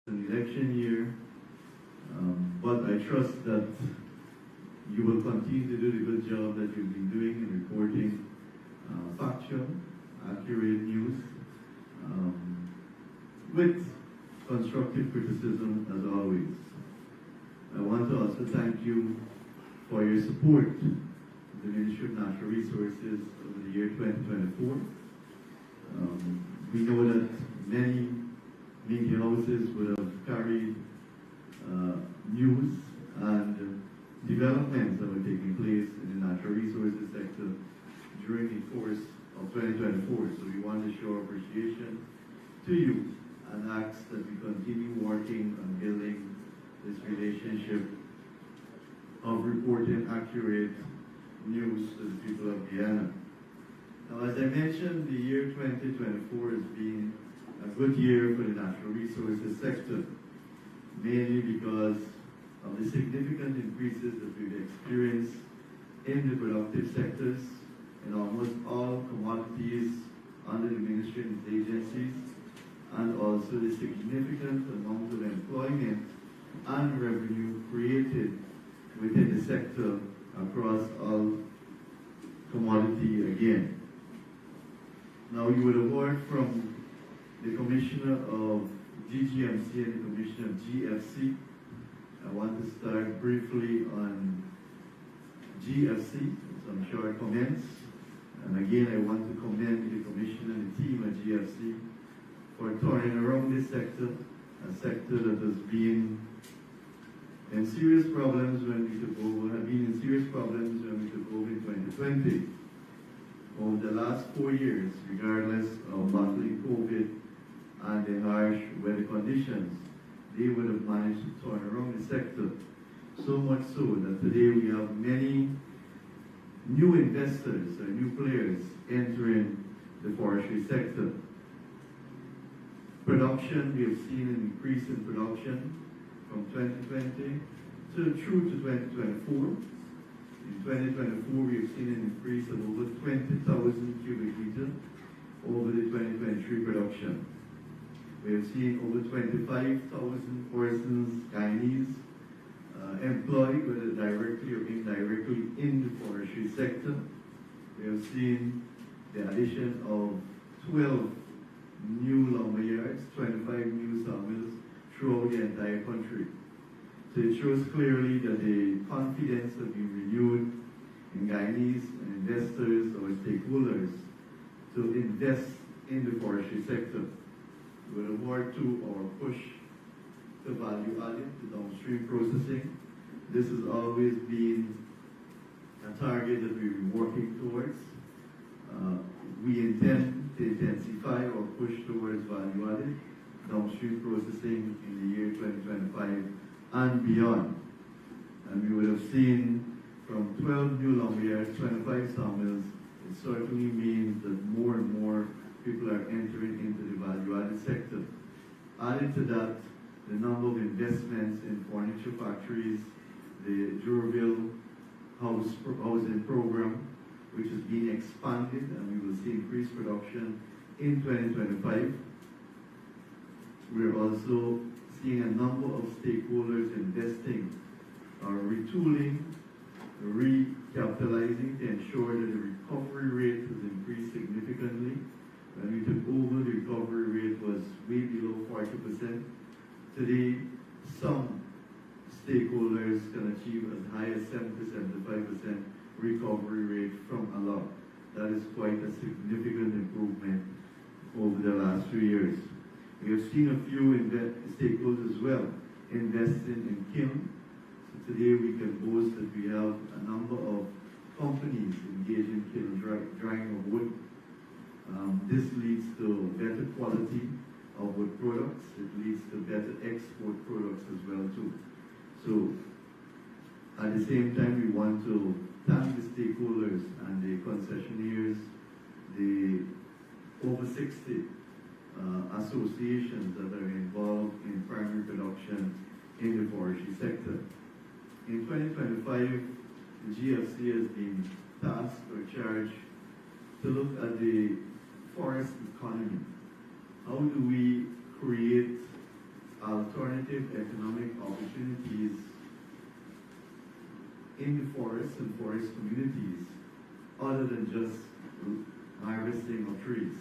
an election year, but I trust that you will continue to do the good job that you've been doing in reporting factual, accurate news, with constructive criticism as always. I want to also thank you for your support of the Ministry of Natural Resources over the year 2024. We know that many media houses would have carried news and developments that were taking place in the natural resources sector during the course of 2024. So we want to show appreciation to you and ask that we continue working on building this relationship of reporting accurate news to the people of Guyana. Now, as I mentioned, the year 2024 has been a good year for the natural resources sector, mainly because of the significant increases that we've experienced in the productive sectors in almost all commodities under the ministry and its agencies, and also the significant amount of employment and revenue created within the sector across all commodity again. Now, you would have heard from the Commissioner of GGMC and the Commissioner of GFC. I want to start briefly on GFC, some short comments. And again, I want to commend the Commissioner and the team at GFC for turning around this sector, a sector that has been in serious problems when we took over, have been in serious problems when we took over in 2020. Over the last 4 years, regardless of battling COVID and the harsh weather conditions, they would have managed to turn around the sector. So much so that today we have many new investors or new players entering the forestry sector. Production, we have seen an increase in production from 2020 through to 2024. In 2024, we have seen an increase of over 20,000 cubic meters over the 2023 production. We have seen over 25,000 persons, Guyanese, employed, whether directly or indirectly, in the forestry sector. We have seen the addition of 12 new lumber yards, 25 new sawmills throughout the entire country. So it shows clearly that the confidence that we renewed in Guyanese and investors or stakeholders to invest in the forestry sector. We will award to our push to value added, to downstream processing. This has always been a target that we've been working towards. We intend to intensify our push towards value added, downstream processing in the year 2025 and beyond. And we would have seen from 12 new lumber yards, 25 sawmills, it certainly means that more and more people are entering into the value-added sector. Added to that, the number of investments in furniture factories, the Juraville housing program, which is being expanded, and we will see increased production in 2025. We're also seeing a number of stakeholders investing, retooling, recapitalizing to ensure that the recovery rate has increased significantly. When we took over, the recovery rate was way below 40%. Today, some stakeholders can achieve as high as 70-75% recovery rate from a lot. That is quite a significant improvement over the last few years. We have seen a few stakeholders as well investing in kiln. So today we can boast that we have a number of companies engaged in kiln drying of wood. This leads to better quality of wood products. It leads to better export products as well too. So at the same time, we want to thank the stakeholders and the concessionaires, the over 60 associations that are involved in primary production in the forestry sector. In 2025, the GFC has been tasked or charged to look at the forest economy. How do we create a alternative economic opportunities in the forests and forest communities other than just harvesting of trees.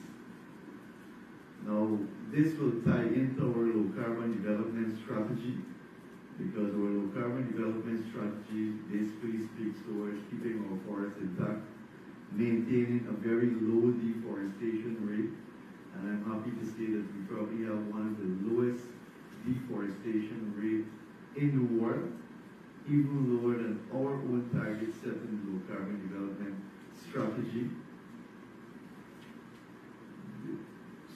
Now, this will tie into our low carbon development strategy, because our low carbon development strategy basically speaks towards keeping our forests intact, maintaining a very low deforestation rate, and I'm happy to say that we probably have one of the lowest deforestation rates in the world, even lower than our own target set in the low carbon development strategy.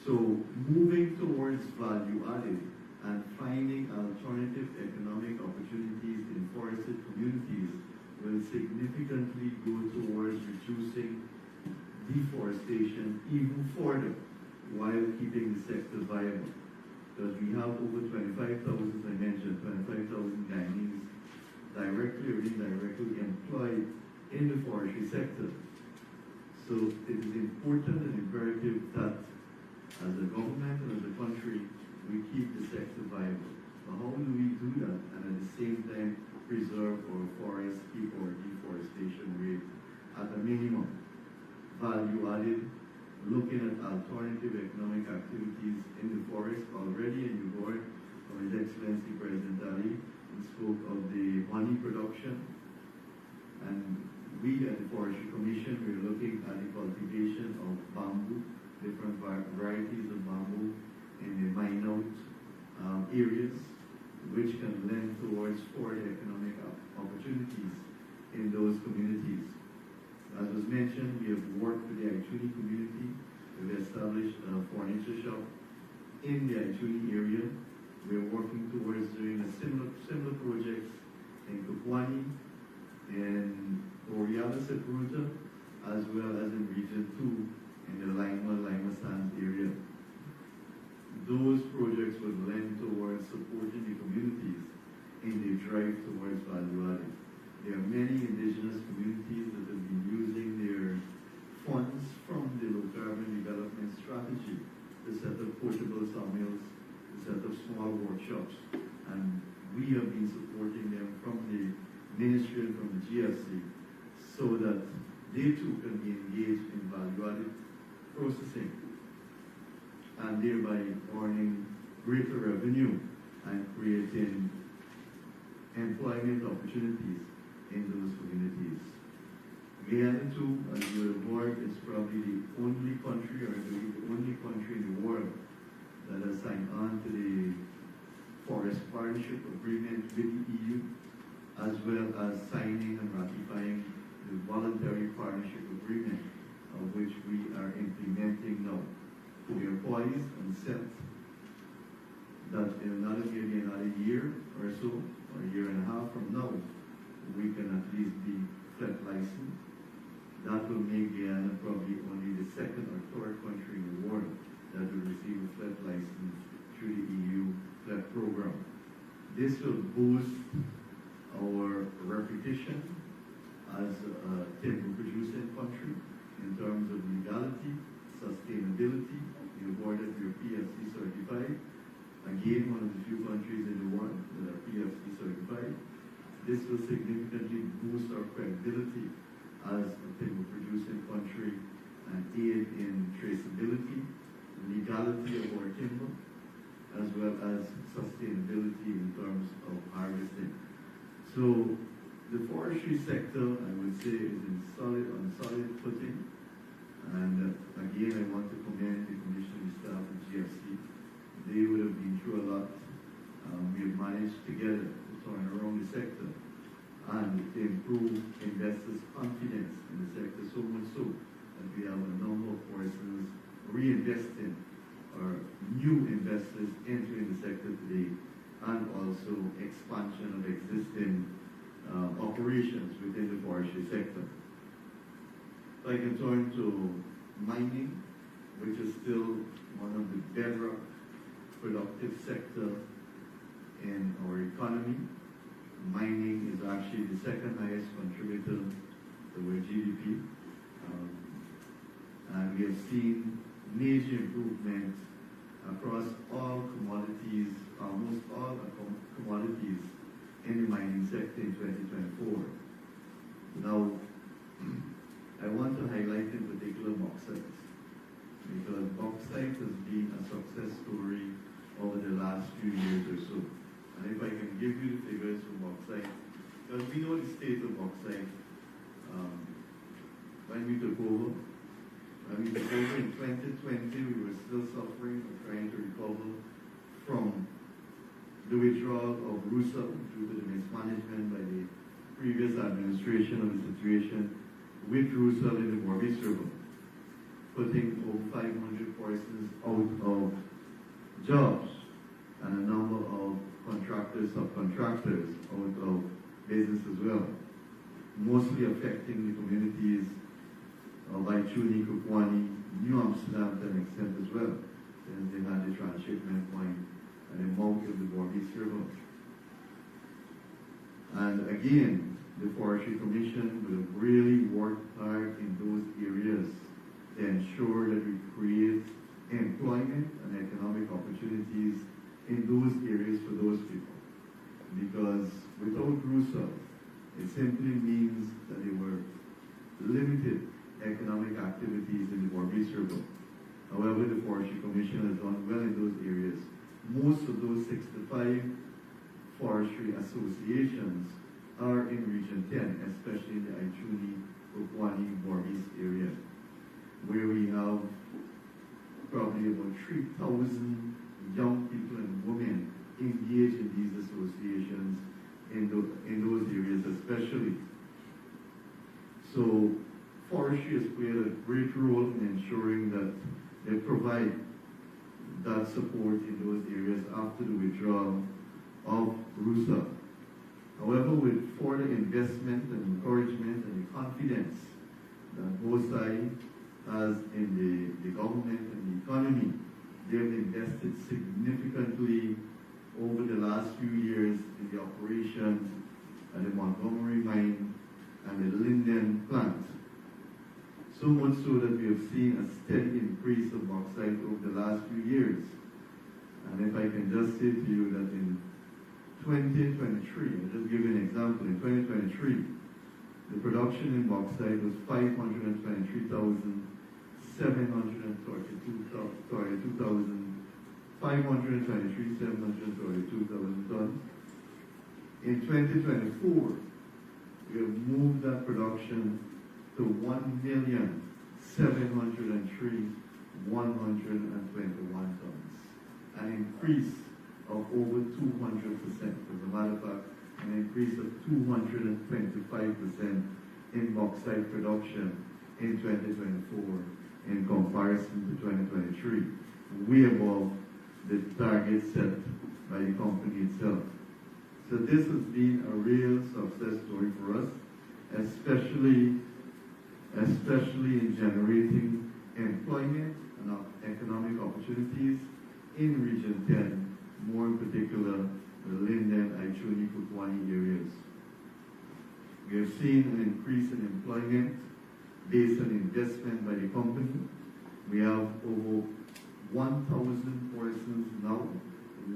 So moving towards value added and finding alternative economic opportunities in forested communities will significantly go towards reducing deforestation even further while keeping the sector viable. Because we have over 25,000, as I mentioned, 25,000 Guyanese directly or indirectly employed in the forestry sector. So it is important and imperative that as a government and as a country, we keep the sector viable. But how do we do that and at the same time preserve our forests, keep our deforestation rate at a minimum? Value added, looking at alternative economic activities in the forest already, and you heard from His Excellency President Ali, he spoke of the honey production. And we at the Forestry Commission, we're looking at the cultivation of bamboo, different varieties of bamboo in the mine-out areas, which can lend towards further economic opportunities in those communities. As was mentioned, we have worked with the Ituni community. We've established a furniture shop in the Ituni area. We're working towards doing a similar projects in Kukwani, in Oriana Sepulta, as well as in Region 2 in the Lima Sands area. Those projects would lend towards supporting the communities in their drive towards value adding. There are many indigenous communities that have been using their funds from the low carbon development strategy to set up portable sawmills, to set up small workshops, and we have been supporting them from the ministry and from the GFC so that they too can be engaged in value added processing and thereby earning greater revenue and creating employment opportunities in those communities. Guyana too, as you have heard, is probably the only country, or I believe the only country in the world that has signed on to the Forest Partnership Agreement with the EU, as well as signing and ratifying the Voluntary Partnership Agreement, of which we are implementing now. We are poised and set that in maybe another year or so, or a year and a half from now, we can at least be FLET licensed. That will make Guyana probably only the second or third country in the world that will receive a FLET license through the EU FLET program. This will boost our reputation as a timber producing country in terms of legality, sustainability. You heard that we are PFC certified. Again, one of the few countries in the world that are PFC certified. This will significantly boost our credibility as a timber producing country and aid in traceability, legality of our timber, as well as sustainability in terms of harvesting. So the forestry sector, I would say, is on solid footing. And again, I want to commend the commissioning staff of GFC. They would have been through a lot. We have managed together to turn around the sector and to improve investors' confidence in the sector, so much so that we have a number of persons reinvesting or new investors entering the sector today, and also expansion of existing operations within the forestry sector. I can turn to mining, which is still one of the bedrock productive sector in our economy. Mining is actually the second highest contributor to our GDP. And we have seen major improvements across all commodities, almost all commodities in the mining sector in 2024. Now, I want to highlight in particular bauxite, because bauxite has been a success story over the last few years or so. And if I can give you the figures for bauxite, because we know the state of bauxite when we took over. When we took over in 2020, we were still suffering or trying to recover from the withdrawal of RUSA due to the mismanagement by the previous administration of the situation with RUSA in the Maurice River, putting over 500 persons out of jobs and a number of contractors, subcontractors out of business as well, mostly affecting the communities of Aichuni, Kukwani, New Amsterdam to an extent as well, since they had the transshipment point at the mouth of the Maurice River. And again, the Forestry Commission will really work hard in those areas to ensure that we create employment and economic opportunities in those areas for those people. Because without RUSA, it simply means that there were limited economic activities in the Maurice River. However, the Forestry Commission has done well in those areas. Most of those 65 forestry associations are in Region 10, especially in the Aichuni, Kukwani, Maurice area, where we have probably about 3,000 young people and women engaged in these associations in those areas especially. So forestry has played a great role in ensuring that they provide that support in those areas after the withdrawal of RUSA. However, with further investment and encouragement and the confidence that BOSAI has in the government and the economy, they've invested significantly over the last few years in the operations at the Montgomery mine and the Linden plant. So much so that we have seen a steady increase of bauxite over the last few years. And if I can just say to you that in 2023, I'll just give you an example, in 2023, the production in bauxite was 523,732 tons. In 2024, we have moved that production to 1,703,121 tons, an increase of over 200%. As a matter of fact, an increase of 225% in bauxite production in 2024 in comparison to 2023, way above the target set by the company itself. So this has been a real success story for us, especially in generating employment and economic opportunities in Region 10, more in particular the Linden, Aichuni, Kukwani areas. We have seen an increase in employment based on investment by the company. We have over 1,000 persons now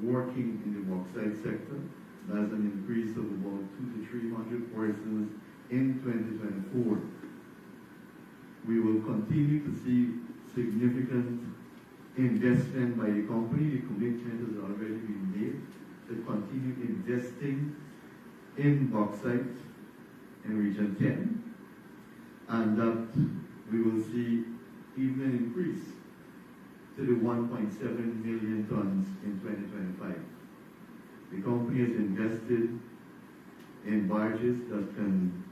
working in the bauxite sector. That's an increase of about 200 to 300 persons in 2024. We will continue to see significant investment by the company. The commitment has already been made to continue investing in bauxite in Region 10, and that we will see even an increase to the 1.7 million tons in 2025. The company has invested in barges that can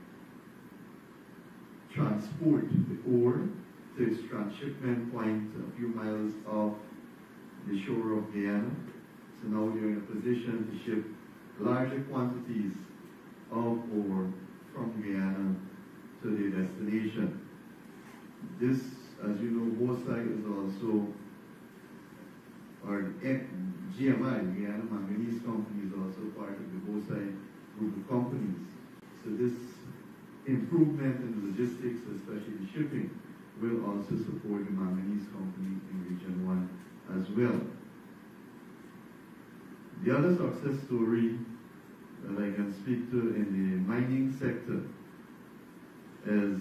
transport the ore to its transshipment point a few miles off the shore of Guyana. So now we are in a position to ship larger quantities of ore from Guyana to the destination. This, as you know, BOSAI is also, or GMI, Guyana Manganese Company, is also part of the BOSAI group of companies. So this improvement in logistics, especially the shipping, will also support the Manganese Company in Region 1 as well. The other success story that I can speak to in the mining sector is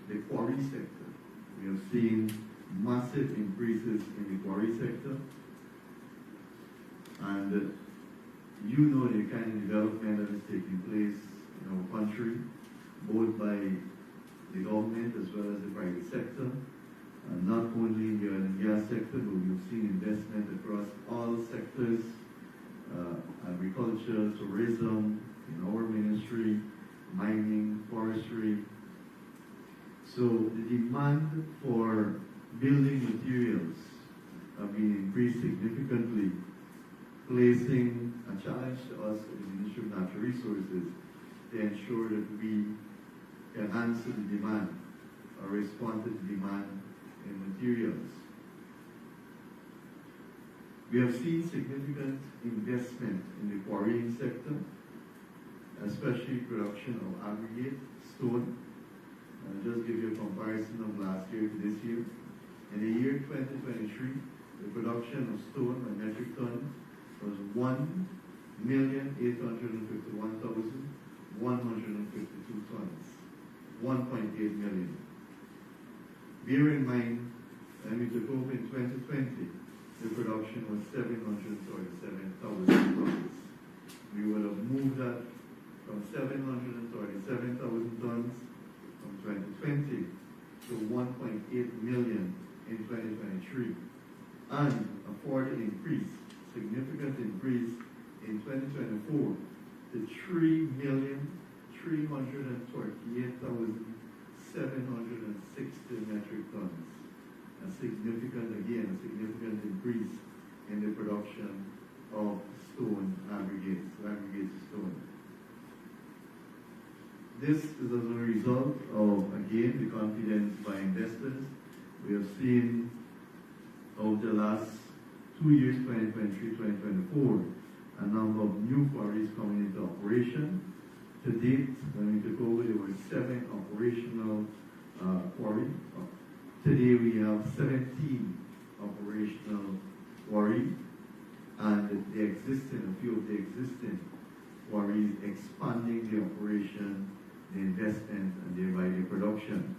the quarry sector. We have seen massive increases in the quarry sector, and you know the kind of development that is taking place in our country, both by the government as well as the private sector, and not only in the oil and gas sector, but we've seen investment across all sectors, agriculture, tourism, in our ministry, mining, forestry. So the demand for building materials have been increased significantly, placing a challenge to us at the Ministry of Natural Resources to ensure that we can answer the demand or respond to the demand in materials. We have seen significant investment in the quarrying sector, especially production of aggregate stone. I'll just give you a comparison of last year to this year. In the year 2023, the production of stone by metric ton was 1,851,152 tons, 1.8 million. Bear in mind, when we took over in 2020, the production was 737,000 tons. We would have moved that from 737,000 tons from 2020 to 1.8 million in 2023, and a further increase, significant increase in 2024 to 3,338,760 metric tons. A significant increase in the production of stone aggregates, aggregate stone. This is as a result of, again, the confidence by investors. We have seen over the last 2 years, 2023-2024, a number of new quarries coming into operation. To date, when we took over, there were 7 operational quarries. Today we have 17 operational quarries, and a few of the existing quarries expanding the operation, the investment, and thereby the production.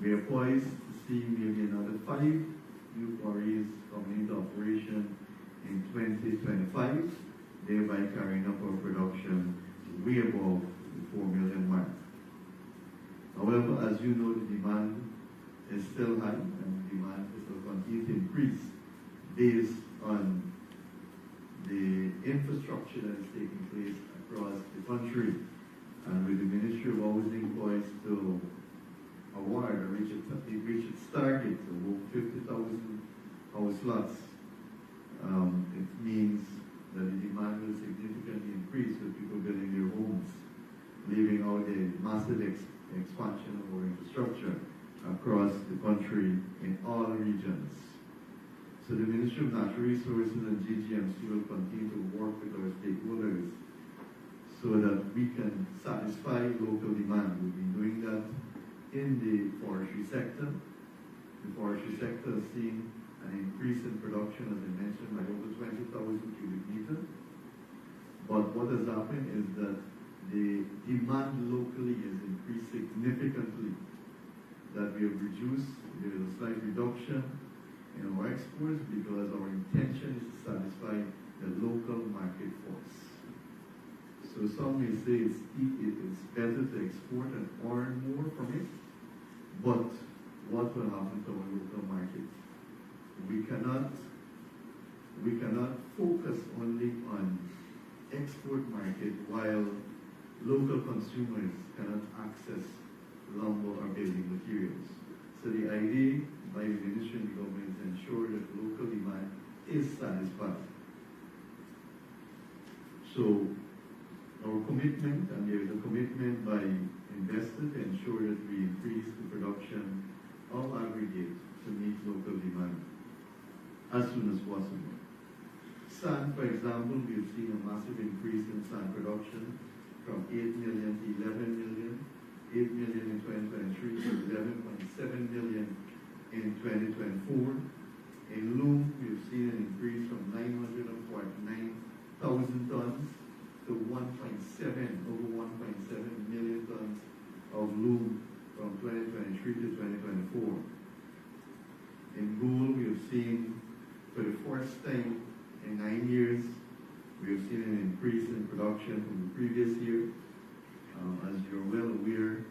We are poised to see maybe another 5 new quarries coming into operation in 2025, thereby carrying up our production way above the 4 million mark. However, as you know, the demand is still high, and the demand will continue to increase based on the infrastructure that is taking place across the country, and with the Ministry of Housing poised to award or reach its target of over 50,000 house lots. It means that the demand will significantly increase with people building their homes, leaving out the massive expansion of our infrastructure across the country in all regions. So the Ministry of Natural Resources and GGMC will continue to work with our stakeholders so that we can satisfy local demand. We've been doing that in the forestry sector. The forestry sector has seen an increase in production, as I mentioned, by over 20,000 cubic meters. But what has happened is that the demand locally has increased significantly, that we have reduced, there is a slight reduction in our exports because our intention is to satisfy the local market force. So some may say it's better to export and earn more from it, but what will happen to our local market? We cannot focus only on export market while local consumers cannot access lumber or building materials. So the idea by the Ministry and the government is to ensure that local demand is satisfied. So our commitment, and there is a commitment by investors to ensure that we increase the production of aggregate to meet local demand as soon as possible. Sand, for example, we have seen a massive increase in sand production from 8 million to 11 million, 8 million in 2023 to 11.7 million in 2024. In loom, we have seen an increase from 949 thousand tons to 1.7, over 1.7 million tons of loom from 2023 to 2024. In gold, we have seen, for the first time in 9 years, we have seen an increase in production from the previous year. As you're well aware,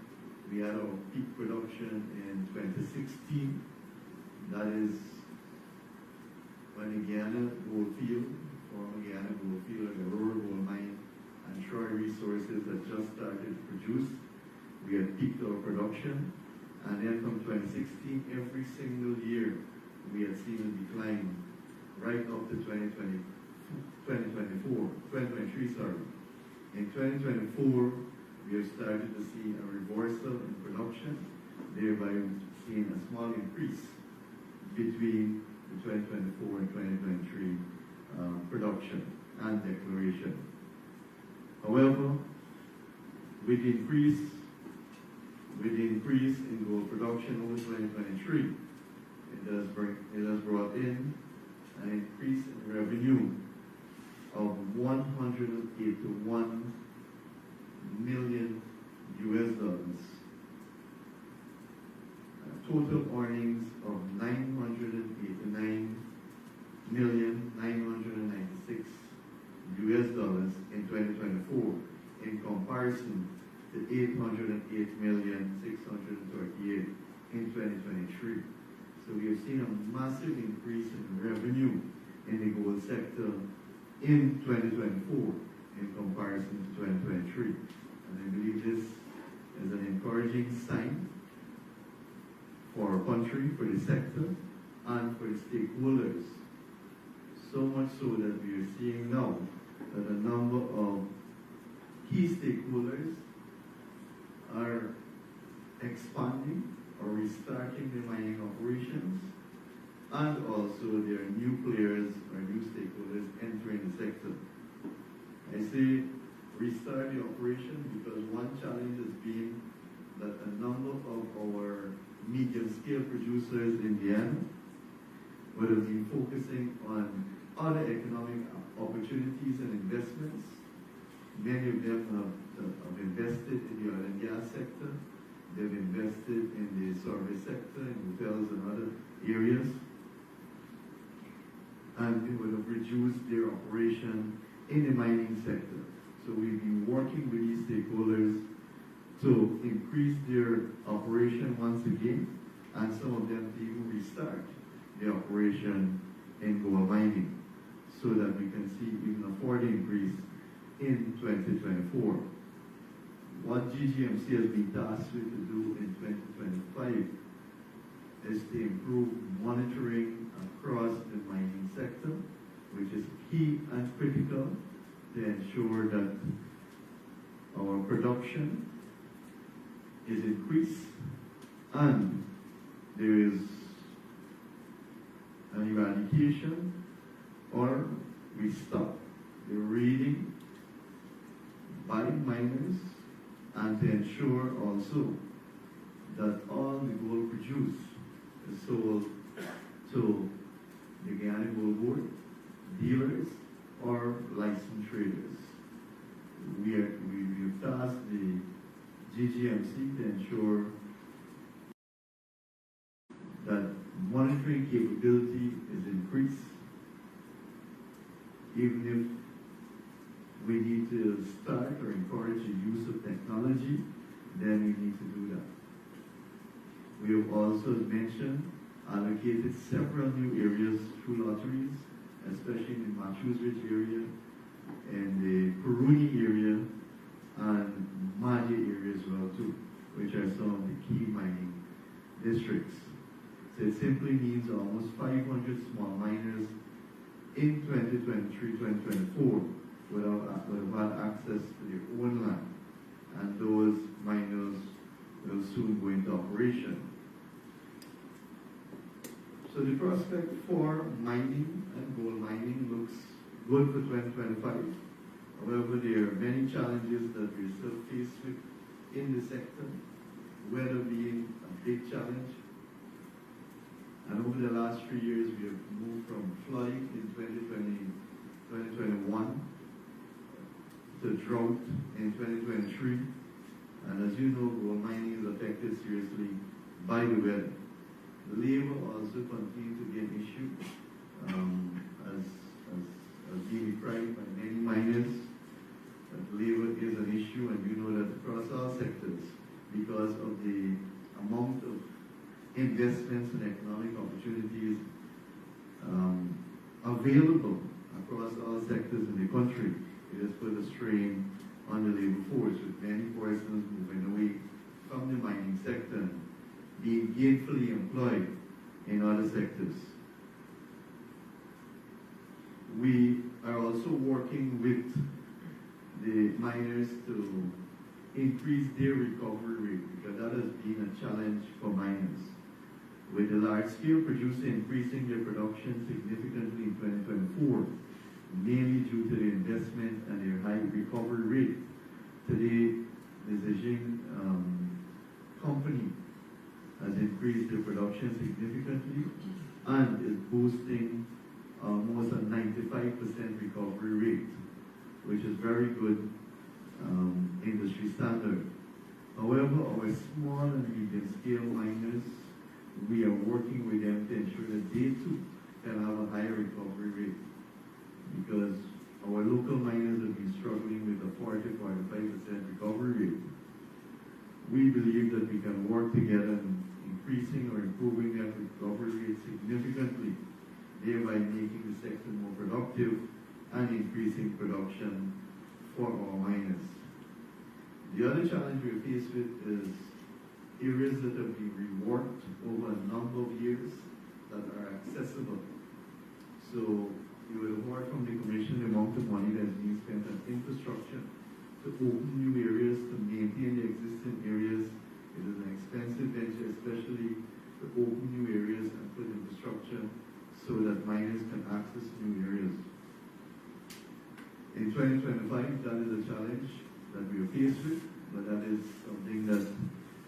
we had our peak production in 2016. That is when the Guyana gold field, former Guyana gold field, the Aurora gold mine, and Troy Resources had just started to produce. We had peaked our production, and then from 2016, every single year, we had seen a decline right up to 2023, sorry. In 2024, we have started to see a reversal in production, thereby seeing a small increase between the 2024 and 2023 production and declaration. However, with the increase in gold production over 2023, it has brought in an increase in revenue of 181 million US dollars. Total earnings of 989,996 US dollars in 2024, in comparison to 808,638 in 2023. So we have seen a massive increase in revenue in the gold sector in 2024 in comparison to 2023. And I believe this is an encouraging sign for our country, for the sector, and for the stakeholders. So much so that we are seeing now that a number of key stakeholders are expanding or restarting their mining operations, and also there are new players or new stakeholders entering the sector. I say restart the operation because one challenge has been that a number of our medium-scale producers in Guyana would have been focusing on other economic opportunities and investments. Many of them have invested in the oil and gas sector. They've invested in the service sector, in hotels and other areas. And they would have reduced their operation in the mining sector. So we've been working with these stakeholders to increase their operation once again, and some of them to even restart the operation in gold mining, so that we can see even a further increase in 2024. What GGMC has been tasked with to do in 2025 is to improve monitoring across the mining sector, which is key and critical to ensure that our production is increased and there is an eradication, or we stop the raiding by miners, and to ensure also that all the gold produced is sold to the Guyana Gold Board, dealers, or licensed traders. We've tasked the GGMC to ensure that monitoring capability is increased, even if we need to start or encourage the use of technology, then we need to do that. We have also, as mentioned, allocated several new areas through lotteries, especially in the Matthews Ridge area, in the Peruni area, and Madi area as well too, which are some of the key mining districts. So it simply means almost 500 small miners in 2023-2024 would have had access to their own land, and those miners will soon go into operation. So the prospect for mining and gold mining looks good for 2025. However, there are many challenges that we're still faced with in the sector, weather being a big challenge. And over the last 3 years, we have moved from flooding in 2021 to drought in 2023. And as you know, gold mining is affected seriously by the weather. The labor also continues to be an issue, as being deprived by many miners. Labor is an issue, and you know that across all sectors, because of the amount of investments and economic opportunities available across all sectors in the country, it has put a strain on the labor force, with many persons moving away from the mining sector, being gainfully employed in other sectors. We are also working with the miners to increase their recovery rate, because that has been a challenge for miners. With the large-scale producer increasing their production significantly in 2024, mainly due to the investment and their high recovery rate. Today, the Zijing company has increased their production significantly and is boasting almost a 95% recovery rate, which is very good industry standard. However, our small and medium-scale miners, we are working with them to ensure that they too can have a higher recovery rate, because our local miners have been struggling with a 40-45% recovery rate. We believe that we can work together in increasing or improving that recovery rate significantly, thereby making the sector more productive and increasing production for our miners. The other challenge we're faced with is areas that have been reworked over a number of years that are accessible. So you will have heard from the Commission the amount of money that is being spent on infrastructure to open new areas, to maintain the existing areas. It is an expensive venture, especially to open new areas and put infrastructure so that miners can access new areas. In 2025, that is a challenge that we are faced with, but that is something that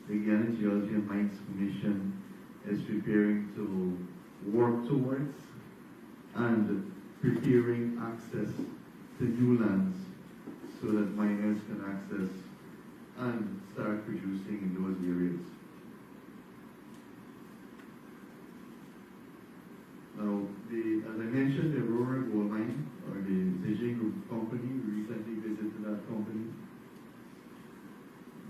the Guyana Geology and Mines Commission is preparing to work towards, and preparing access to new lands so that miners can access and start producing in those areas. Now, as I mentioned, the Aurora Gold Mine, or the Zijing Group company, we recently visited that company.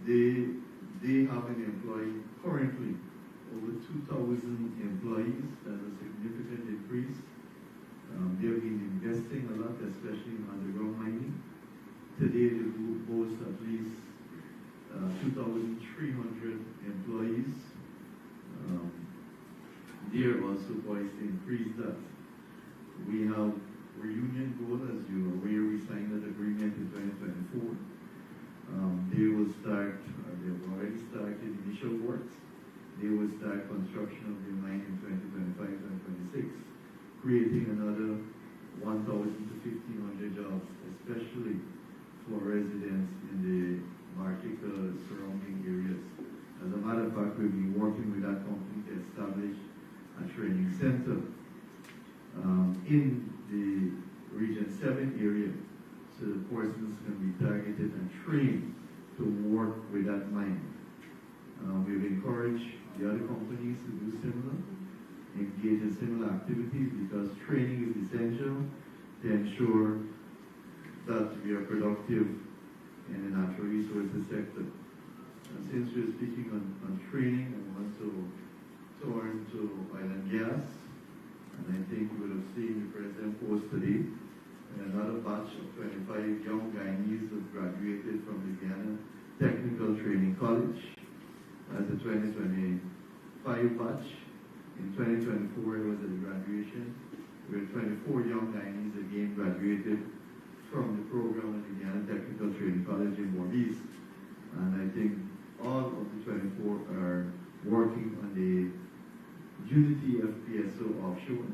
They have an employee currently, over 2,000 employees. That's a significant increase. They've been investing a lot, especially in underground mining. Today, the group boasts at least 2,300 employees. They are also poised to increase that. We have Reunion Gold, as you are aware, we signed that agreement in 2024. They will start, they've already started initial works. They will start construction of the mine in 2025 and 2026, creating another 1,000 to 1,500 jobs, especially for residents in the Martica surrounding areas. As a matter of fact, we've been working with that company to establish a training center in the Region 7 area, so the persons can be targeted and trained to work with that mine. We've encouraged the other companies to do similar, engage in similar activities, because training is essential to ensure that we are productive in the natural resources sector. And since we're speaking on training, I want to turn to oil and gas. And I think you will have seen the President post today. Another batch of 25 young Guyanese have graduated from the Guyana Technical Training College as the 2025 batch. In 2024, it was at the graduation, where 24 young Guyanese again graduated from the program at the Guyana Technical Training College in Maurice. And I think all of the 24 are working on the Unity FPSO offshore.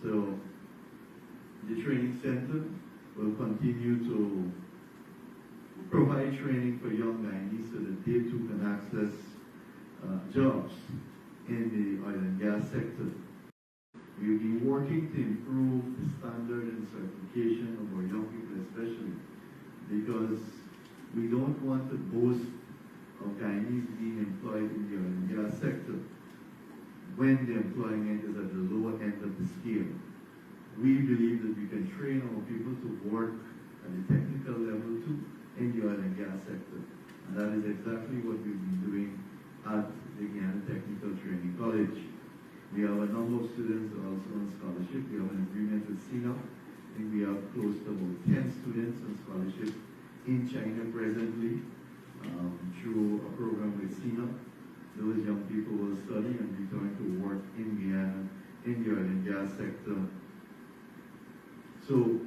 So the training center will continue to provide training for young Guyanese so that they too can access jobs in the oil and gas sector. We've been working to improve the standard and certification of our young people, especially because we don't want to boast of Guyanese being employed in the oil and gas sector when the employment is at the lower end of the scale. We believe that we can train our people to work at the technical level too in the oil and gas sector. And that is exactly what we've been doing at the Guyana Technical Training College. We have a number of students also on scholarship. We have an agreement with CINA. I think we have close to about 10 students on scholarship in China presently through a program with CINA. Those young people will study and return to work in Guyana in the oil and gas sector. So,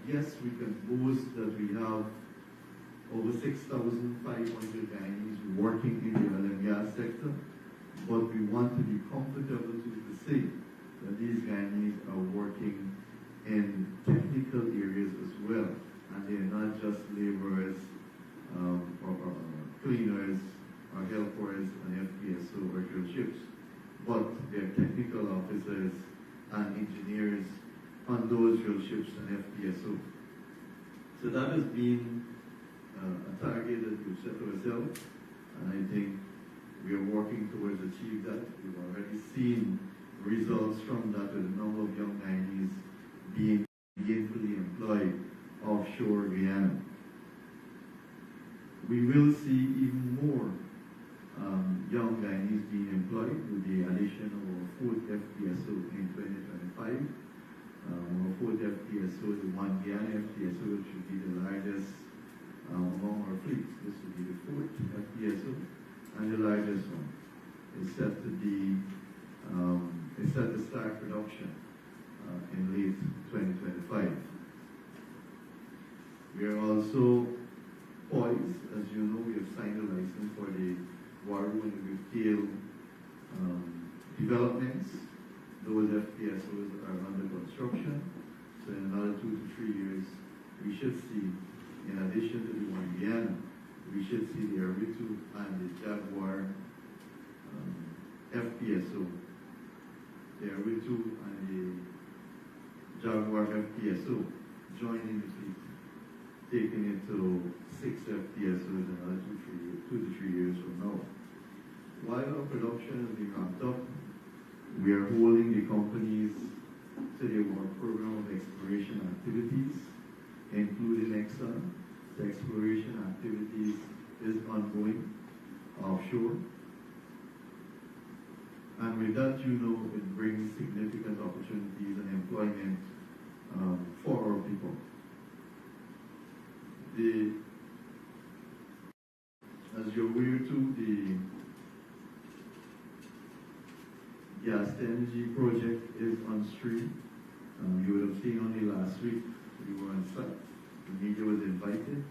yes, we can boast that we have over 6,500 Guyanese working in the oil and gas sector, but we want to be comfortable to say that these Guyanese are working in technical areas as well, and they're not just laborers or cleaners or helpers and FPSO or drill ships, but they're technical officers and engineers on those drill ships and FPSO. So that has been a target that we've set ourselves, and I think we are working towards achieve that. We've already seen results from that with a number of young Guyanese being gainfully employed offshore Guyana. We will see even more young Guyanese being employed with the addition of our fourth FPSO in 2025. Our fourth FPSO, the One Guyana FPSO, which will be the largest among our fleets. This will be the fourth FPSO and the largest one. It's set to be, it's set to start production in late 2025. We are also poised, as you know, we have signed a license for the Waru and the Gale developments. Those FPSOs are under construction, so in another 2 to 3 years, we should see, in addition to the One Guyana, we should see the Aritu and the Jaguar FPSO, the Aritu and the Jaguar FPSO joining the fleet, taking it to 6 FPSOs in another 2 to 3 years from now. While our production is being ramped up, we are holding the companies to their work program of exploration activities, including Exxon. The exploration activities is ongoing offshore. And with that, you know, it brings significant opportunities and employment for our people. As you're aware too, the gas to energy project is on stream. You would have seen only last week we were on site. The media was invited,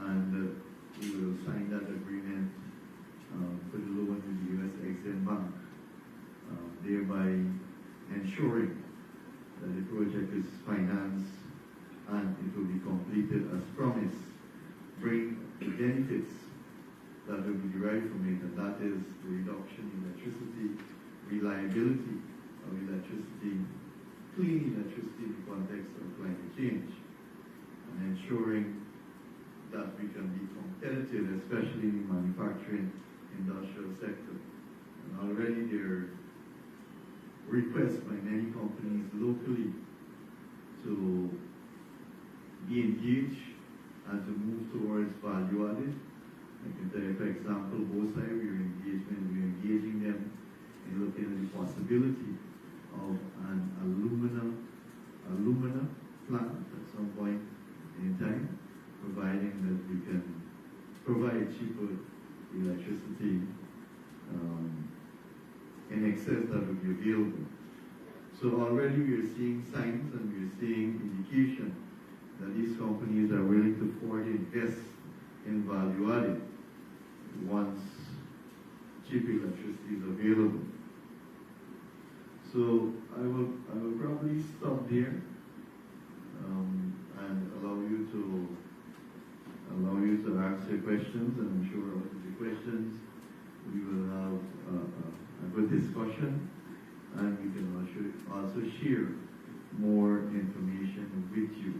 and we would have signed that agreement for the loan with the U.S. Exim Bank, thereby ensuring that the project is financed and it will be completed as promised, bring the benefits that will be derived from it, and that is the reduction in electricity, reliability of electricity, clean electricity in the context of climate change, and ensuring that we can be competitive, especially in the manufacturing industrial sector. And already there are requests by many companies locally to be engaged and to move towards value added. I can tell you, for example, Bosai, we're engaging them in looking at the possibility of an alumina plant at some point in time, providing that we can provide cheaper electricity in excess that will be available. So already we are seeing signs and we are seeing indication that these companies are willing to forward invest in value added once cheap electricity is available. So I will probably stop there and allow you to ask your questions, and I'm sure out of the questions we will have a good discussion, and we can also share more information with you.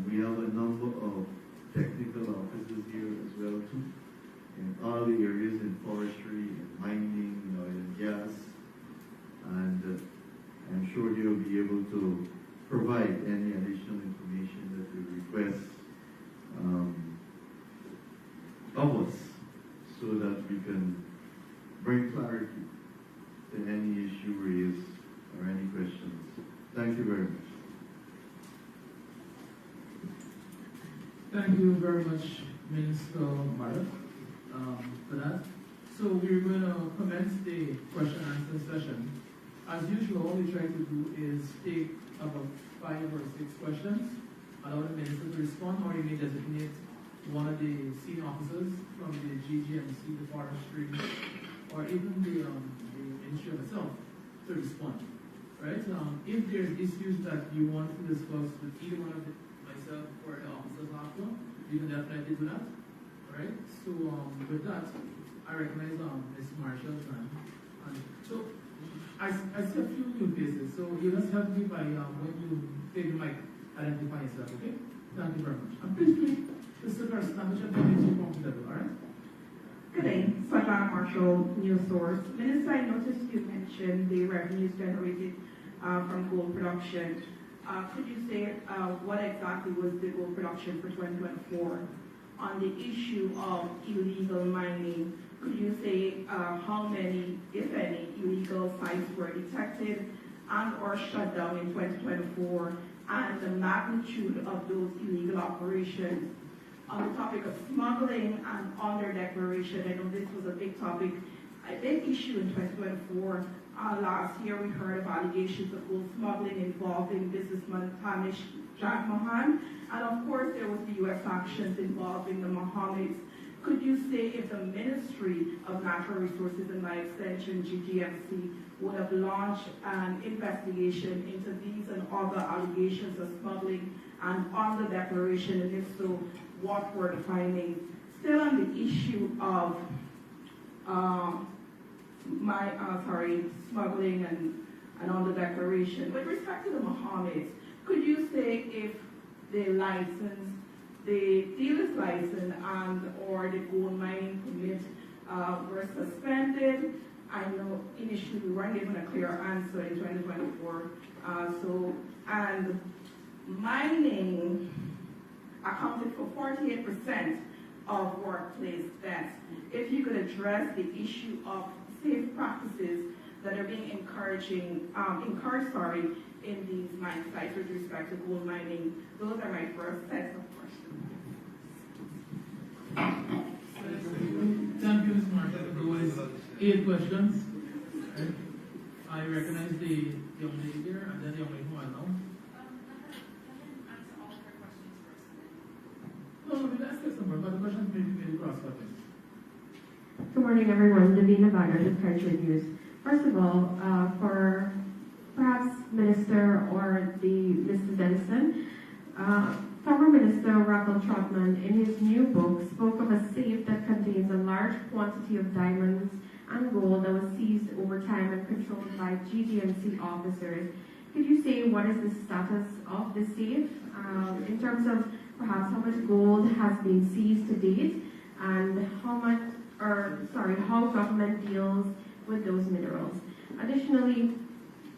We have a number of technical officers here as well too, in all the areas in forestry, in mining, in oil and gas, and I'm sure they'll be able to provide any additional information that we request of us, so that we can bring clarity to any issue raised or any questions. Thank you very much. Thank you very much, Minister Bharrat, for that. So we're going to commence the question and answer session. As usual, what we try to do is take about 5 or 6 questions, allow the minister to respond, or you may designate one of the senior officers from the GGMC, the forestry, or even the ministry of itself to respond. Right? If there's issues that you want to discuss with either one of myself or the officers after, you can definitely do that. Alright? So with that, I recognize Ms. Marshall's man. And so I see a few new faces, so you just help me by when you take the mic, identify yourself, okay? Thank you very much. And please do Mr. Person, which makes you comfortable, alright? Good day, Sajana Marshall, News Source. Minister, I noticed you mentioned the revenues generated from gold production. Could you say what exactly was the gold production for 2024? On the issue of illegal mining, could you say how many, if any, illegal sites were detected and or shut down in 2024, and the magnitude of those illegal operations? On the topic of smuggling and under declaration, I know this was a big topic, a big issue in 2024. Last year we heard of allegations of gold smuggling involving businessman Tanish Jagmohan, and of course there was the U.S. actions involving the Mohammeds. Could you say if the Ministry of Natural Resources and by extension GGMC would have launched an investigation into these and other allegations of smuggling and on the declaration, and if so, what were the findings? Still on the issue of smuggling and on the declaration, with respect to the Mohammeds, could you say if the license, the dealer's license and or the gold mining permit were suspended? I know initially we weren't given a clear answer in 2024. And mining accounted for 48% of workplace deaths. If you could address the issue of safe practices that are being encouraged in these mine sites with respect to gold mining. Those are my first sets of questions. Thank you, Ms. Marshall, for those 8 questions. I recognize the young lady here and then the young lady who I know. No, we'll ask you some more, but the questions may be cross-cutting. Good morning, everyone. Davina Vargas with Country News. First of all, for perhaps Minister or Mr. Denison, former Minister Raquel Trotman, in his new book, spoke of a safe that contains a large quantity of diamonds and gold that was seized over time and controlled by GGMC officers. Could you say what is the status of the safe in terms of perhaps how much gold has been seized to date and how government deals with those minerals? Additionally,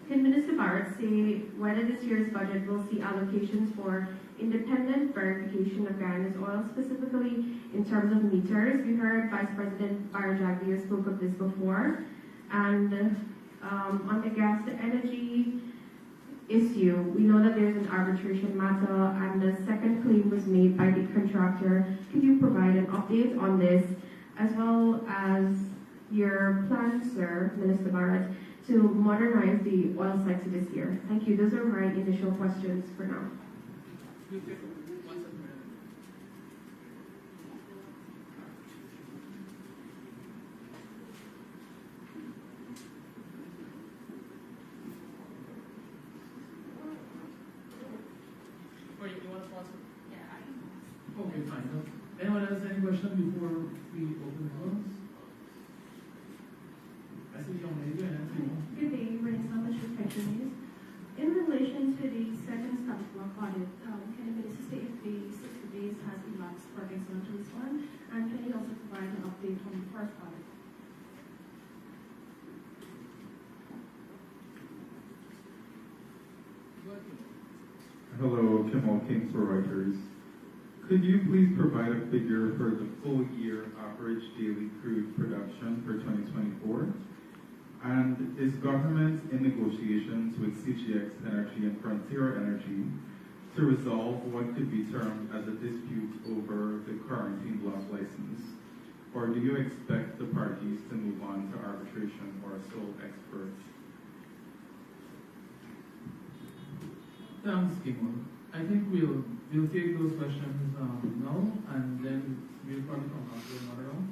can Minister Bharrat say whether this year's budget will see allocations for independent verification of Guyana's oil, specifically in terms of meters? We heard Vice President Barajaglia spoke of this before. And on the gas to energy issue, we know that there's an arbitration matter and the second claim was made by the contractor. Could you provide an update on this, as well as your plans, sir, Minister Bharrat, to modernize the oil sector this year? Thank you. Those are my initial questions for now. Okay, fine. Anyone else any question before we open the floors? I see young lady and Good day, Vanessa with Country News. In relation to the second stop block audit, can the minister say Hello, Kimal King for Reuters. Could you please provide a figure for the full year average daily crude production for 2024? And is government in negotiations with CGX Energy and Frontier Energy to resolve what could be termed as a dispute over the quarantine block license? Or do you expect the parties to move on to arbitration or sole experts? Thanks, Kimon. I think we'll take those questions now, and then we'll probably come back to another round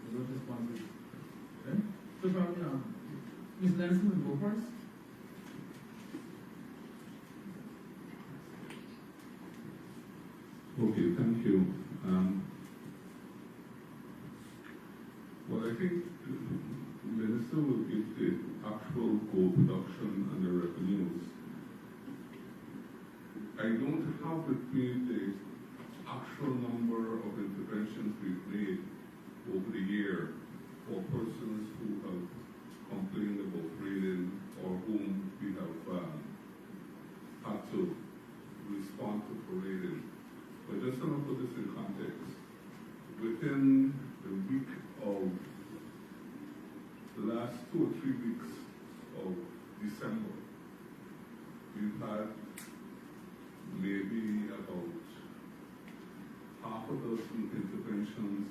with those responses. Okay? So probably, Ms. Lenson will go first. Okay, thank you. Well, I think the Minister will give the actual gold production and the revenues. I don't have with me the actual number of interventions we've made over the year for persons who have complained about raiding or whom we have had to respond to for raiding. But just to put this in context, within the week of the last 2 or 3 weeks of December, we've had maybe about half a dozen interventions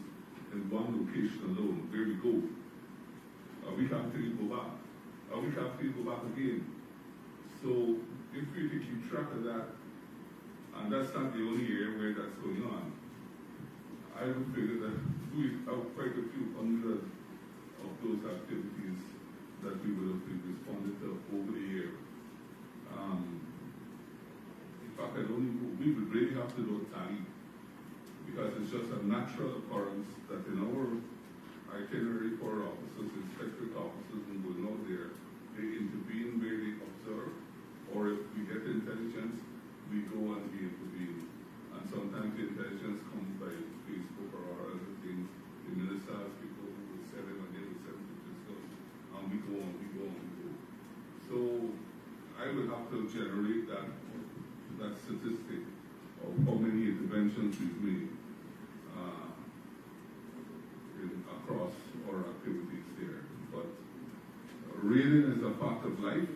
in one location alone. Where we go. A week after you go back. A week after you go back again. So if we could keep track of that, and that's not the only area where that's going on, I would figure that we have quite a few hundred of those activities that we would have been responded to over the year. In fact, we would really have to do a tally, because it's just a natural occurrence that in our itinerary for our officers, inspectorate officers, and will know there, they intervene where they observe, or if we get intelligence, we go and we intervene. And sometimes the intelligence comes by Facebook or other things. The minister has people who will sell him and they will send pictures to us, and we go on, we go on, we go. So I will have to generate that statistic of how many interventions we've made across our activities there. But raiding is a part of life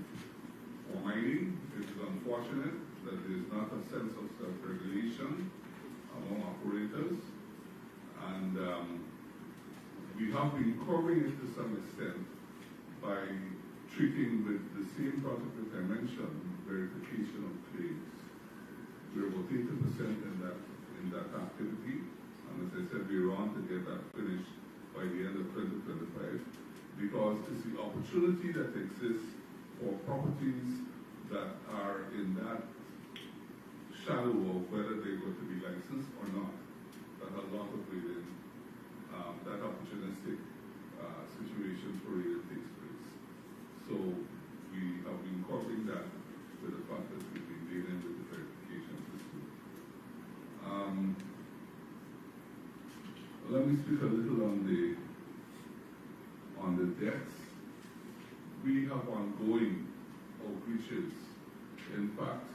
for mining. It is unfortunate that there is not a sense of self-regulation among operators, and we have been covering it to some extent by treating with the same protocol that I mentioned, verification of claims. We're about 80% in that activity, and as I said, we're on to get that finished by the end of 2025, because it's the opportunity that exists for properties that are in that shadow of whether they're going to be licensed or not, that a lot of raiding, that opportunistic situation for raiding takes place. So we have been covering that with the fact that we've been dealing with the verification system. Let me speak a little on the debts. We have ongoing outreaches. In fact,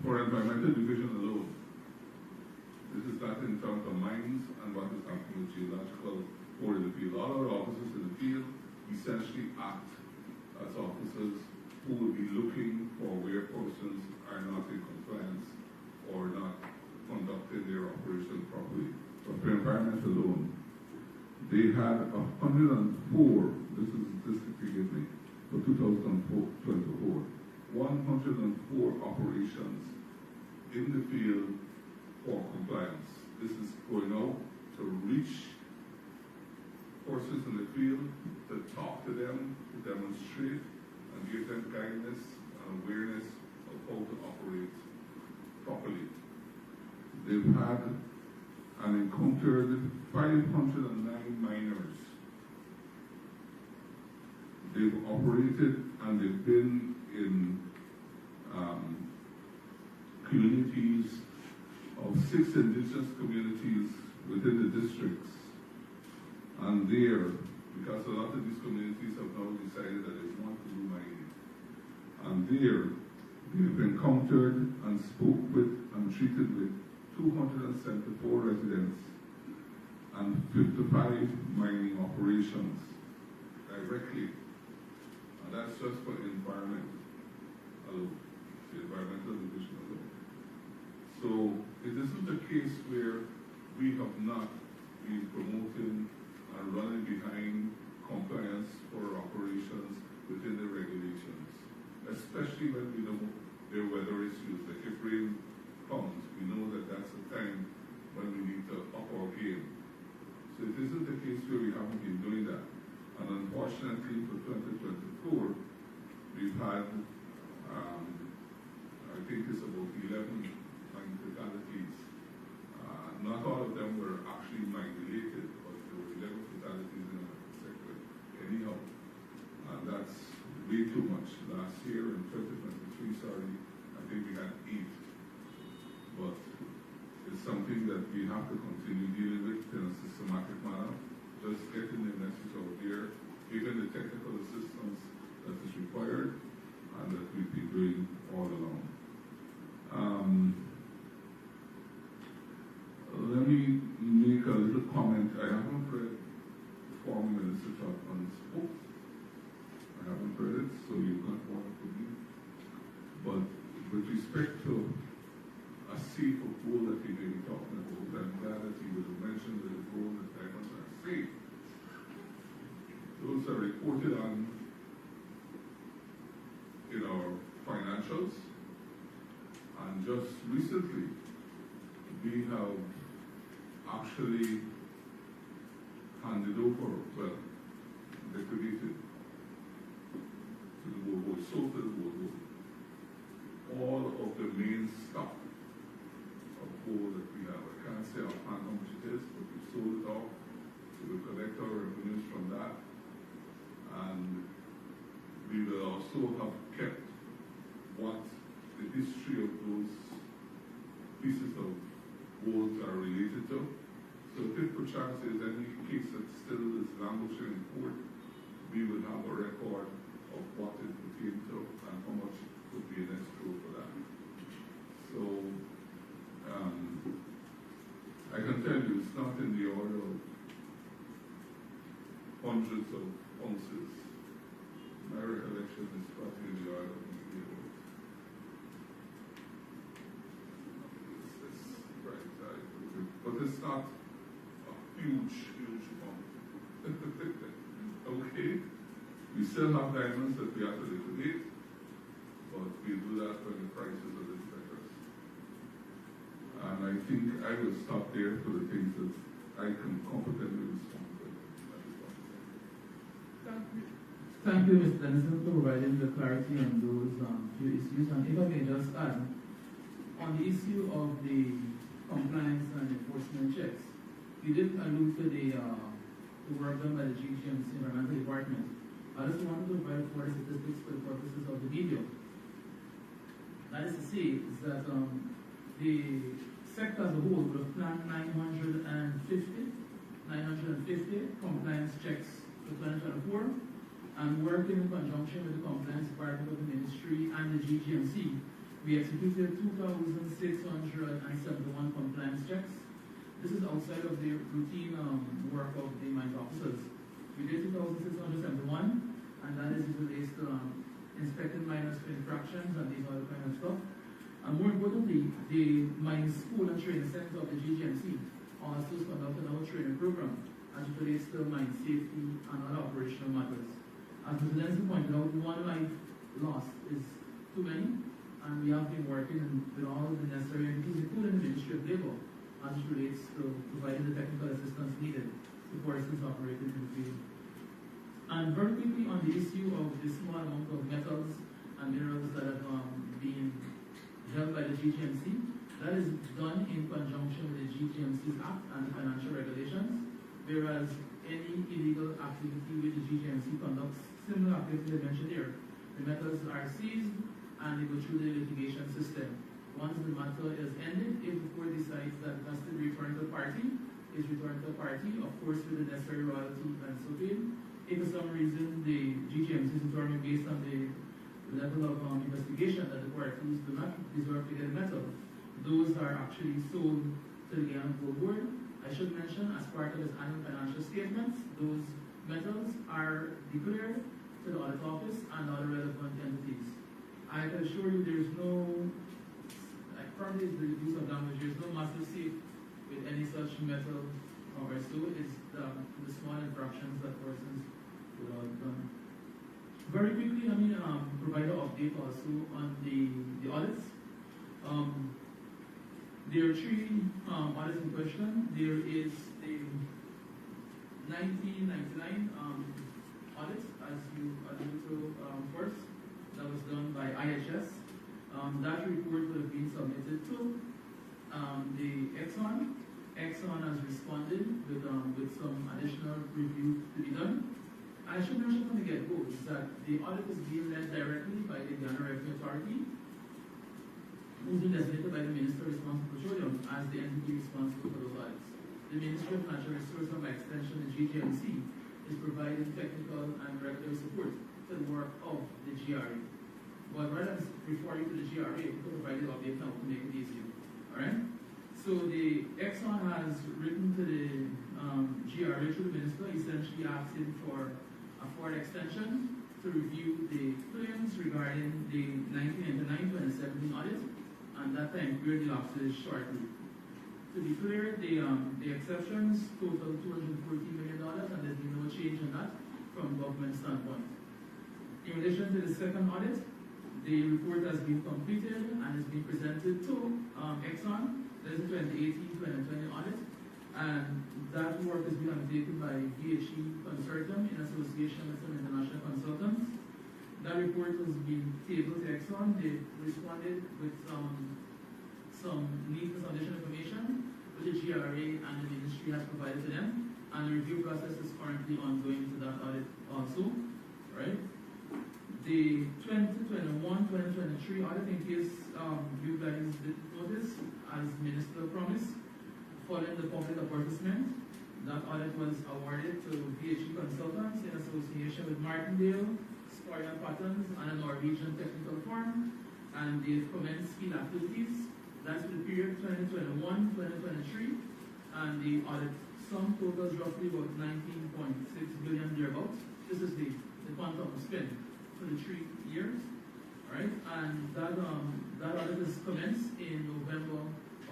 for environmental division alone, this is not in terms of mines and what is happening with geological or in the field. All our officers in the field essentially act as officers who will be looking for where persons are not in compliance or not conducting their operation properly. But for environment alone, they had 104, this is a statistic they give me, for 2024, 104 operations in the field for compliance. This is going out to reach persons in the field, to talk to them, to demonstrate, and give them guidance and awareness of how to operate properly. They've had and encountered 509 miners. They've operated and they've been in communities of 6 indigenous communities within the districts. And there, because a lot of these communities have now decided that they want to do mining. And there, they've encountered and spoke with and treated with 274 residents and 55 mining operations directly. And that's just for the environment alone, the environmental division alone. So it isn't a case where we have not been promoting and running behind compliance for operations within the regulations, especially when we know there are weather issues. Like if rain comes, we know that that's the time when we need to up our game. So it isn't the case where we haven't been doing that. And unfortunately for 2024, we've had, I think it's about 11 mine fatalities. Not all of them were actually mine related, but there were 11 fatalities in the sector anyhow. And that's way too much. Last year in 2023, I think we had 8. But it's something that we have to continue dealing with in a systematic manner. Just getting the message out there, giving the technical assistance that is required, and that we've been doing all along. Let me make a little comment. I haven't read former Minister Chapman's book. I haven't read it, so you've got one for me. But with respect to a safe of gold that he may be talking about, I'm glad that he would have mentioned that the gold and diamonds are safe. Those are reported on in our financials. And just recently, we have actually handed over, well, liquidated to the board, sold to the board, all of the main stock of gold that we have. I can't say offhand how much it is, but we sold it off. So we collect our revenues from that. And we will also have kept what the history of those pieces of gold are related to. So if perchance there's any case that still is languishing in court, we will have a record of what it pertained to and how much would be an escrow for that. So I can tell you it's not in the order of hundreds of ounces. My recollection is probably in the order of maybe about but it's not a huge amount. Okay? We still have diamonds that we have to liquidate, but we do that when the prices are a little better. And I think I will stop there for the things that I can competently respond to. Thank you, Mr. Dennison, for providing the clarity on those few issues. And if I may just add, on the issue of the compliance and enforcement checks, you did allude to the work done by the GGMC Environmental Department. I just wanted to provide for statistics for the purposes of the video. That is to say, is that the sector as a whole would have planned 950 compliance checks for 2024, and working in conjunction with the compliance department of the ministry and the GGMC, we executed 2,671 compliance checks. This is outside of the routine work of the mine officers. We did 2,671, and that is related to inspecting miners for infractions and these other kind of stuff. And more importantly, the mine school and training center of the GGMC also conducted our training program as it relates to mine safety and other operational matters. As Mr. Dennison pointed out, one life lost is too many, and we have been working with all the necessary entities, including the Ministry of Labour, as it relates to providing the technical assistance needed to persons operating in the field. And very quickly on the issue of the small amount of metals and minerals that have been held by the GGMC, that is done in conjunction with the GGMC's Act and the financial regulations, whereas any illegal activity which the GGMC conducts, similar activity I mentioned here, the metals are seized and they go through the litigation system. Once the matter is ended, if the court decides that it has to be returned to the party, is returned to the party, of course with the necessary royalty and so paid. If for some reason the GGMC is determined based on the level of investigation that the parties do not deserve to get metal, those are actually sold to the Guyana Gold Board. I should mention, as part of its annual financial statements, those metals are declared to the audit office and other relevant entities. I can assure you there is no, like probably the use of language, there is no massive safe with any such metal or so. It's the small infractions that persons would have done. Very quickly, let me provide an update also on the audits. There are three audits in question. There is the 1999 audit, as you alluded to first, that was done by IHS. That report would have been submitted to the Exxon. Exxon has responded with some additional review to be done. I should mention from the get-go is that the audit is being led directly by the Guyana Revenue Authority, who's been designated by the Minister responsible for petroleum as the entity responsible for those audits. The Ministry of Natural Resources, by extension the GGMC, is providing technical and regulatory support to the work of the GRA. But rather than refer you to the GRA, we can provide the update now to make it easier. Alright? So the Exxon has written to the GRA through the Minister, essentially asking for a forward extension to review the claims regarding the 1999-2017 audit, and that time period elapses shortly. To be clear, the exceptions total $240 million, and there's been no change in that from government standpoint. In relation to the second audit, the report has been completed and is being presented to Exxon. This is the 2018-2020 audit, and that work is being undertaken by VHE Consortium in association with some international consultants. That report has been tabled to Exxon. They responded with some needless additional information which the GRA and the ministry has provided to them, and the review process is currently ongoing to that audit also. Right? The 2021-2023 audit, in case you guys did notice, as Minister promised, following the public advertisement, that audit was awarded to VHE Consultants in association with Martindale, Squire Patterns, and a Norwegian technical firm, and they've commenced field activities. That's for the period 2021-2023, and the audit sum totals roughly about 19.6 billion thereabouts. This is the quantum spent for the 3 years, right? And that audit is commenced in November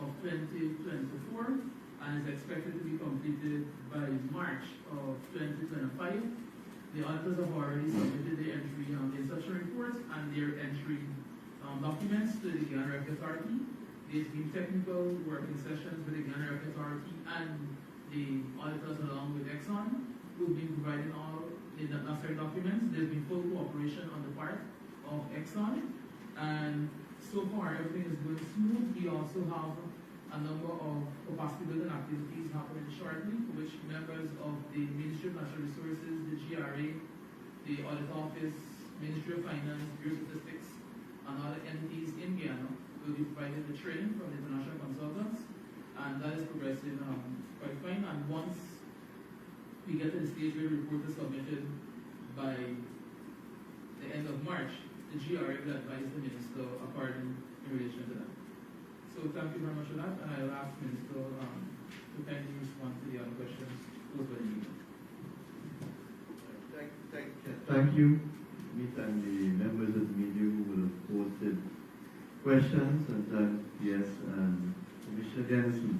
of 2024 and is expected to be completed by March of 2025. The auditors have already submitted their entry the inception reports and their entry documents to the Guyana Revenue Authority. There's been technical working sessions with the Guyana Revenue Authority and the auditors along with Exxon, who've been providing all the necessary documents. There's been full cooperation on the part of Exxon, and so far everything is going smooth. We also have a number of capacity building activities happening shortly, which members of the Ministry of Natural Resources, the GRA, the Audit Office, Ministry of Finance, Bureau of Statistics, and other entities in Guyana will be providing the training from the international consultants, and that is progressing quite fine. And once we get to the stage where the report is submitted by the end of March, the GRA will advise the Minister according in relation to that. So thank you very much for that, and I'll ask Minister to kindly respond to the other questions posed by the meeting. Thank you. Meantime, the members of the media who will have posted questions, and thank yes, and Commissioner Dennison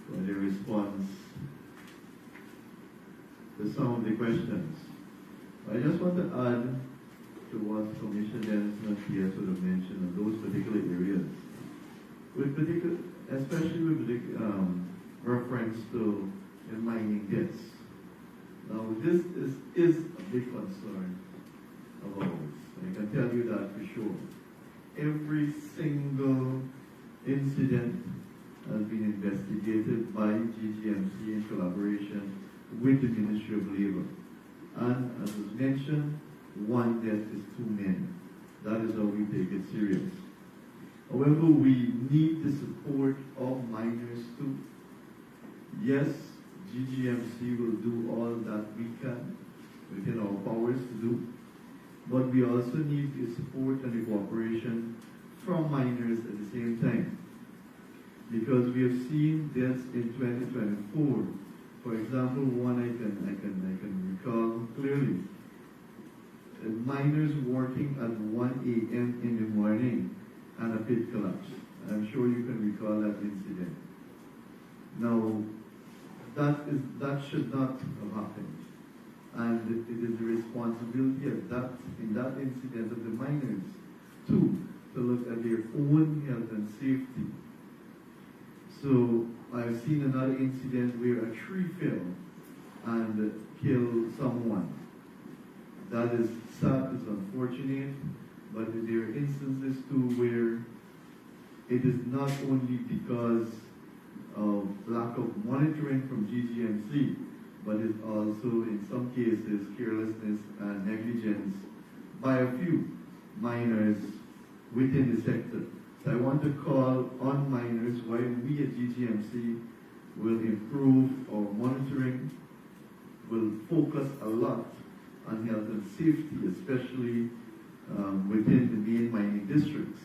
for their response to some of the questions. I just want to add to what Commissioner Dennison and PS would have mentioned on those particular areas. Especially with reference to the mining deaths. Now, this is a big concern of ours. I can tell you that for sure. Every single incident has been investigated by GGMC in collaboration with the Ministry of Labor. And as was mentioned, one death is too many. That is how we take it serious. However, we need the support of miners too. Yes, GGMC will do all that we can within our powers to do, but we also need the support and the cooperation from miners at the same time. Because we have seen this in 2024. For example, one I can recall clearly. Miners working at 1 a.m. in the morning and a pit collapse. I'm sure you can recall that incident. Now, that should not have happened. And it is the responsibility of in that incident of the miners too, to look at their own health and safety. So I've seen another incident where a tree fell and killed someone. That is sad, it's unfortunate, but there are instances too where it is not only because of lack of monitoring from GGMC, but it's also in some cases carelessness and negligence by a few miners within the sector. So I want to call on miners while we at GGMC will improve our monitoring, will focus a lot on health and safety, especially within the main mining districts.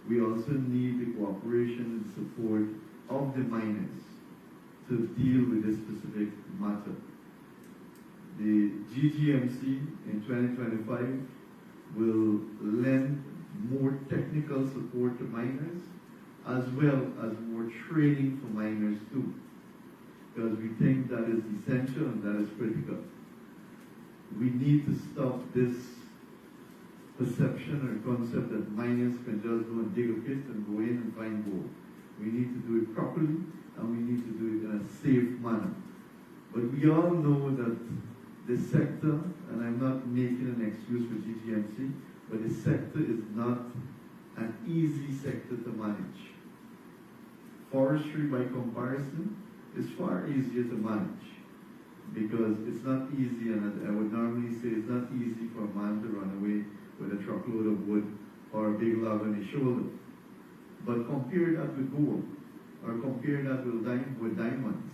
We also need the cooperation and support of the miners to deal with this specific matter. The GGMC in 2025 will lend more technical support to miners as well as more training for miners too, because we think that is essential and that is critical. We need to stop this perception or concept that miners can just go and dig a pit and go in and find gold. We need to do it properly and we need to do it in a safe manner. But we all know that the sector, and I'm not making an excuse for GGMC, but the sector is not an easy sector to manage. Forestry, by comparison, is far easier to manage because it's not easy, and I would normally say it's not easy for a man to run away with a truckload of wood or a big log on his shoulder. But compare that with gold, or compare that with diamonds,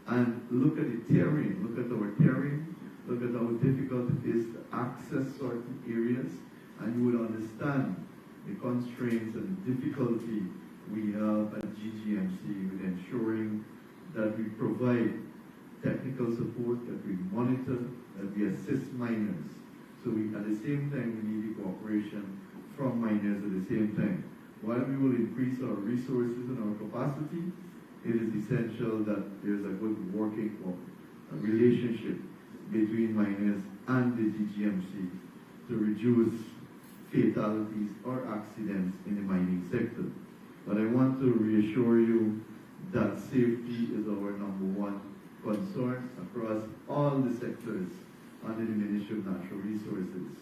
and look at the terrain, look at our terrain, look at how difficult it is to access certain areas, and you would understand the constraints and the difficulty we have at GGMC with ensuring that we provide technical support, that we monitor, that we assist miners. So at the same time, we need the cooperation from miners at the same time. While we will increase our resources and our capacity, it is essential that there's a good working relationship between miners and the GGMC to reduce fatalities or accidents in the mining sector. But I want to reassure you that safety is our #1 concern across all the sectors under the Ministry of Natural Resources.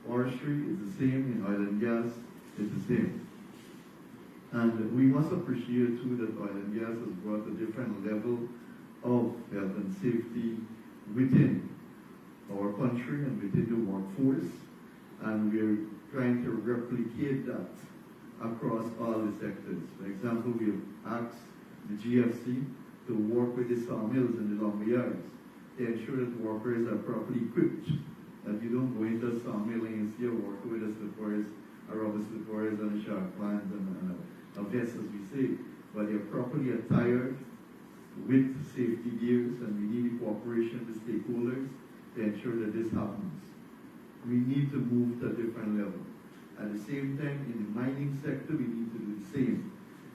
Forestry is the same, in oil and gas is the same. And we must appreciate too that oil and gas has brought a different level of health and safety within our country and within the workforce. And we're trying to replicate that across all the sectors. For example, we have asked the GFC to work with the sawmills and the lumber yards to ensure that workers are properly equipped, that you don't go into a sawmill and you see a worker with a slippers, a rubber slippers and a sharp pants and a vest, as we say, but they're properly attired with safety gears, and we need the cooperation of the stakeholders to ensure that this happens. We need to move to a different level. At the same time, in the mining sector, we need to do the same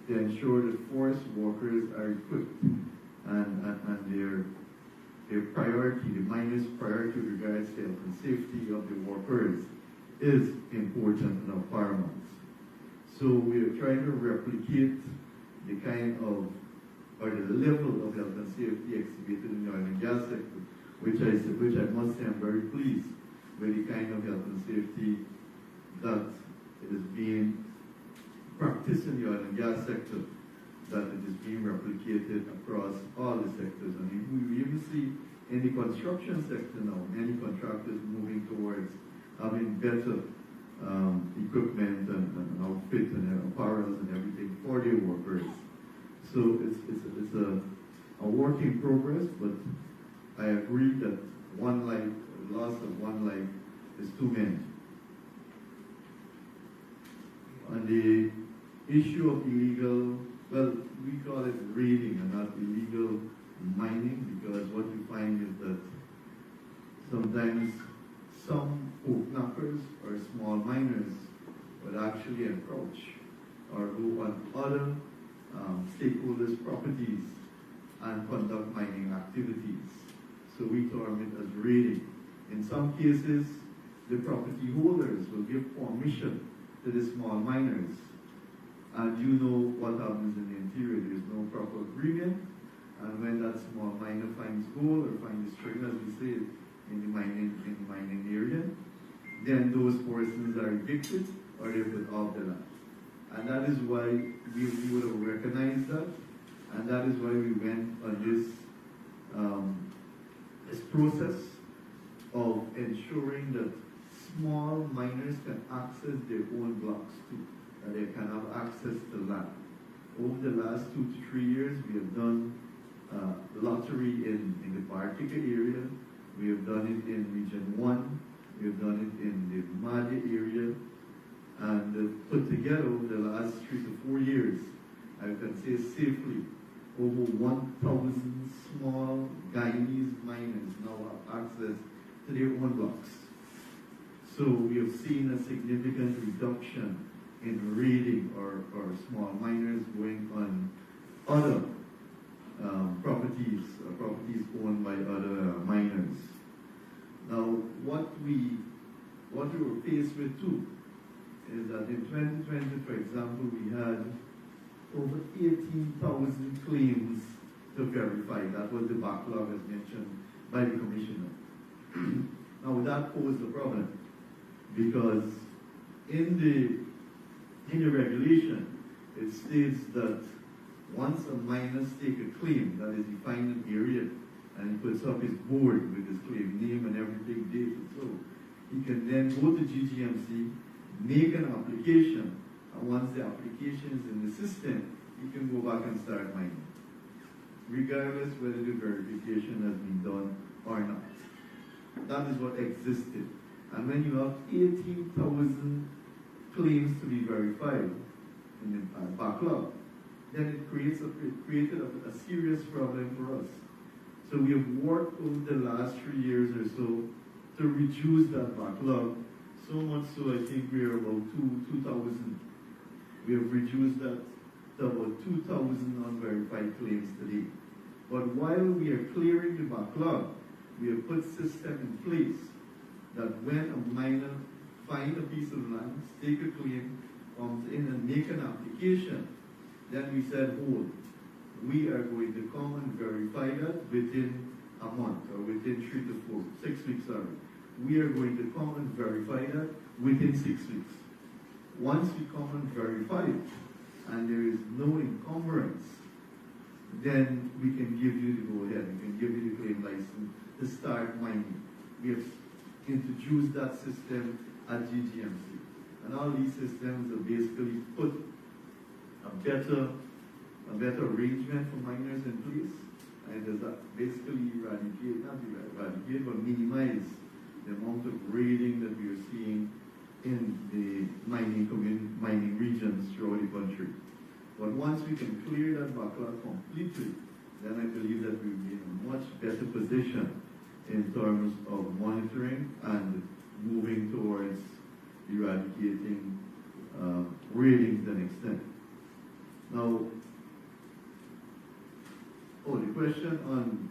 to ensure that forest workers are equipped and their priority, the miners' priority with regards to health and safety of the workers is important and of paramount. So we are trying to replicate the kind of, or the level of health and safety exhibited in the oil and gas sector, which I must say I'm very pleased with the kind of health and safety that is being practiced in the oil and gas sector, that it is being replicated across all the sectors. And we even see in the construction sector now, many contractors moving towards having better equipment and outfit and apparel and everything for their workers. So it's a work in progress, but I agree that one life, loss of one life is too many. On the issue of illegal, well, we call it raiding and not illegal mining, because what you find is that sometimes some pork knockers or small miners would actually encroach or go on other stakeholders' properties and conduct mining activities. So we term it as raiding. In some cases, the property holders will give permission to the small miners. And you know what happens in the interior. There is no proper agreement. And when that small miner finds gold or finds string, as we say, in the mining area, then those persons are evicted or they're put off the land. And that is why we would have recognized that, and that is why we went on this this process of ensuring that small miners can access their own blocks too, that they can have access to land. Over the last 2 to 3 years, we have done lottery in the Bartica area. We have done it in Region 1. We have done it in the Madi area. And put together over the last 3 to 4 years, I can say safely, over 1,000 small Guyanese miners now have access to their own blocks. So we have seen a significant reduction in raiding or small miners going on other properties owned by other miners. Now, what we were faced with too is that in 2020, for example, we had over 18,000 claims to verify. That was the backlog as mentioned by the commissioner. Now that posed a problem because in the regulation it states that once a miner stakes a claim that is defined an area and he puts up his board with his claim name and everything, date and so, he can then go to GGMC, make an application, and once the application is in the system, he can go back and start mining, regardless whether the verification has been done or not. That is what existed. And when you have 18,000 claims to be verified in the backlog, then it created a serious problem for us. So we have worked over the last 3 years or so to reduce that backlog. So much so, I think we are about 2,000. We have reduced that to about 2,000 unverified claims today. But while we are clearing the backlog, we have put system in place that when a miner finds a piece of land, stake a claim, comes in and make an application, then we said, hold, we are going to come and verify that within a month or within 6 weeks, sorry. We are going to come and verify that within 6 weeks. Once we come and verify it, and there is no encumbrance, then we can give you the go-ahead. We can give you the claim license to start mining. We have introduced that system at GGMC. And all these systems have basically put a better arrangement for miners in place. And does that basically eradicate, but minimize the amount of raiding that we are seeing in the mining regions throughout the country. But once we can clear that backlog completely, then I believe that we'll be in a much better position in terms of monitoring and moving towards eradicating raiding to an extent. Now, the question on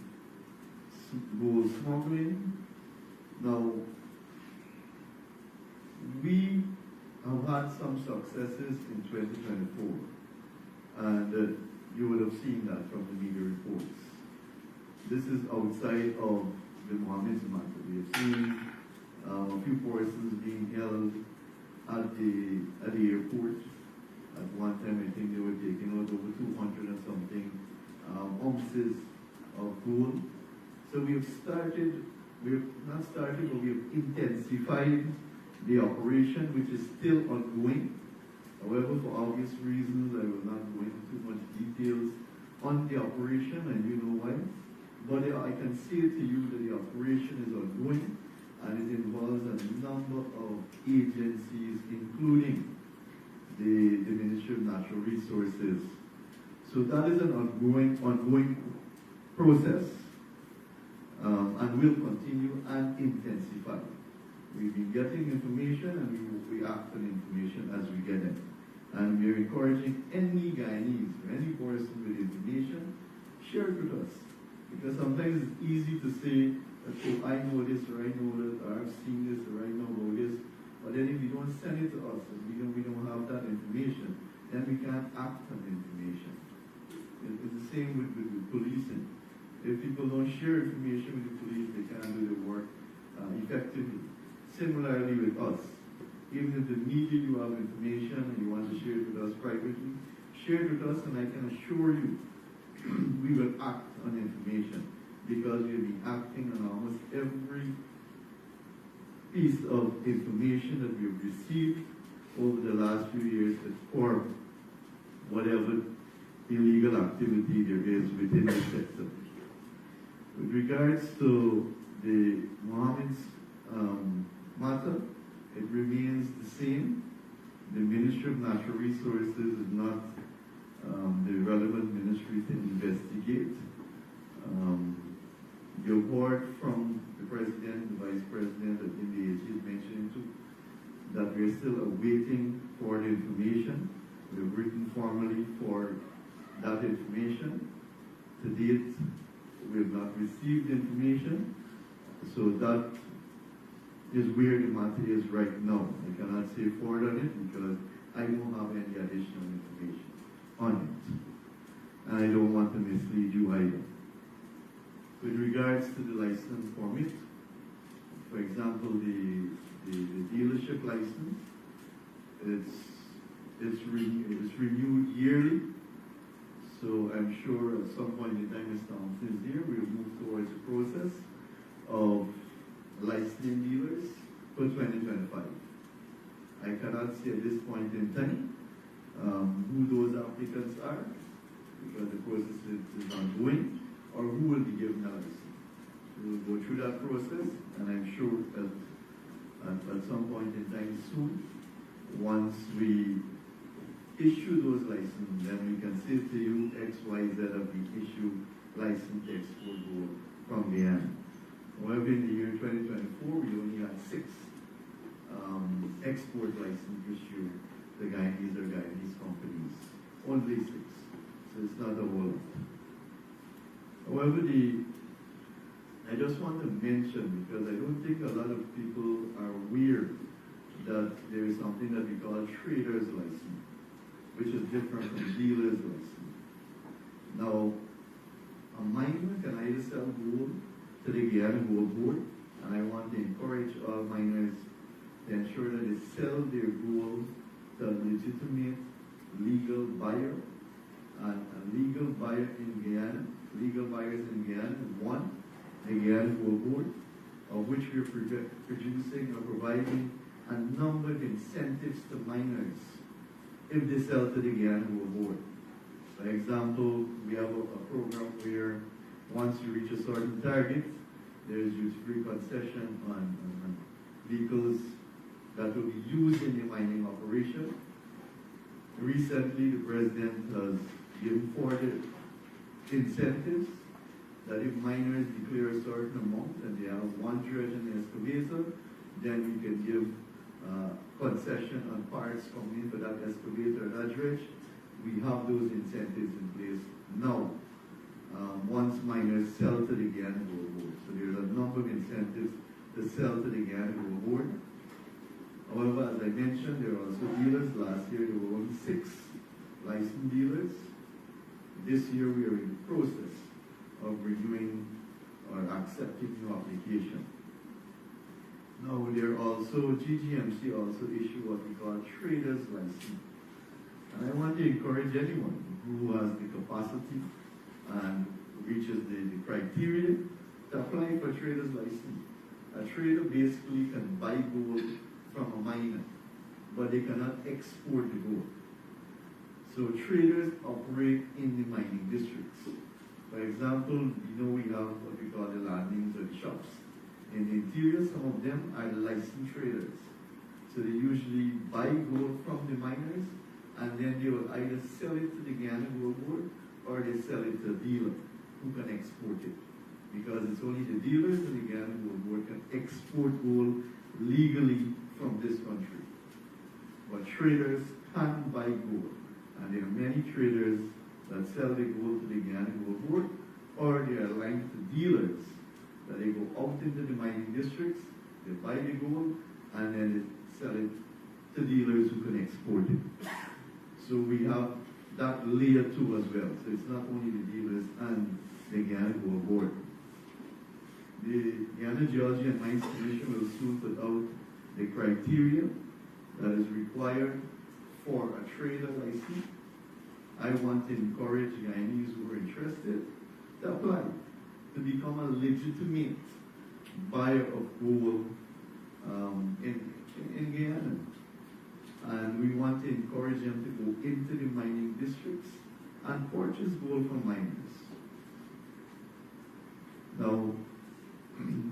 gold smuggling. Now, we have had some successes in 2024, and you would have seen that from the media reports. This is outside of the Mohammed's matter. We have seen a few persons being held at the airport. At one time, I think they were taking out over 200 and something ounces of gold. So we have intensified the operation, which is still ongoing. However, for obvious reasons, I will not go into too much details on the operation, and you know why. But I can say to you that the operation is ongoing, and it involves a number of agencies, including the Ministry of Natural Resources. So that is an ongoing process, and will continue and intensify. We've been getting information, and we act on information as we get it. And we are encouraging any Guyanese or any person with information, share it with us. Because sometimes it's easy to say, oh, I know this, or I know that, or I've seen this, or I know about this. But then if you don't send it to us, and we don't have that information, then we can't act on the information. It's the same with policing. If people don't share information with the police, they can't do their work effectively. Similarly with us. Even if the media you have information and you want to share it with us privately, share it with us, and I can assure you we will act on information, because we'll be acting on almost every piece of information that we've received over the last few years for whatever illegal activity there is within the sector. With regards to the Mohammed's matter, it remains the same. The Ministry of Natural Resources is not the relevant ministry to investigate. You heard from the President, the Vice President, I think the AG is mentioning too, that we are still awaiting for the information. We have written formally for that information. To date, we have not received information, so that is where the matter is right now. I cannot say forward on it because I don't have any additional information on it. And I don't want to mislead you either. With regards to the license permit, for example, the dealership license, it's renewed yearly. So I'm sure at some point in time, Mr. Thompson is here, we'll move towards the process of licensing dealers for 2025. I cannot say at this point in time who those applicants are, because the process is ongoing, or who will be given a license. We'll go through that process, and I'm sure that at some point in time soon, once we issue those licenses, then we can say to you X, Y, Z of the issue license export board from Guyana. However, in the year 2024, we only had 6 export license issued to Guyanese or Guyanese companies. Only 6. So it's not a whole lot. However, I just want to mention, because I don't think a lot of people are aware that there is something that we call a trader's license, which is different from dealer's license. Now, a miner can either sell gold to the Guyana Gold Board, and I want to encourage all miners to ensure that they sell their gold to a legitimate legal buyer. And a legal buyer in Guyana, legal buyers in Guyana, one, the Guyana Gold Board, of which we are producing or providing a number of incentives to miners if they sell to the Guyana Gold Board. For example, we have a program where once you reach a certain target, there is duty-free concession on vehicles that will be used in the mining operation. Recently, the President has given forward incentives that if miners declare a certain amount and they have one dredge and excavator, then we can give concession on parts coming in for that excavator or that dredge. We have those incentives in place now. Once miners sell to the Guyana Gold Board. So there's a number of incentives to sell to the Guyana Gold Board. However, as I mentioned, there are also dealers. Last year there were only 6 licensed dealers. This year we are in the process of reviewing or accepting new application. Now there are also, GGMC also issue what we call trader's license. And I want to encourage anyone who has the capacity and reaches the criteria to apply for trader's license. A trader basically can buy gold from a miner, but they cannot export the gold. So traders operate in the mining districts. example, we have what we call the landings or the shops. In the interior, some of them are licensed traders. So they usually buy gold from the miners, and then they will either sell it to the Guyana Gold Board, or they sell it to a dealer who can export it. Because it's only the dealers and the Guyana Gold Board can export gold legally from this country. But traders can buy gold. And there are many traders that sell the gold to the Guyana Gold Board, or they are aligned to dealers that they go out into the mining districts, they buy the gold, and then they sell it to dealers who can export it. So we have that layer too as well. So it's not only the dealers and the Guyana Gold Board. The Guyana Geology and Mines Commission will soon put out the criteria that is required for a trader license. I want to encourage Guyanese who are interested to apply to become a legitimate buyer of gold in Guyana. And we want to encourage them to go into the mining districts and purchase gold from miners. Now,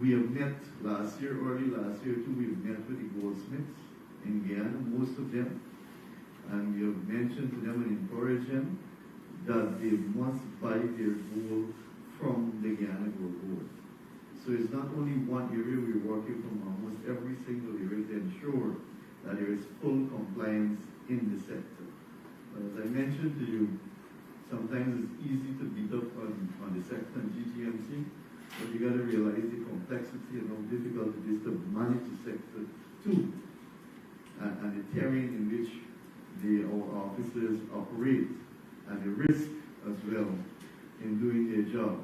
we have met early last year too, we have met with the goldsmiths in Guyana, most of them, and we have mentioned to them and encouraged them that they must buy their gold from the Guyana Gold Board. So it's not only one area, we're working from almost every single area to ensure that there is full compliance in the sector. But as I mentioned to you, sometimes it's easy to beat up on the sector and GTMC, but you got to realize the complexity and how difficult it is to manage the sector too, and the terrain in which our officers operate, and the risk as well in doing their job.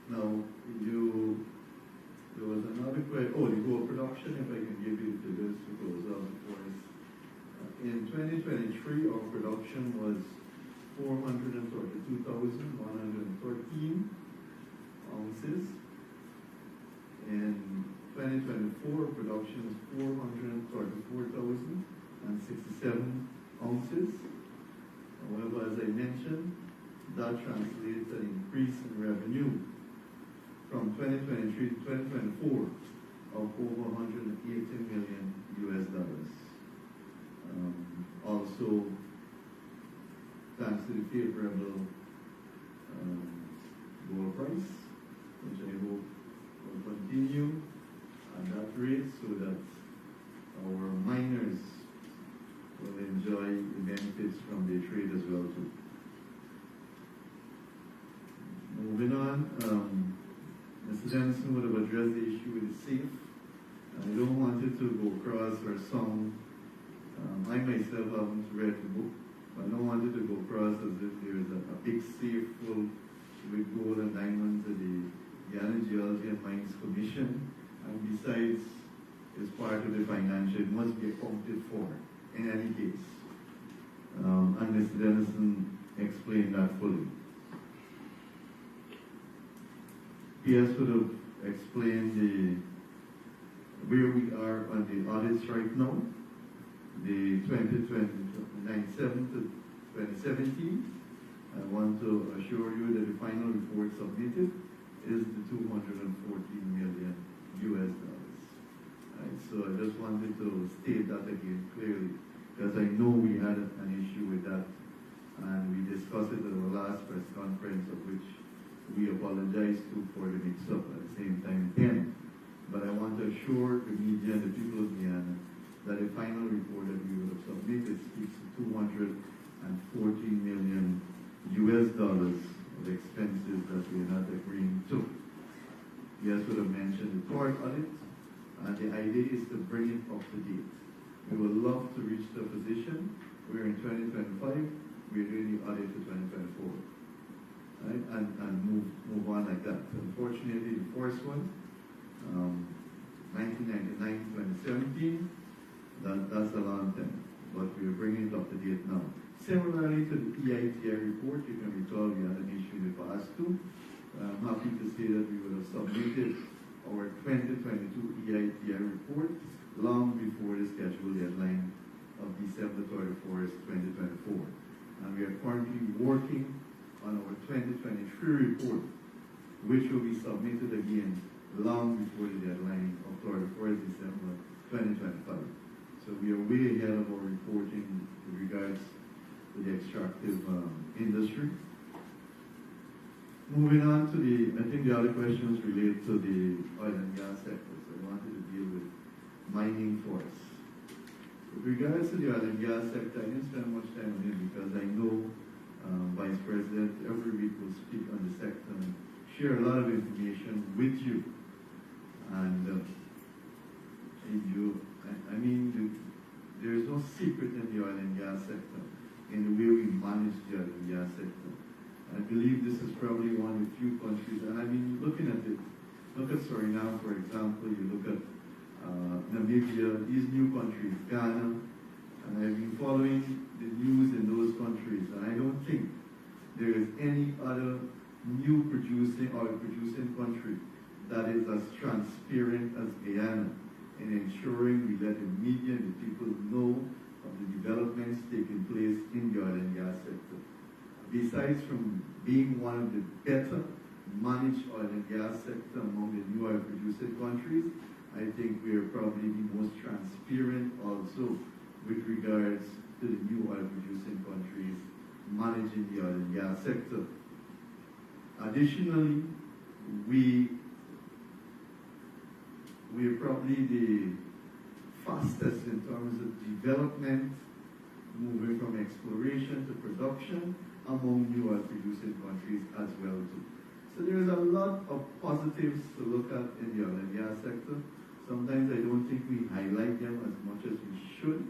Now, there was another question. Oh, the gold production, if I can give you the figures to close out for us. In 2023, our production was 432,113 ounces. In 2024, production is 434,067 ounces. However, as I mentioned, that translates an increase in revenue from 2023 to 2024 of over $180 million US. Also, thanks to the favorable gold price, which I hope will continue at that rate so that our miners will enjoy the benefits from their trade as well too. Moving on, Mr. Denison would have addressed the issue with the safe. I don't want it to go across or sound. I myself haven't read the book, but I don't want it to go across as if there is a big safe full with gold and diamonds at the Guyana Geology and Mines Commission. And besides, it's part of the financial, it must be accounted for in any case. And Mr. Denison explained that fully. PS would have explained where we are on the audits right now. The 2097 to 2017. I want to assure you that the final report submitted is the $214 million US. Right, so I just wanted to state that again clearly, because I know we had an issue with that, and we discussed it at our last press conference, of which we apologize to for the mix-up at the same time then. But I want to assure the media and the people of Guyana that the final report that we would have submitted speaks to $214 million US of expenses that we are not agreeing to. Yes, would have mentioned the tort audit, and the idea is to bring it up to date. We would love to reach the position where in 2025 we're doing the audit for 2024, right? And move on like that. Unfortunately, the first one, 1999-2017, that's a long time, but we're bringing it up to date now. Similarly to the EITI report, you can recall we had an issue in the past too. I'm happy to say that we would have submitted our 2022 EITI report long before the scheduled deadline of December 31st, 2024. and we are currently working on our 2023 report, which will be submitted again long before the deadline of 31st December 2025. So we are way ahead of our reporting with regards to the extractive industry. Moving on to I think the other questions relate to the oil and gas sector. So I wanted to deal with mining first. With regards to the oil and gas sector, I didn't spend much time on it because I know Vice President every week will speak on the sector and share a lot of information with you. And there's no secret in the oil and gas sector in the way we manage the oil and gas sector. I believe this is probably one of the few countries, and I mean, looking at it, look at Suriname, for example, you look at Namibia, these new countries, Ghana, and I've been following the news in those countries, and I don't think there is any other new oil producing country that is as transparent as Guyana in ensuring we let the media and the people know of the developments taking place in the oil and gas sector. Besides from being one of the better managed oil and gas sector among the new oil producing countries, I think we are probably the most transparent also with regards to the new oil producing countries managing the oil and gas sector. Additionally, we are probably the fastest in terms of development, moving from exploration to production among new oil producing countries as well too. So there is a lot of positives to look at in the oil and gas sector. Sometimes I don't think we highlight them as much as we should.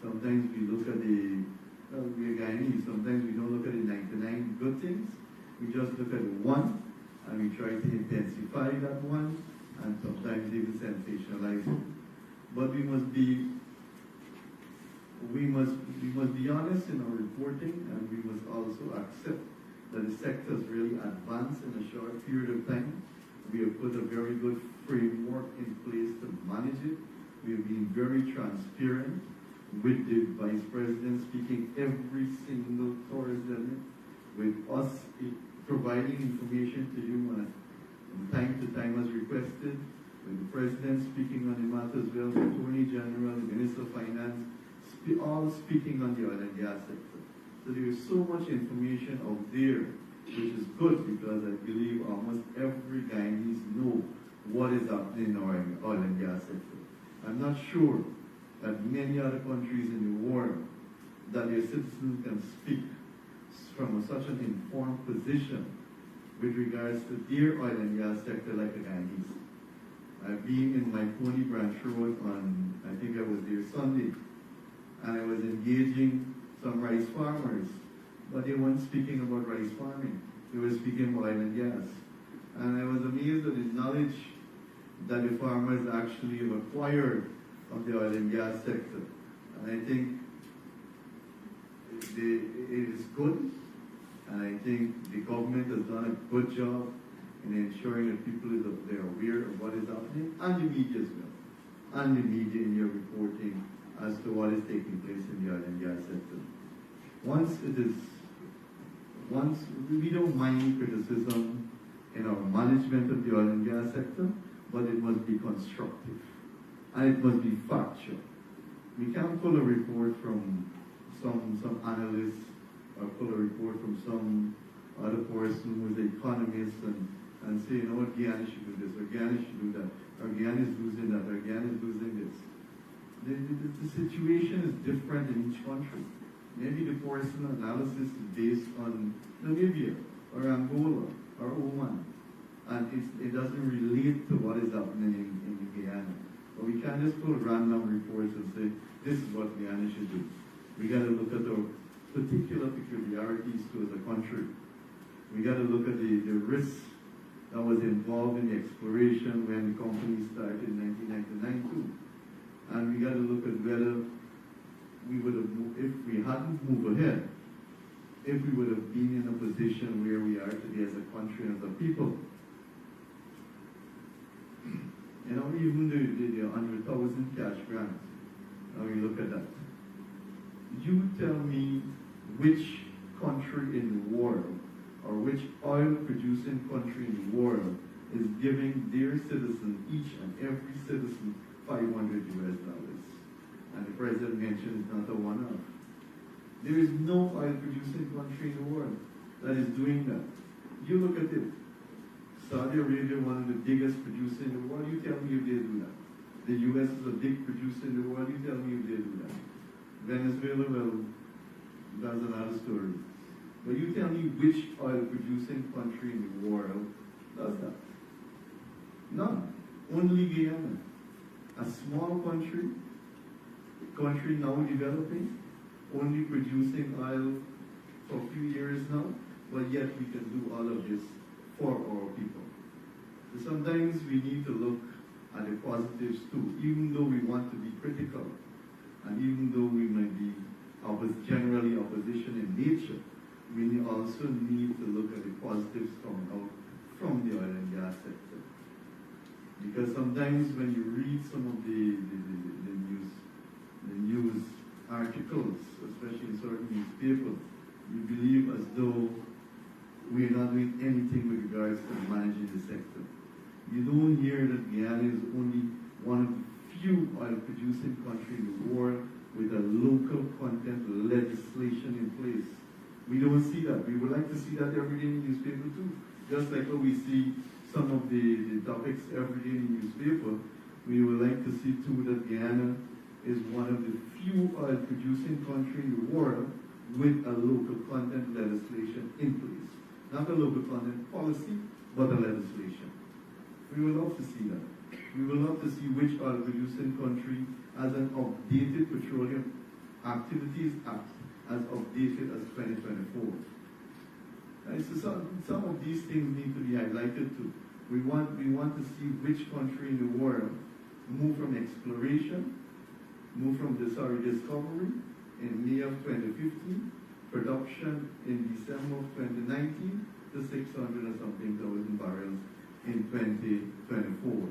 Sometimes we look at we're Guyanese, sometimes we don't look at the 99 good things. We just look at the one and we try to intensify that one and sometimes even sensationalize it. But we must be honest in our reporting, and we must also accept that the sector has really advanced in a short period of time. We have put a very good framework in place to manage it. We have been very transparent with the Vice President speaking every single Thursday, with us providing information to you from time to time as requested, with the President speaking on the matter as well, the Attorney General, the Minister of Finance, all speaking on the oil and gas sector. So there is so much information out there, which is good because I believe almost every Guyanese know what is happening in our oil and gas sector. I'm not sure that many other countries in the world that their citizens can speak from such an informed position with regards to their oil and gas sector like the Guyanese. I've been in my Pony Branch Road I think I was there Sunday, and I was engaging some rice farmers, but they weren't speaking about rice farming. They were speaking about oil and gas. And I was amazed at the knowledge that the farmers actually have acquired of the oil and gas sector. And I think it is good, and I think the government has done a good job in ensuring that people they're aware of what is happening, and the media as well, and the media in your reporting as to what is taking place in the oil and gas sector. Once we don't mind criticism in our management of the oil and gas sector, but it must be constructive and it must be factual. We can't pull a report from some analyst or pull a report from some other person who is an economist and say, you know what, Guyana should do this, or Guyana should do that, or Guyana is losing that, or Guyana is losing this. The situation is different in each country. Maybe the personal analysis is based on Namibia, or Angola, or Oman, and it doesn't relate to what is happening in Guyana. But we can't just pull random reports and say, this is what Guyana should do. We got to look at the particular peculiarities to the country. We got to look at the risks that was involved in the exploration when the company started in 1999 too. And we got to look at whether we would have, if we hadn't moved ahead, if we would have been in a position where we are today as a country and as a people. You know, even the 100,000 cash grants, now we look at that. You tell me which country in the world, or which oil-producing country in the world is giving their citizens, each and every citizen, $500 US. And the president mentioned it's not a one-off. There is no oil-producing country in the world that is doing that. You look at it. Saudi Arabia, one of the biggest producers in the world, you tell me if they do that. The US is a big producer in the world, you tell me if they do that. Venezuela, well, that's another story. But you tell me which oil-producing country in the world does that? None. Only Guyana. A small country now developing, only producing oil for a few years now, but yet we can do all of this for our people. So sometimes we need to look at the positives too, even though we want to be critical, and even though we might be generally opposition in nature, we also need to look at the positives coming out from the oil and gas sector. Because sometimes when you read some of the news articles, especially in certain newspapers, you believe as though we are not doing anything with regards to managing the sector. You don't hear that Guyana is only one of the few oil-producing countries in the world with a local content legislation in place. We don't see that. We would like to see that every day in the newspaper too. Just like how we see some of the topics every day in the newspaper, we would like to see too that Guyana is one of the few oil-producing countries in the world with a local content legislation in place. Not a local content policy, but a legislation. We would love to see that. We would love to see which oil-producing country has an updated Petroleum Activities Act as updated as 2024. And so some of these things need to be highlighted too. We want to see which country in the world move from exploration, discovery in May of 2015, production in December of 2019 to 600 or something thousand barrels in 2024.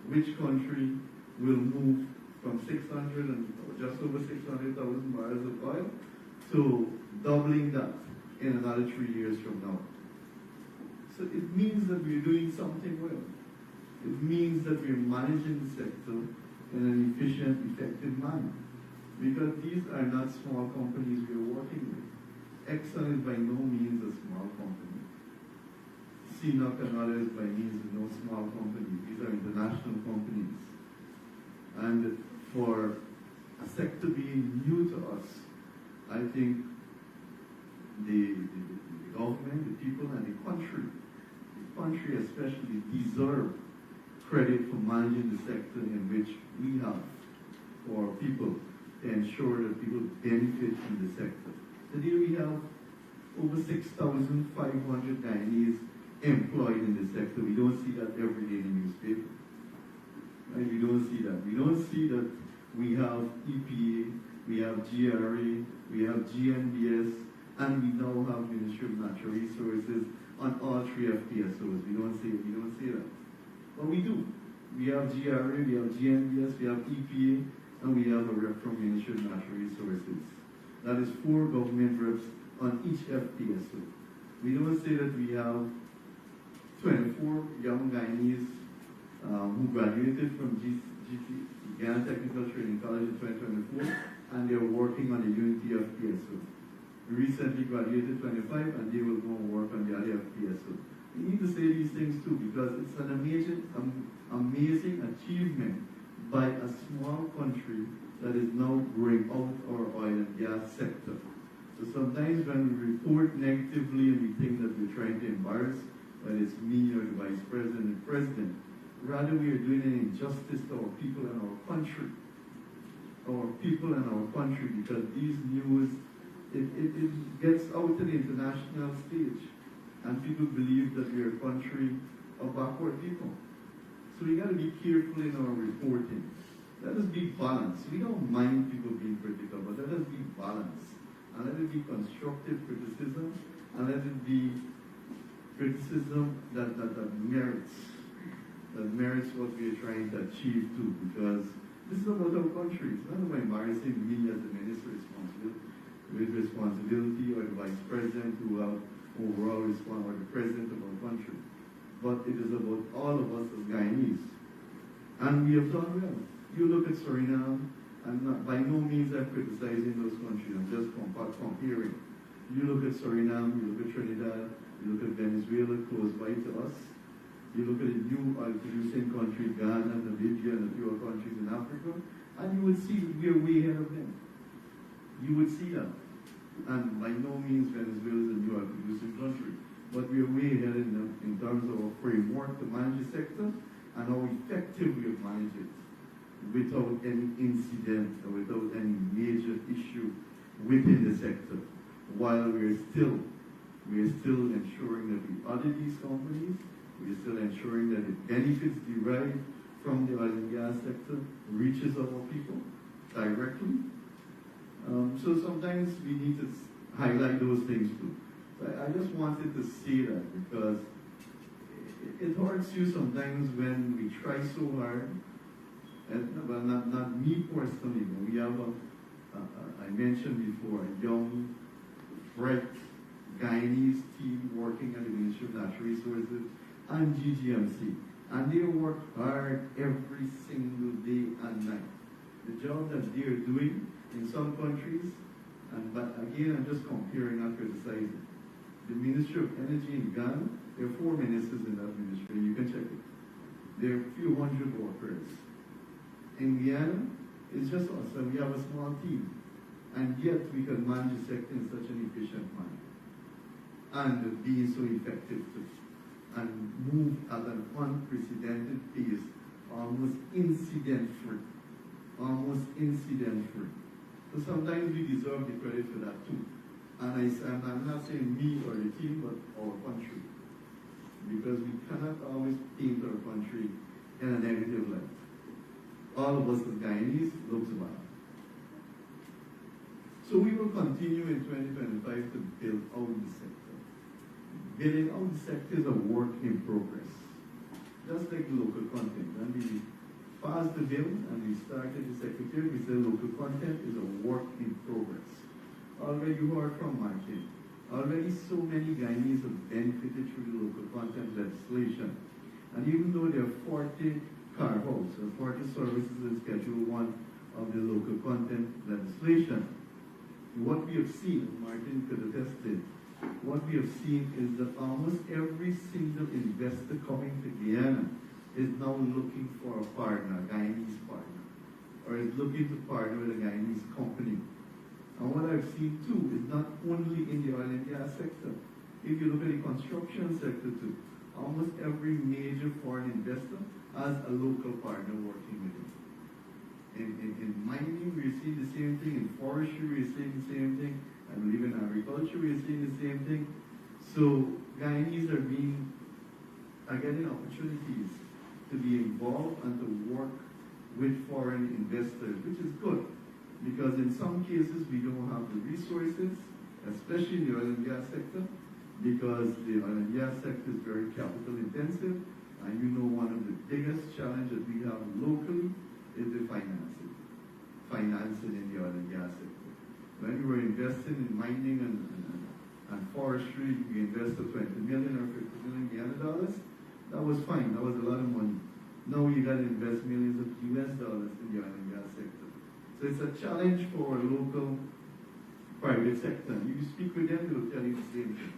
Which country will move from 600 and just over 600,000 barrels of oil to doubling that in another 3 years from now? So it means that we're doing something well. It means that we're managing the sector in an efficient, effective manner. Because these are not small companies we're working with. Exxon is by no means a small company. CNOOC and others by means is no small company. These are international companies. And for a sector being new to us, I think the government, the people, and the country especially, deserve credit for managing the sector in which we have for people to ensure that people benefit from the sector. Today we have over 6,500 Guyanese employed in the sector. We don't see that every day in the newspaper. Right? We don't see that. We don't see that we have EPA, we have GRA, we have GNBS, and we now have Ministry of Natural Resources on all three FPSOs. We don't see that. But we do. We have GRA, we have GNBS, we have EPA, and we have a rep from Ministry of Natural Resources. That is 4 government reps on each FPSO. We don't say that we have 24 young Guyanese who graduated from Guyana Technical Training College in 2024, and they're working on the Unity FPSO. We recently graduated 25, and they will go and work on the other FPSO. We need to say these things too, because it's an amazing achievement by a small country that is now growing out our oil and gas sector. So sometimes when we report negatively and we think that we're trying to embarrass, whether it's me or the vice president and president, rather we are doing an injustice to our people and our country. Our people and our country, because these news, it gets out to the international stage, and people believe that we are a country of backward people. So we got to be careful in our reporting. Let us be balanced. We don't mind people being critical, but let us be balanced. And let it be constructive criticism, and let it be criticism that merits what we are trying to achieve too, because this is about our country. It's not about embarrassing me as the minister with responsibility president who have overall responsibility, or the president of our country, but it is about all of us as Guyanese. And we have done well. You look at Suriname, and by no means I'm criticizing those countries, I'm just comparing. You look at Suriname, you look at Trinidad, you look at Venezuela close by to us, you look at the new oil producing countries, Ghana, Namibia, and a few other countries in Africa, and you would see we're way ahead of them. You would see that. And by no means Venezuela is a new oil producing country, but we're way ahead in terms of our framework to manage the sector and how effective we have managed it without any incident or without any major issue within the sector, while we're still ensuring that we audit these companies, we're still ensuring that the benefits derived from the oil and gas sector reaches our people directly. So sometimes we need to highlight those things too. So I just wanted to say that because it hurts you sometimes when we try so hard. Well, not me personally, but we have I mentioned before, a young, bright Guyanese team working at the Ministry of Natural Resources and GGMC. And they work hard every single day and night. The job that they're doing in some countries, but again, I'm just comparing, not criticizing. The Ministry of Energy in Ghana, there are 4 ministers in that ministry, you can check it. There are a few hundred workers. In Guyana, it's just us, and we have a small team. And yet we can manage the sector in such an efficient manner. And being so effective too. And move at an unprecedented pace, almost incident-free. Almost incident-free. So sometimes we deserve the credit for that too. And I'm not saying me or the team, but our country. Because we cannot always paint our country in a negative light. All of us as Guyanese looks bad. So we will continue in 2025 to build out the sector. Building out the sector is a work in progress. Just like local content. When we passed the bill and we started the secretary, we said local content is a work in progress. Already you heard from Martin. Already so many Guyanese have benefited through the local content legislation. And even though there are 40 carve-outs or 40 services in Schedule 1 of the local content legislation, what we have seen, Martin could attest to, what we have seen is that almost every single investor coming to Guyana is now looking for a partner, a Guyanese partner, or is looking to partner with a Guyanese company. And what I've seen too is not only in the oil and gas sector. If you look at the construction sector too, almost every major foreign investor has a local partner working with him. In mining, we're seeing the same thing. In forestry, we're seeing the same thing. I believe in agriculture, we're seeing the same thing. So Guyanese are getting opportunities to be involved and to work with foreign investors, which is good. Because in some cases, we don't have the resources, especially in the oil and gas sector, because the oil and gas sector is very capital intensive. And you know one of the biggest challenges that we have locally is the financing. Financing in the oil and gas sector. When we were investing in mining and forestry, we invested 20 million or 50 million Guyana dollars. That was fine. That was a lot of money. Now you got to invest millions of US dollars in the oil and gas sector. So it's a challenge for a local private sector. You speak with them, they will tell you the same thing.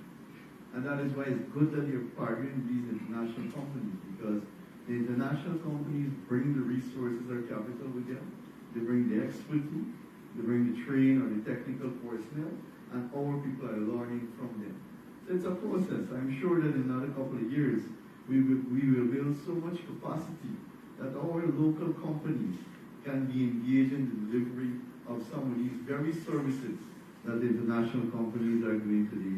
And that is why it's good that you're partnering with these international companies, because the international companies bring the resources or capital with them. They bring the expertise, they bring the train or the technical personnel, and our people are learning from them. So it's a process. I'm sure that in another couple of years, we will build so much capacity that our local companies can be engaged in the delivery of some of these very services that the international companies are doing today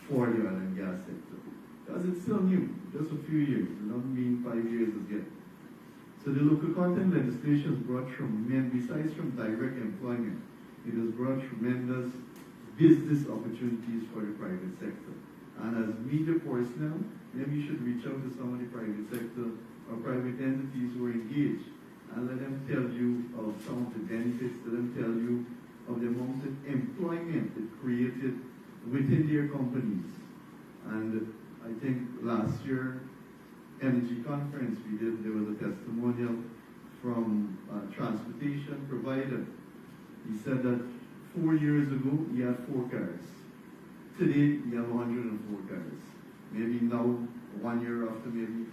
for the oil and gas sector. Because it's still new, just a few years. It doesn't mean 5 years as yet. So the local content legislation has brought besides from direct employment, it has brought tremendous business opportunities for the private sector. And as media personnel, maybe you should reach out to some of the private sector or private entities who are engaged and let them tell you of some of the benefits, let them tell you of the amount of employment it created within their companies. And I think last year, energy conference we did, there was a testimonial from a transportation provider. He said that 4 years ago, he had 4 cars. Today, he has 104 cars. Maybe now, 1 year after, maybe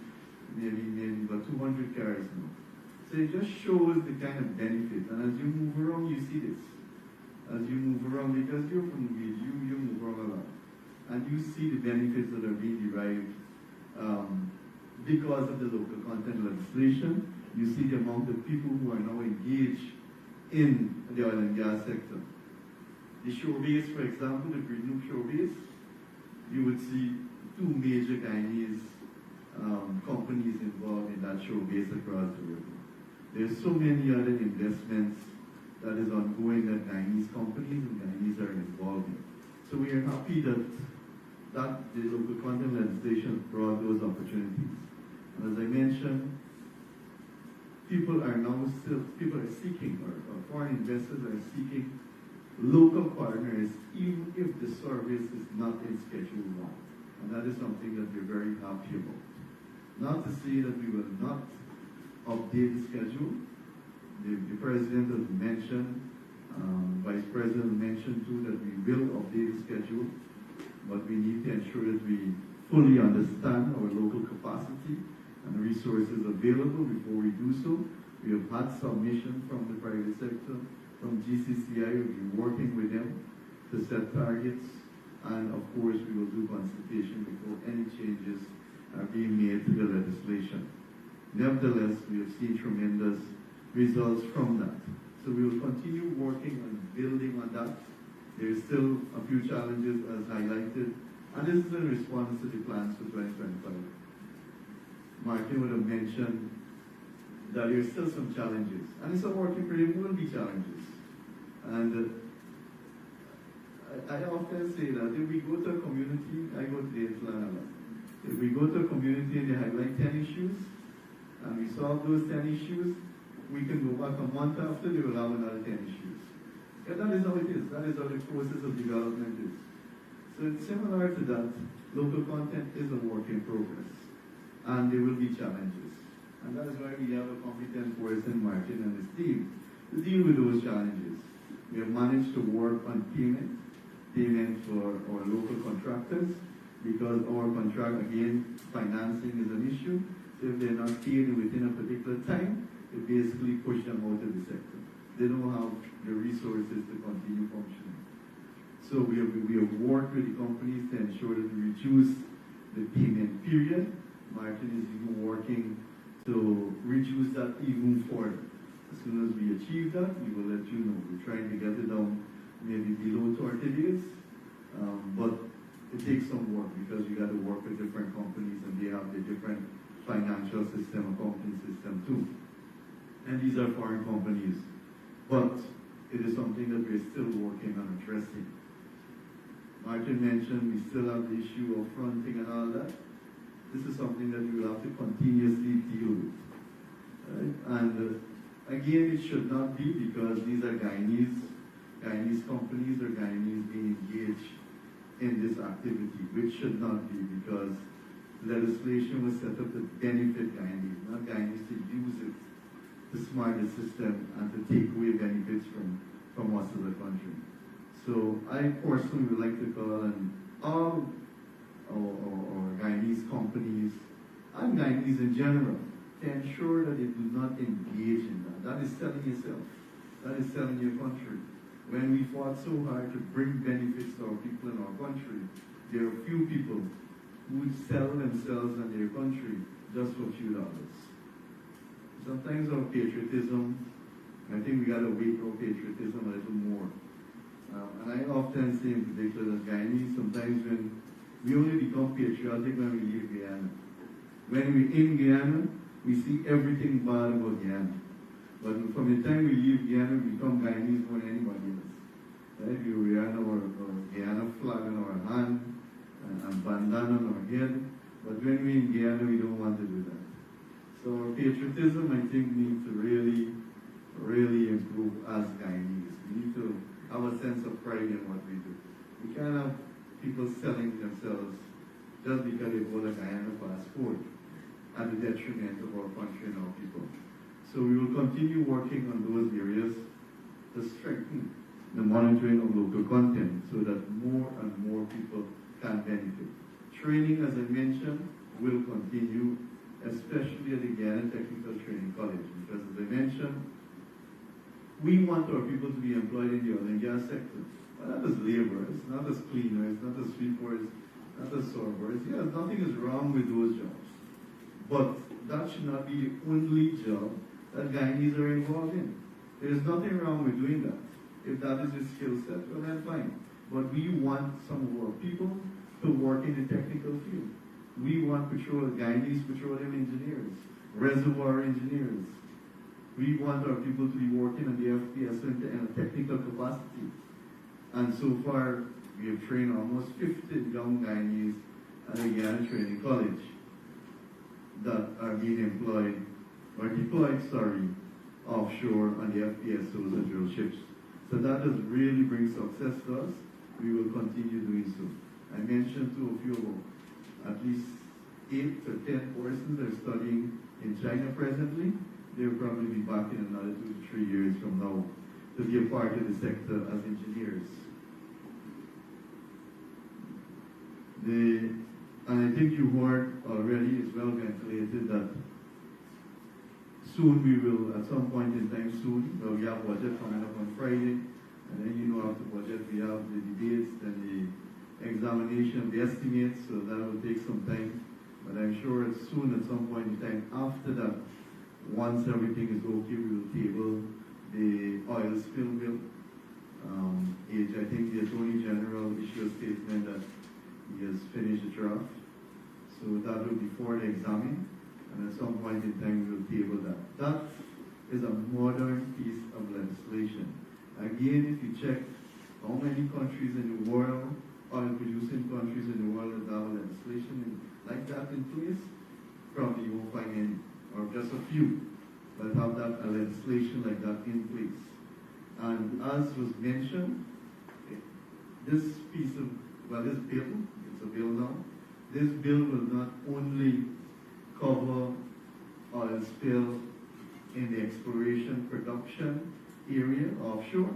about 200 cars now. So it just shows the kind of benefit. And as you move around, you see this. As you move around, because you're from Wales, you move around a lot. And you see the benefits that are being derived because of the local content legislation. You see the amount of people who are now engaged in the oil and gas sector. The shore base, for example, the Green shore base, you would see 2 major Guyanese companies involved in that shore base across the river. There's so many other investments that is ongoing that Guyanese companies and Guyanese are involved in. So we are happy that the local content legislation brought those opportunities. And as I mentioned, people are seeking, or foreign investors are seeking local partners, even if the service is not in Schedule 1. And that is something that we're very happy about. Not to say that we will not update the schedule. The President has mentioned, Vice President mentioned too, that we will update the schedule, but we need to ensure that we fully understand our local capacity and the resources available before we do so. We have had submission from the private sector, from GCCI. We've been working with them to set targets, and of course we will do consultation before any changes are being made to the legislation. Nevertheless, we have seen tremendous results from that. So we will continue working on building on that. There is still a few challenges as highlighted, and this is in response to the plans for 2025. Martin would have mentioned that there are still some challenges, and it's a working period, there will be challenges. And I often say that if we go to a community, I go to the Island a lot. If we go to a community and they highlight 10 issues, and we solve those 10 issues, we can go back a month after, they will have another 10 issues. Yeah, that is how it is. That is how the process of development is. So it's similar to that. Local content is a work in progress, and there will be challenges. And that is why we have a competent person, Martin and his team, to deal with those challenges. We have managed to work on payment for our local contractors, because our contract, again, financing is an issue. So if they're not paid within a particular time, it basically push them out of the sector. They don't have the resources to continue functioning. So we have worked with the companies to ensure that we reduce the payment period. Martin is even working to reduce that even further. As soon as we achieve that, we will let you know. We're trying to get it down maybe below 30 days, but it takes some work because you got to work with different companies and they have the different financial system, accounting system too. And these are foreign companies. But it is something that we're still working on addressing. Martin mentioned we still have the issue of fronting and all that. This is something that we will have to continuously deal with. Right? And again, it should not be because these are Guyanese companies or Guyanese being engaged in this activity, which should not be, because legislation was set up to benefit Guyanese, not Guyanese to use it to smart the system and to take away benefits from us as a country. So I personally would like to call on all our Guyanese companies and Guyanese in general to ensure that they do not engage in that. That is selling yourself. That is selling your country. When we fought so hard to bring benefits to our people in our country, there are few people who would sell themselves and their country just for a few dollars. Sometimes our patriotism, I think we got to weight our patriotism a little more. And I often say in particular that Guyanese, sometimes when we only become patriotic when we leave Guyana. When we're in Guyana, we see everything bad about Guyana. But from the time we leave Guyana, we become Guyanese more than anybody else. Right? We wear our Guyana flag in our hand and bandana on our head. But when we're in Guyana, we don't want to do that. So our patriotism, I think, needs to really, really improve as Guyanese. We need to have a sense of pride in what we do. We can't have people selling themselves just because they hold a Guyana passport at the detriment of our country and our people. So we will continue working on those areas to strengthen the monitoring of local content so that more and more people can benefit. Training, as I mentioned, will continue, especially at the Guyana Technical Training College, because as I mentioned, we want our people to be employed in the oil and gas sector. But not as laborers, not as cleaners, not as sweepers, not as servers. Yeah, nothing is wrong with those jobs. But that should not be the only job that Guyanese are involved in. There is nothing wrong with doing that. If that is your skill set, well then fine. But we want some of our people to work in the technical field. We want Guyanese petroleum engineers, reservoir engineers. We want our people to be working on the FPS in a technical capacity. And so far, we have trained almost 50 young Guyanese at the Guyana Training College that are being deployed offshore on the FPSOs and drill ships. So that does really bring success to us. We will continue doing so. I mentioned to a few of them, at least 8 to 10 persons are studying in China presently. They'll probably be back in another 2 to 3 years from now to be a part of the sector as engineers. And I think you heard already, it's well ventilated, that soon we will, at some point in time soon, we have budget coming up on Friday, and then after budget we have the debates, then the examination, the estimates, so that will take some time. But I'm sure soon at some point in time after that, once everything is okay, we will table the oil spill bill. I think the Attorney General issued a statement that he has finished the draft. So that will be for the examine, and at some point in time we will table that. That is a modern piece of legislation. Again, if you check how many countries in the world, oil-producing countries in the world that have legislation like that in place, probably you won't find any, or just a few, that have that legislation like that in place. And as was mentioned, this bill, it's a bill now, this bill will not only cover oil spill in the exploration production area offshore,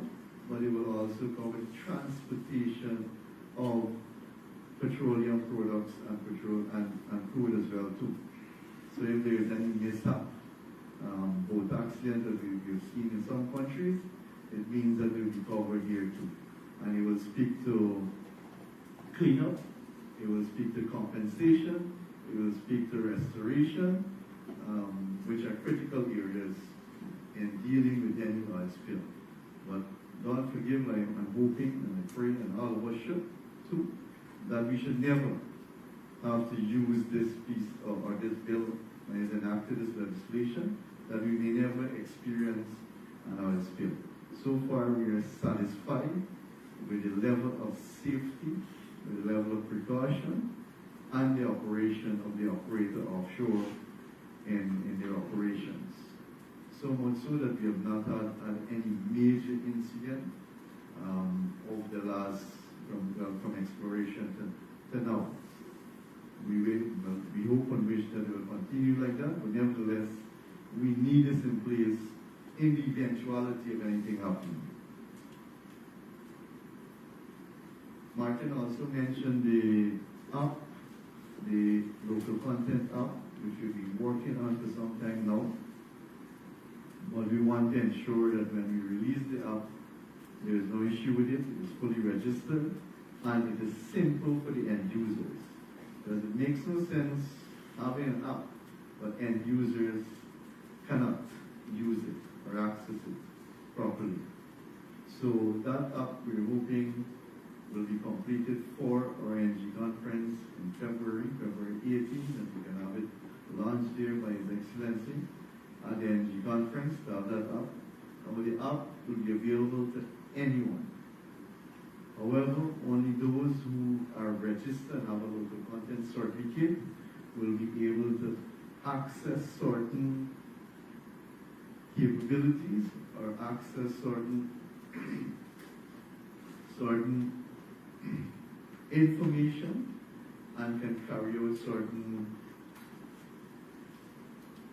but it will also cover transportation of petroleum products and crude as well too. So if there is any mishap, boat accident that we've seen in some countries, it means that it will be covered here too. And it will speak to cleanup, it will speak to compensation, it will speak to restoration, which are critical areas in dealing with any oil spill. But God forgive, I'm hoping and I pray, and all of us should too, that we should never have to use this piece or this bill when it's enacted, this legislation, that we may never experience an oil spill. So far we are satisfied with the level of safety, with the level of precaution, and the operation of the operator offshore in their operations. So much so that we have not had any major incident over the last, from exploration to now. We hope and wish that it will continue like that, but nevertheless, we need this in place in the eventuality of anything happening. Martin also mentioned the app, the local content app, which we've been working on for some time now. But we want to ensure that when we release the app, there is no issue with it, it is fully registered, and it is simple for the end users. Because it makes no sense having an app, but end users cannot use it or access it properly. So that app we're hoping will be completed for our NG conference in February 18th, and we can have it launched there by His Excellency at the NG conference to have that app. And the app will be available to anyone. However, only those who are registered and have a local content certificate will be able to access certain capabilities or access certain information and can carry out certain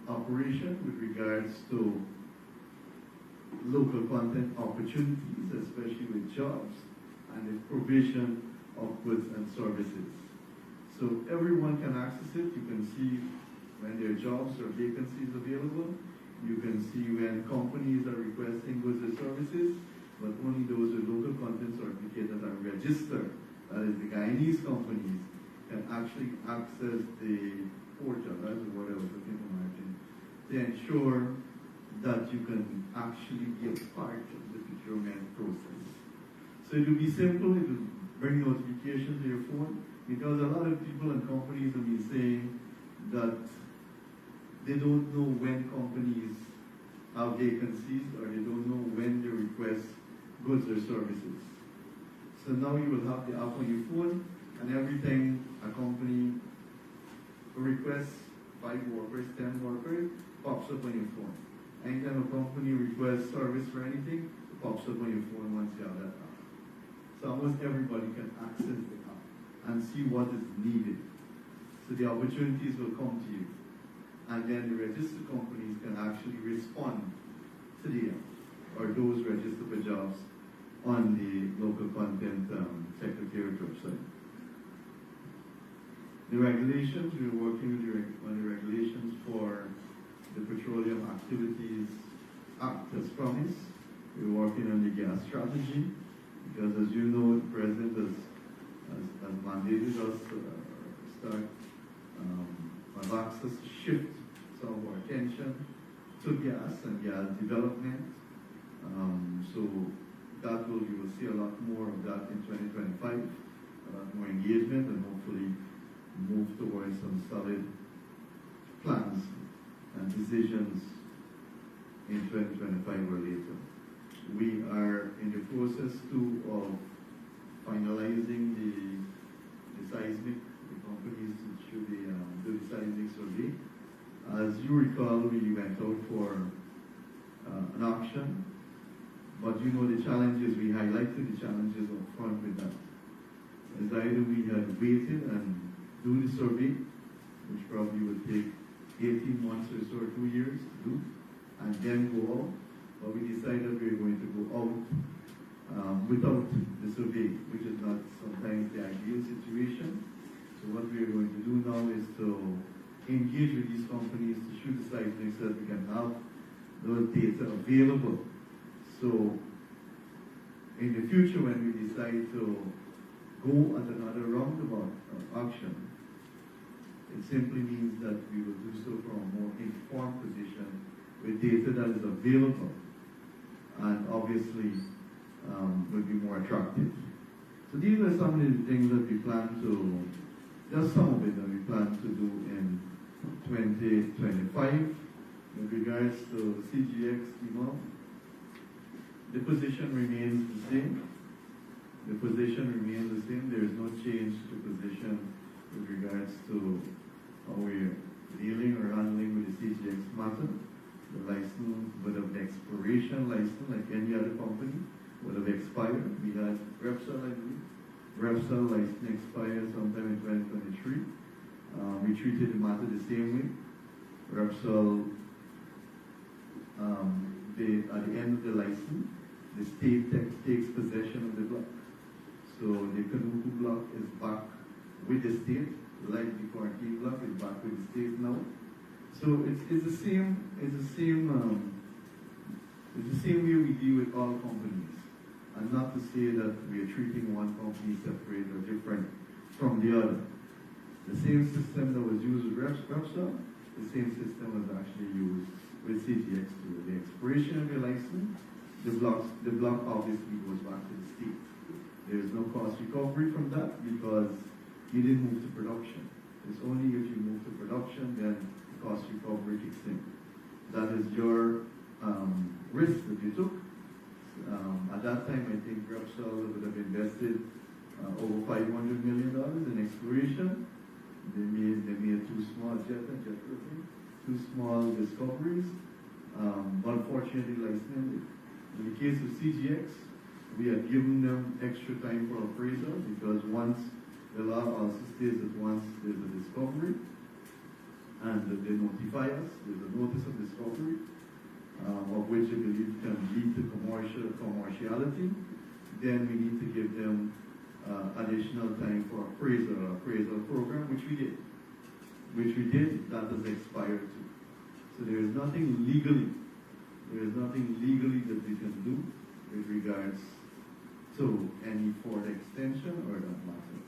operation with regards to local content opportunities, especially with jobs and the provision of goods and services. So everyone can access it. You can see when there are jobs or vacancies available. You can see when companies are requesting goods or services, but only those with local content certificate that are registered, that is the Guyanese companies, can actually access the portal, that's the word I was looking for, Martin, to ensure that you can actually be a part of the procurement process. So it will be simple, it will bring notifications to your phone, because a lot of people and companies have been saying that they don't know when companies have vacancies or they don't know when they request goods or services. So now you will have the app on your phone, and every time a company requests 5 workers, 10 workers, pops up on your phone. Anytime a company requests service for anything, it pops up on your phone once you have that app. So almost everybody can access the app and see what is needed. So the opportunities will come to you. And then the registered companies can actually respond to the app, or those registered for jobs on the local content secretariat website. The regulations, we're working on the regulations for the Petroleum Activities Act as promised. We're working on the gas strategy, because as you know, the President has mandated us to start have access to shift some of our attention to gas and gas development. So that you will see a lot more of that in 2025, a lot more engagement, and hopefully move towards some solid plans and decisions in 2025 or later. We are in the process too of finalizing the seismic, the companies that should be do the seismic survey. As you recall, we went out for an auction, but you know the challenges, we highlighted the challenges up front with that. As either we had waited and do the survey, which probably would take 18 months or so, or 2 years to do, and then go out, but we decided we were going to go out without the survey, which is not sometimes the ideal situation. So what we are going to do now is to engage with these companies to shoot the seismic so that we can have those data available. So in the future, when we decide to go at another roundabout auction, it simply means that we will do so from a more informed position with data that is available and obviously will be more attractive. So these are some of the things that we plan to, just some of it that we plan to do in 2025. With regards to CGX, the position remains the same. The position remains the same. There is no change to position with regards to how we're dealing or handling with the CGX matter. The license would have expiration license like any other company would have expired. We had Repsol, I believe. Repsol license expired sometime in 2023. We treated the matter the same way. Repsol, at the end of the license, the state takes possession of the block. So the Kanuku block is back with the state, like the quarantine block is back with the state now. So it's the same way we deal with all companies, and not to say that we are treating one company separate or different from the other. The same system that was used with Repsol, the same system was actually used with CGX too. The expiration of your license, the block obviously goes back to the state. There is no cost recovery from that because you didn't move to production. It's only if you move to production then the cost recovery kicks in. That is your risk that you took. At that time, I think Repsol would have invested over $500 million in exploration. They made 2 small two small discoveries. Unfortunately, licensed. In the case of CGX, we had given them extra time for appraisal because once The law also states that once there's a discovery and they notify us, there's a notice of discovery, of which they believe can lead to commerciality, then we need to give them additional time for appraisal program, which we did. That has expired too. So there is nothing legally that we can do with regards to any further extension or that matter.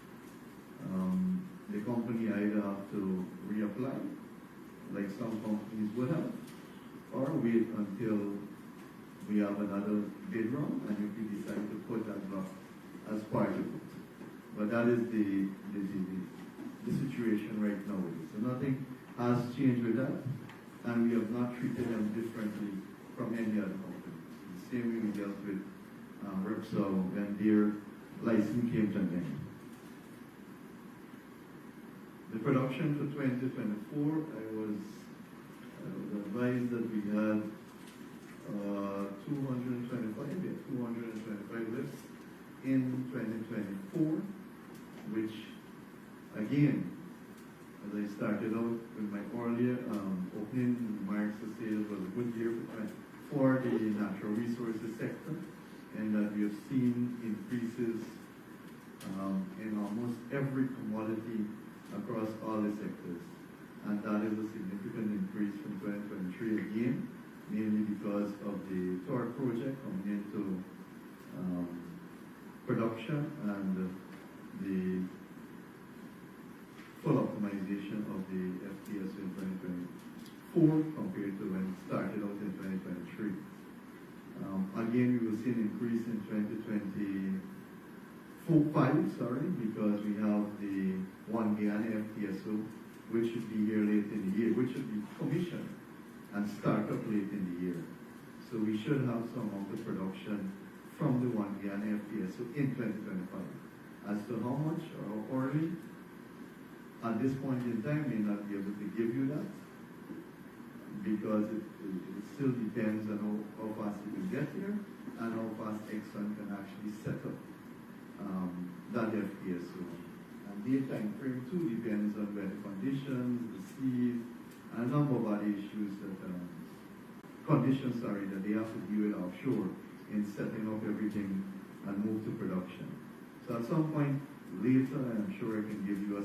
The company either have to reapply, like some companies would have, or wait until we have another bid round and if we decide to put that block as part of it. But that is the situation right now. So nothing has changed with that, and we have not treated them differently from any other company. The same way we dealt with Repsol when their license came to an end. The production for 2024, I was advised that we had 225 lifts in 2024, which again, as I started out with my earlier opening remarks to say it was a good year for the natural resources sector, and that we have seen increases in almost every commodity across all the sectors. And that is a significant increase from 2023 again, mainly because of the TOR project coming into production and the full optimization of the FPSO in 2024 compared to when it started out in 2023. Again, we will see an increase in 2025, because we have the one Guyana FPSO, which should be here late in the year, which should be commissioned and start up late in the year. So we should have some of the production from the one Guyana FPSO in 2025. As to how much or how early, at this point in time, may not be able to give you that, because it still depends on how fast you can get here and how fast Exxon can actually set up that FPSO. And the time frame too depends on weather conditions, the sea, and a number of other issues that that they have to deal with offshore in setting up everything and move to production. So at some point later, I'm sure I can give you a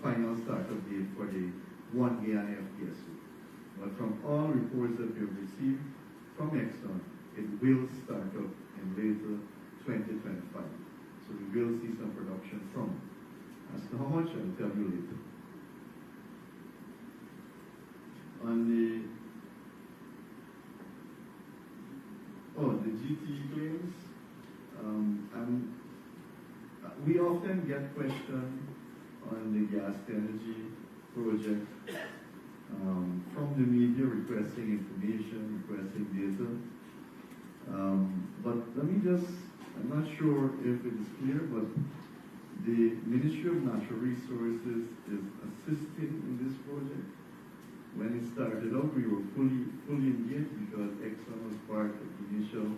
final startup date for the one Guyana FPSO. But from all reports that we have received from Exxon, it will start up in later 2025. So we will see some production from it. As to how much, I'll tell you later. On the GTE claims, we often get questions on the gas energy project from the media requesting information, requesting data. But let me I'm not sure if it is clear, but the Ministry of Natural Resources is assisting in this project. When it started out, we were fully engaged because Exxon was part of the initial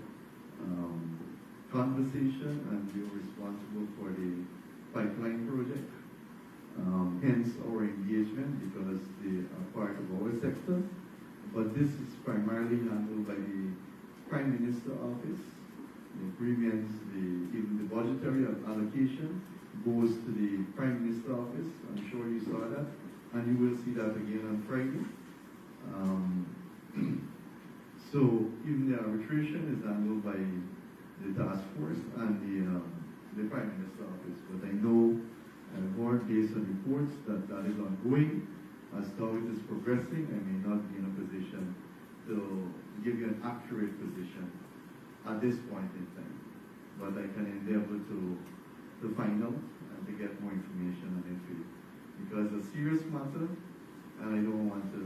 conversation, and we were responsible for the pipeline project. Hence our engagement, because they are part of our sector. But this is primarily handled by the Prime Minister Office. The premiums, even the budgetary allocation goes to the Prime Minister Office. I'm sure you saw that, and you will see that again on Friday. So even the arbitration is handled by the task force and the Prime Minister Office. But I know, more based on reports, that is ongoing. As to how it is progressing, I may not be in a position to give you an accurate position at this point in time. But I can endeavor to find out and to get more information on it for you. Because it's a serious matter, and I don't want to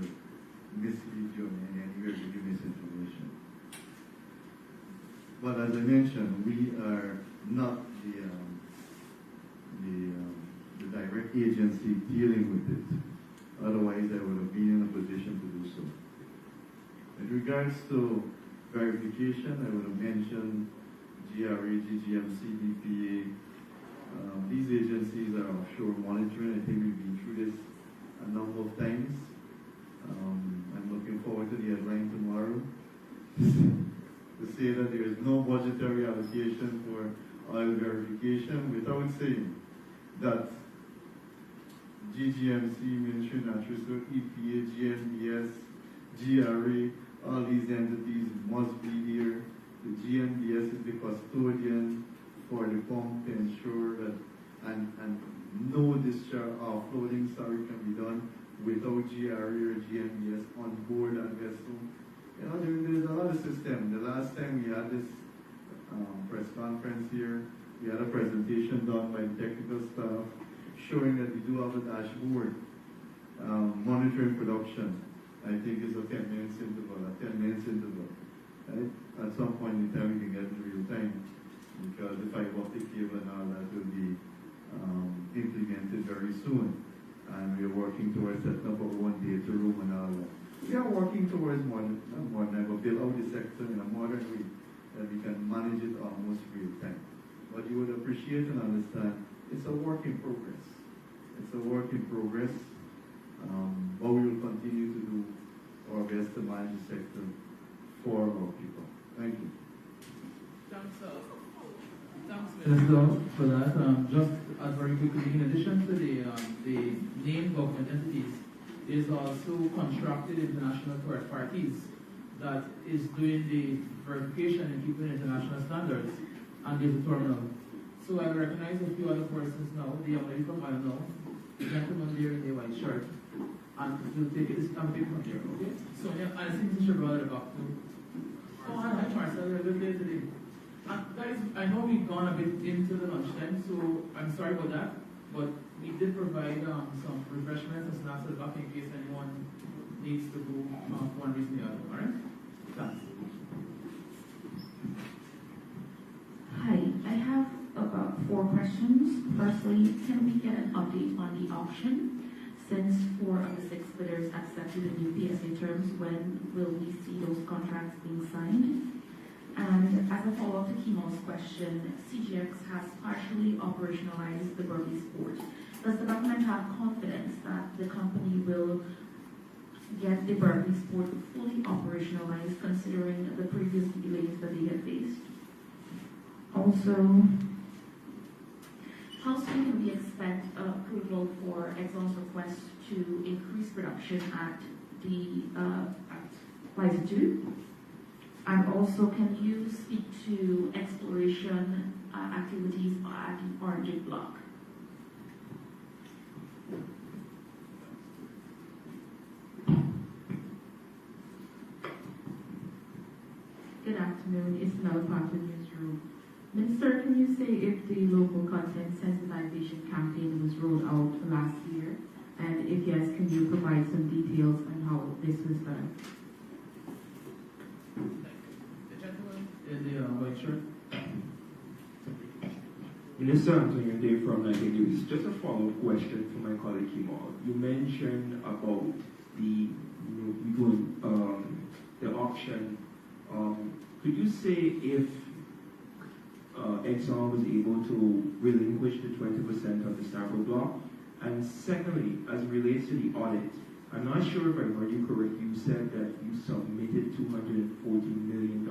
mislead you in any way, give you misinformation. But as I mentioned, we are not the direct agency dealing with it. Otherwise, I would have been in a position to do so. With regards to verification, I would have mentioned GRA, GGMC, DPA. These these agencies are offshore monitoring. I think we've been through this a number of times. I'm looking forward to the headline tomorrow to say that there is no budgetary allocation for oil verification, without saying that GGMC, Ministry of Natural Resources, EPA, GNBS, GRA, all these entities must be here. The GNBS is the custodian for the pump to ensure that and no discharge offloading can be done without GRA or GNBS on board that vessel. You know, there's a lot of system. The last time we had this press conference here, we had a presentation done by the technical staff showing that we do have a dashboard monitoring production. I think it's a 10 minutes interval, right? At some point in time we can get in real time, because the fiber optic cable and all that will be implemented very soon. And we are working towards setting up our own data room and all that. We are working towards build out the sector in a modern way that we can manage it almost real time. But you would appreciate and understand it's a work in progress. It's a work in progress. But we will continue to do our best to manage the sector for our people. Thank you. Thanks, Minister, for that. Just very quickly, in addition to the named government entities, there's also contracted international third parties that is doing the verification and keeping international standards, and there's a terminal. So I recognize a few other persons now. The young lady from Guyana, the gentleman there in the white shirt, and we'll take it from here, okay? So yeah, I think we should brought it back to. Oh, hi, Marcel, you're a bit late today. Guys, I know we've gone a bit into the lunchtime, so I'm sorry about that, but we did provide some refreshments and snacks at the back in case anyone needs to go for one reason or the other, alright? Thanks. Hi, I have about 4 questions. Firstly, can we get an update on the auction? Since 4 of the 6 bidders accepted the new PSA terms, when will we see those contracts being signed? And as a follow-up to Kimo's question, CGX has partially operationalized the Burmese port. Does the government have confidence that the company will get the Burmese port fully operationalized, considering the previous delays that they had faced? Also, how soon can we expect approval for Exxon's request to increase production at the Liza 2? And also, can you speak to exploration activities at the Orange Block? Good afternoon, it's Mel Parker Newsroom. Minister, can you say if the local content sensitization campaign was rolled out last year? And if yes, can you provide some details on how this was done? The gentleman in the white shirt. Minister Antonio Day from Nigeria News. Just a follow-up question for my colleague Kimo. You mentioned about the the auction. Could you say if Exxon was able to relinquish the 20% of the Stavro block? And secondly, as it relates to the audit, I'm not sure if I heard you correctly. You said that you submitted $240 million.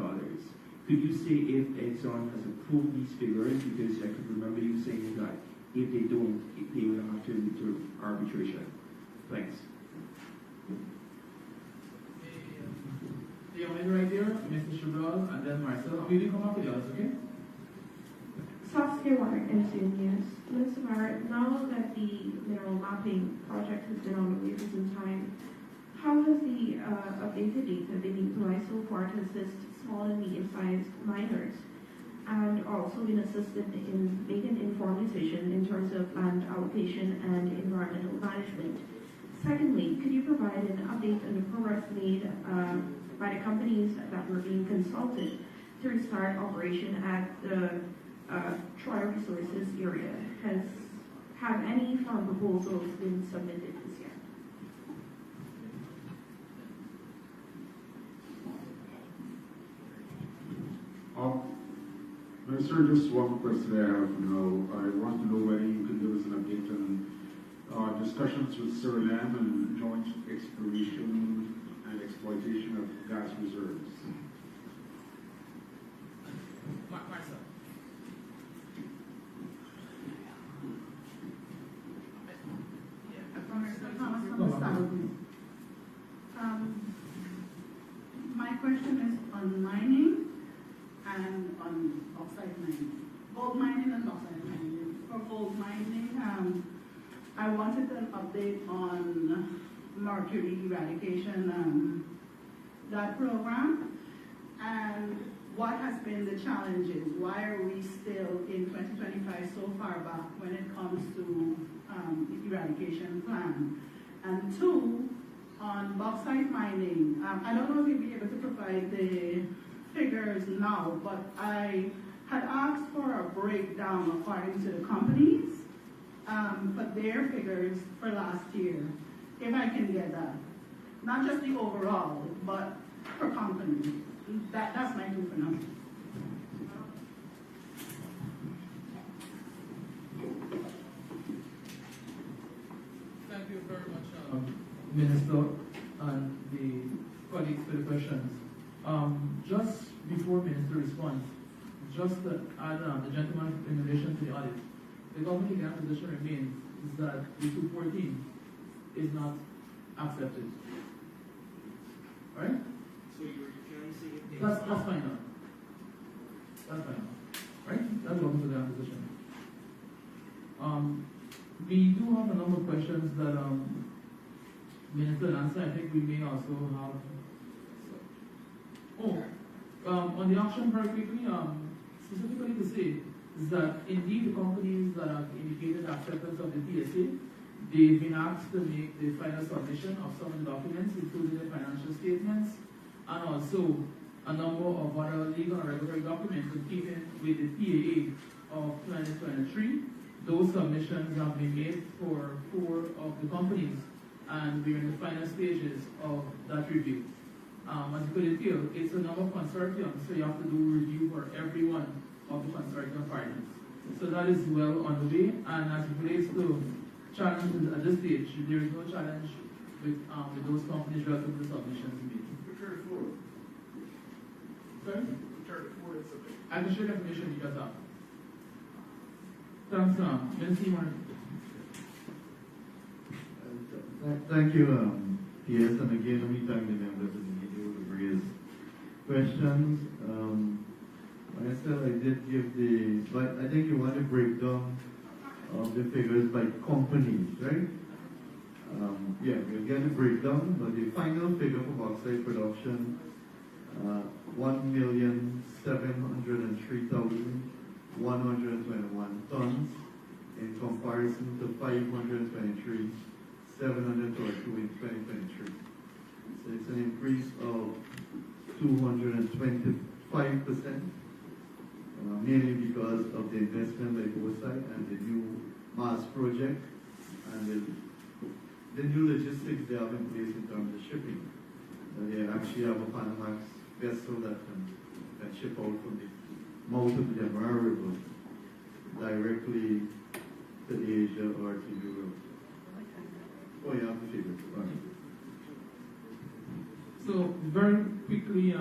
Could you say if Exxon has approved these figures? Because I could remember you saying that if they don't, they will have to lead to arbitration. Thanks. The young lady right there, Mr. Shudral, and then Marcel. Will you come up with the others, okay? Saskia Warren, NCN News. Minister Bharrat, now that the mineral mapping project has been on the way for some time, how has the updated data been utilized so far to assist small and medium-sized miners, and also been assisted in making informed decision in terms of land allocation and environmental management? Secondly, could you provide an update on the progress made by the companies that were being consulted to restart operation at the Troy Resources area? Have any farm proposals been submitted this year? Minister, just one question I have now. I want to know whether you discussions with Suriname and joint exploration and exploitation of gas reserves. Marcel. My question is on mining and on bauxite mining. Gold mining and bauxite mining. For gold mining, I wanted an update on mercury eradication, that program, and what has been the challenges? Why are we still in 2025 so far back when it comes to the eradication plan? And two, on bauxite mining, I don't know if you'll be able to provide the figures now, but I had asked for a breakdown according to the companies for their figures for last year, if I can get that. Not just the overall, but per company. That's my two for now. Thank you very much, Minister, and the colleagues for the questions. Just before Minister responds, just to add the gentleman in relation to the audit, the government again position remains is that the 214 is not accepted. Right? So you can say if That's fine now. That's fine now. Right? That's what the position. We do have a number of questions that Minister will answer. I think we may also have. On the auction very quickly, specifically to say is that indeed the companies that have indicated acceptance of the PSA, they've been asked to make the final submission of some of the documents, including the financial statements, and also a number of other legal and regulatory documents in keeping with the PAA of 2023. Those submissions have been made for 4 of the companies, and we're in the final stages of that review. As you could feel, it's a number of consortiums, so you have to do review for every one of the consortium partners. So that is well on the way, and as it relates to challenges at this stage, there is no challenge with those companies relative to the submissions made. return forward. Sorry? Return forward is something. I can share the information you just have. Thanks, Minister Martin. Thank you, PS, and again, let me thank the members of the media who have raised questions. Like I said, I did give but I think you want to break down the figures by companies, right? Yeah, we'll get a breakdown, but the final figure for bauxite production, 1,703,121 tons in comparison to 523,732 in 2023. So it's an increase of 225%, mainly because of the investment by Foresight and the new Mars project and the new logistics they have in place in terms of shipping. They actually have a Panamax vessel that can ship out from the mouth of the Demerara River directly to Asia or to Europe. Oh, you have the figures. Right. So very quickly,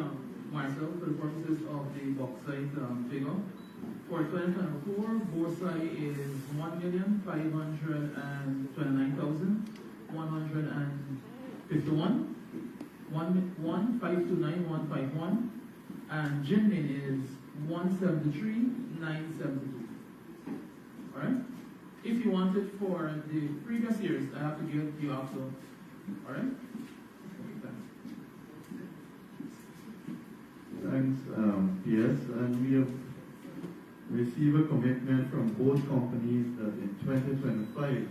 Marcel, for the purposes of the bauxite figure, for 2024, Borsai is 1,529,151, 1,529,151, and Jinmin is 173,972. All right. If you want it for the previous years, I have to give it to you also. All right. Thanks, PS. And we have received a commitment from both companies that in 2025,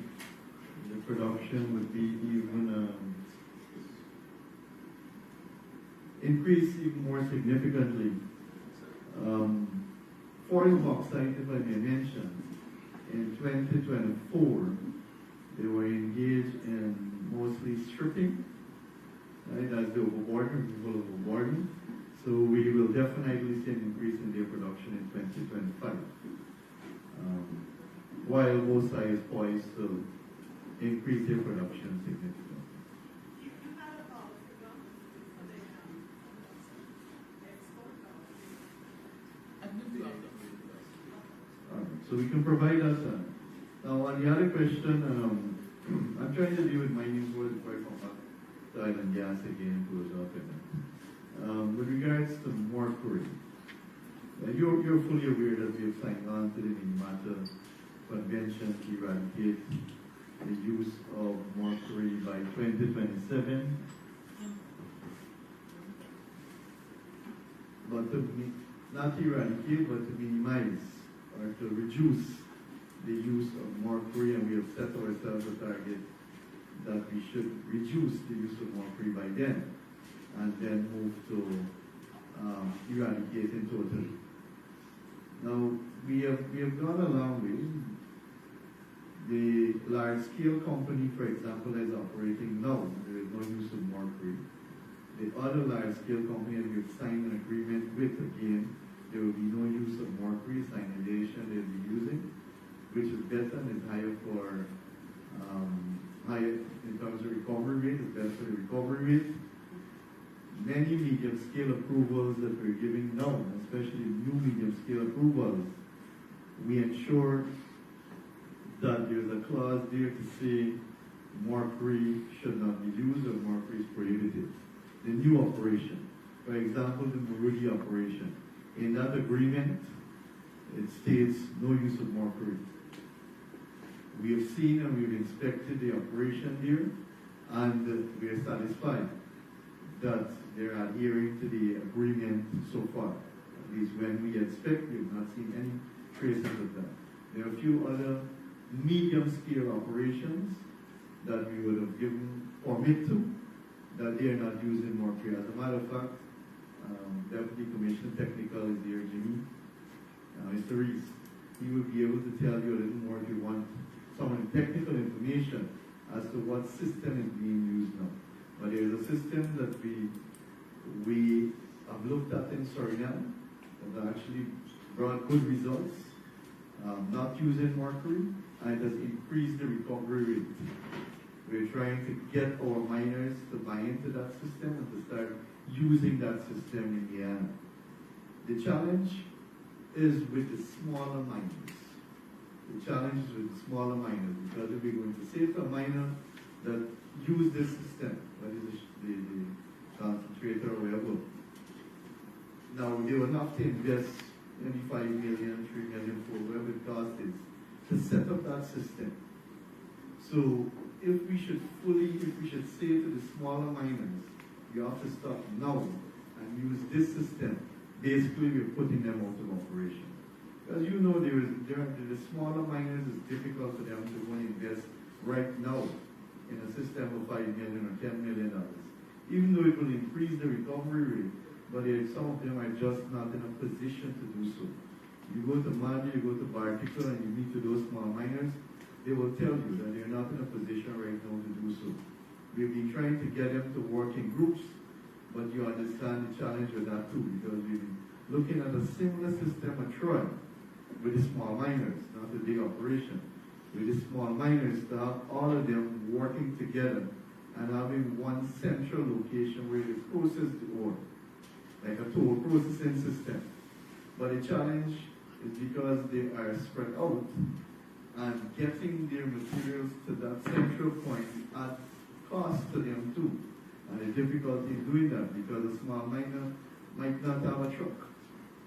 the production would be even increase even more significantly. For the bauxite, if I may mention, in 2024, they were engaged in mostly stripping, right? That's the overboarding, removal of overboarding. So we will definitely see an increase in their production in 2025. While Borsai is poised to increase their production significantly. So we can provide us. Now on the other question, I'm trying to deal with mining before I come back to oil and gas again, goes up and with regards to mercury, you're fully aware that we have signed on to the Minamata Convention to eradicate the use of mercury by 2027. But not to eradicate, but to minimize or to reduce the use of mercury, and we have set ourselves a target that we should reduce the use of mercury by then, and then move to eradicating totally. Now, we have gone a long way. The large-scale company, for example, is operating now. There is no use of mercury. The other large-scale company that we've signed an agreement with, again, there will be no use of mercury, cyanidation they'll be using, which is better and is higher for, higher in terms of recovery rate, it's better for the recovery rate. Many medium-scale approvals that we're giving now, especially new medium-scale approvals, we ensure that there's a clause there to say mercury should not be used or mercury is prohibited. The new operation, for example, the Marudi operation, in that agreement, it states no use of mercury. We have seen and we've inspected the operation there, and we are satisfied that they're adhering to the agreement so far. At least when we inspect, we have not seen any traces of that. There are a few other medium-scale operations that we would have given permit to, that they are not using mercury. As a matter of fact, Deputy Commissioner Technical is here, Jimmy. Mr. Reese, he will be able to tell you a little more if you want some technical information as to what system is being used now. But there is a system that we have looked at in Suriname that actually brought good results, not using mercury, and it has increased the recovery rate. We're trying to get our miners to buy into that system and to start using that system in Guyana. The challenge is with the smaller miners. The challenge is with the smaller miners, because if we're going to say to a miner that use this system, that is the concentrator or whatever, now they will have to invest maybe 5 million, 3 million, for whatever it costs is to set up that system. So if we should say to the smaller miners, you have to stop now and use this system, basically we're putting them out of operation. As you know, the smaller miners, it's difficult for them to go and invest right now in a system of $5 million or $10 million. Even though it will increase the recovery rate, but some of them are just not in a position to do so. You go to Mali, you go to Bartica, and you meet with those small miners, they will tell you that they're not in a position right now to do so. We've been trying to get them to work in groups, but you understand the challenge with that too, because we've been looking at a similar system at Troy with the small miners, not the big operation. With the small miners, to have all of them working together and having one central location where they process the ore, like a toll processing system. But the challenge is because they are spread out, and getting their materials to that central point adds cost to them too. And the difficulty in doing that, because a small miner might not have a truck,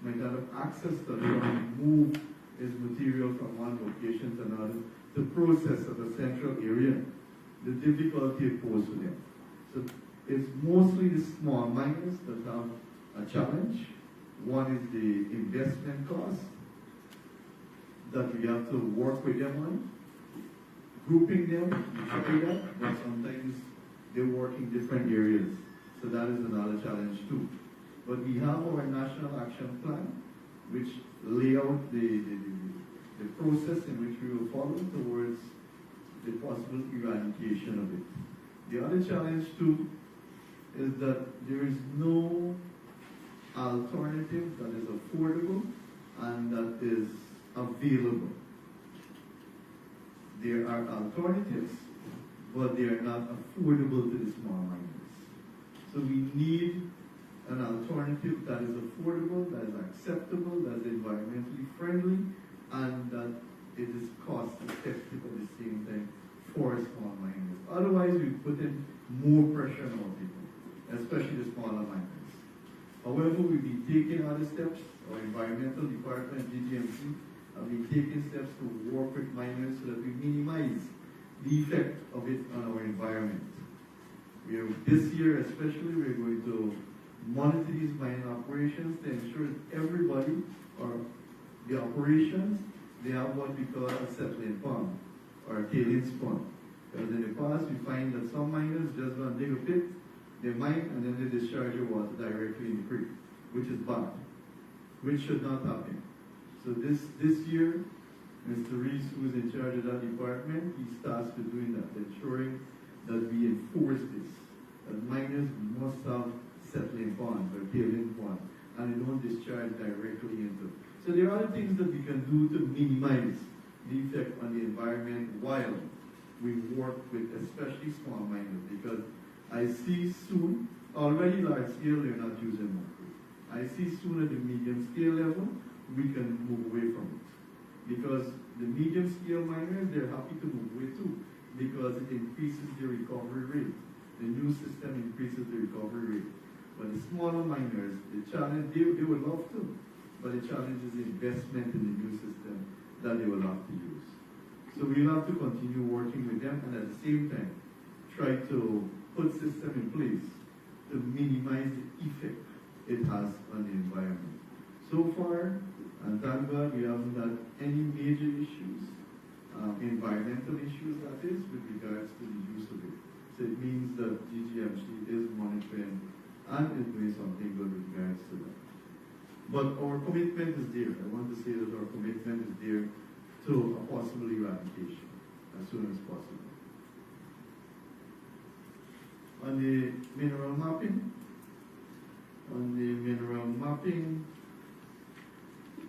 might not have access to a truck to move his material from one location to another to process at a central area. The difficulty it poses to them. So it's mostly the small miners that have a challenge. One is the investment cost that we have to work with them on. Grouping them, we try that, but sometimes they work in different areas. So that is another challenge too. But we have our National Action Plan, which lay out the process in which we will follow towards the possible eradication of it. The other challenge too is that there is no alternative that is affordable and that is available. There are alternatives, but they are not affordable to the small miners. So we need an alternative that is affordable, that is acceptable, that is environmentally friendly, and that it is cost effective at the same time for small miners. Otherwise, we put in more pressure on our people, especially the smaller miners. However, we've been taking other steps. Our environmental department, DGMC, have been taking steps to work with miners so that we minimize the effect of it on our environment. This year especially, we're going to monitor these mining operations to ensure that everybody, or the operations, they have what we call a settling pond, or a tailings pond. Because in the past, we find that some miners just go and dig a pit, they mine, and then they discharge the water directly in the creek, which is bad, which should not happen. So this year, Mr. Reese, who is in charge of that department, he starts to doing that, ensuring that we enforce this, that miners must have settling ponds or tailing ponds, and they don't discharge directly into. So there are other things that we can do to minimize the effect on the environment while we work with especially small miners, because I see soon, already large scale, they're not using mercury. I see soon at the medium scale level, we can move away from it. Because the medium scale miners, they're happy to move away too, because it increases the recovery rate. The new system increases the recovery rate. But the smaller miners, the challenge, they would love to, but the challenge is the investment in the new system that they will have to use. So we'll have to continue working with them, and at the same time, try to put system in place to minimize the effect it has on the environment. So far, and thank God, we haven't had any major issues, environmental issues that is, with regards to the use of it. So it means that DGMC is monitoring and is doing something good with regards to that. But our commitment is there. I want to say that our commitment is there to a possible eradication as soon as possible. On the mineral mapping,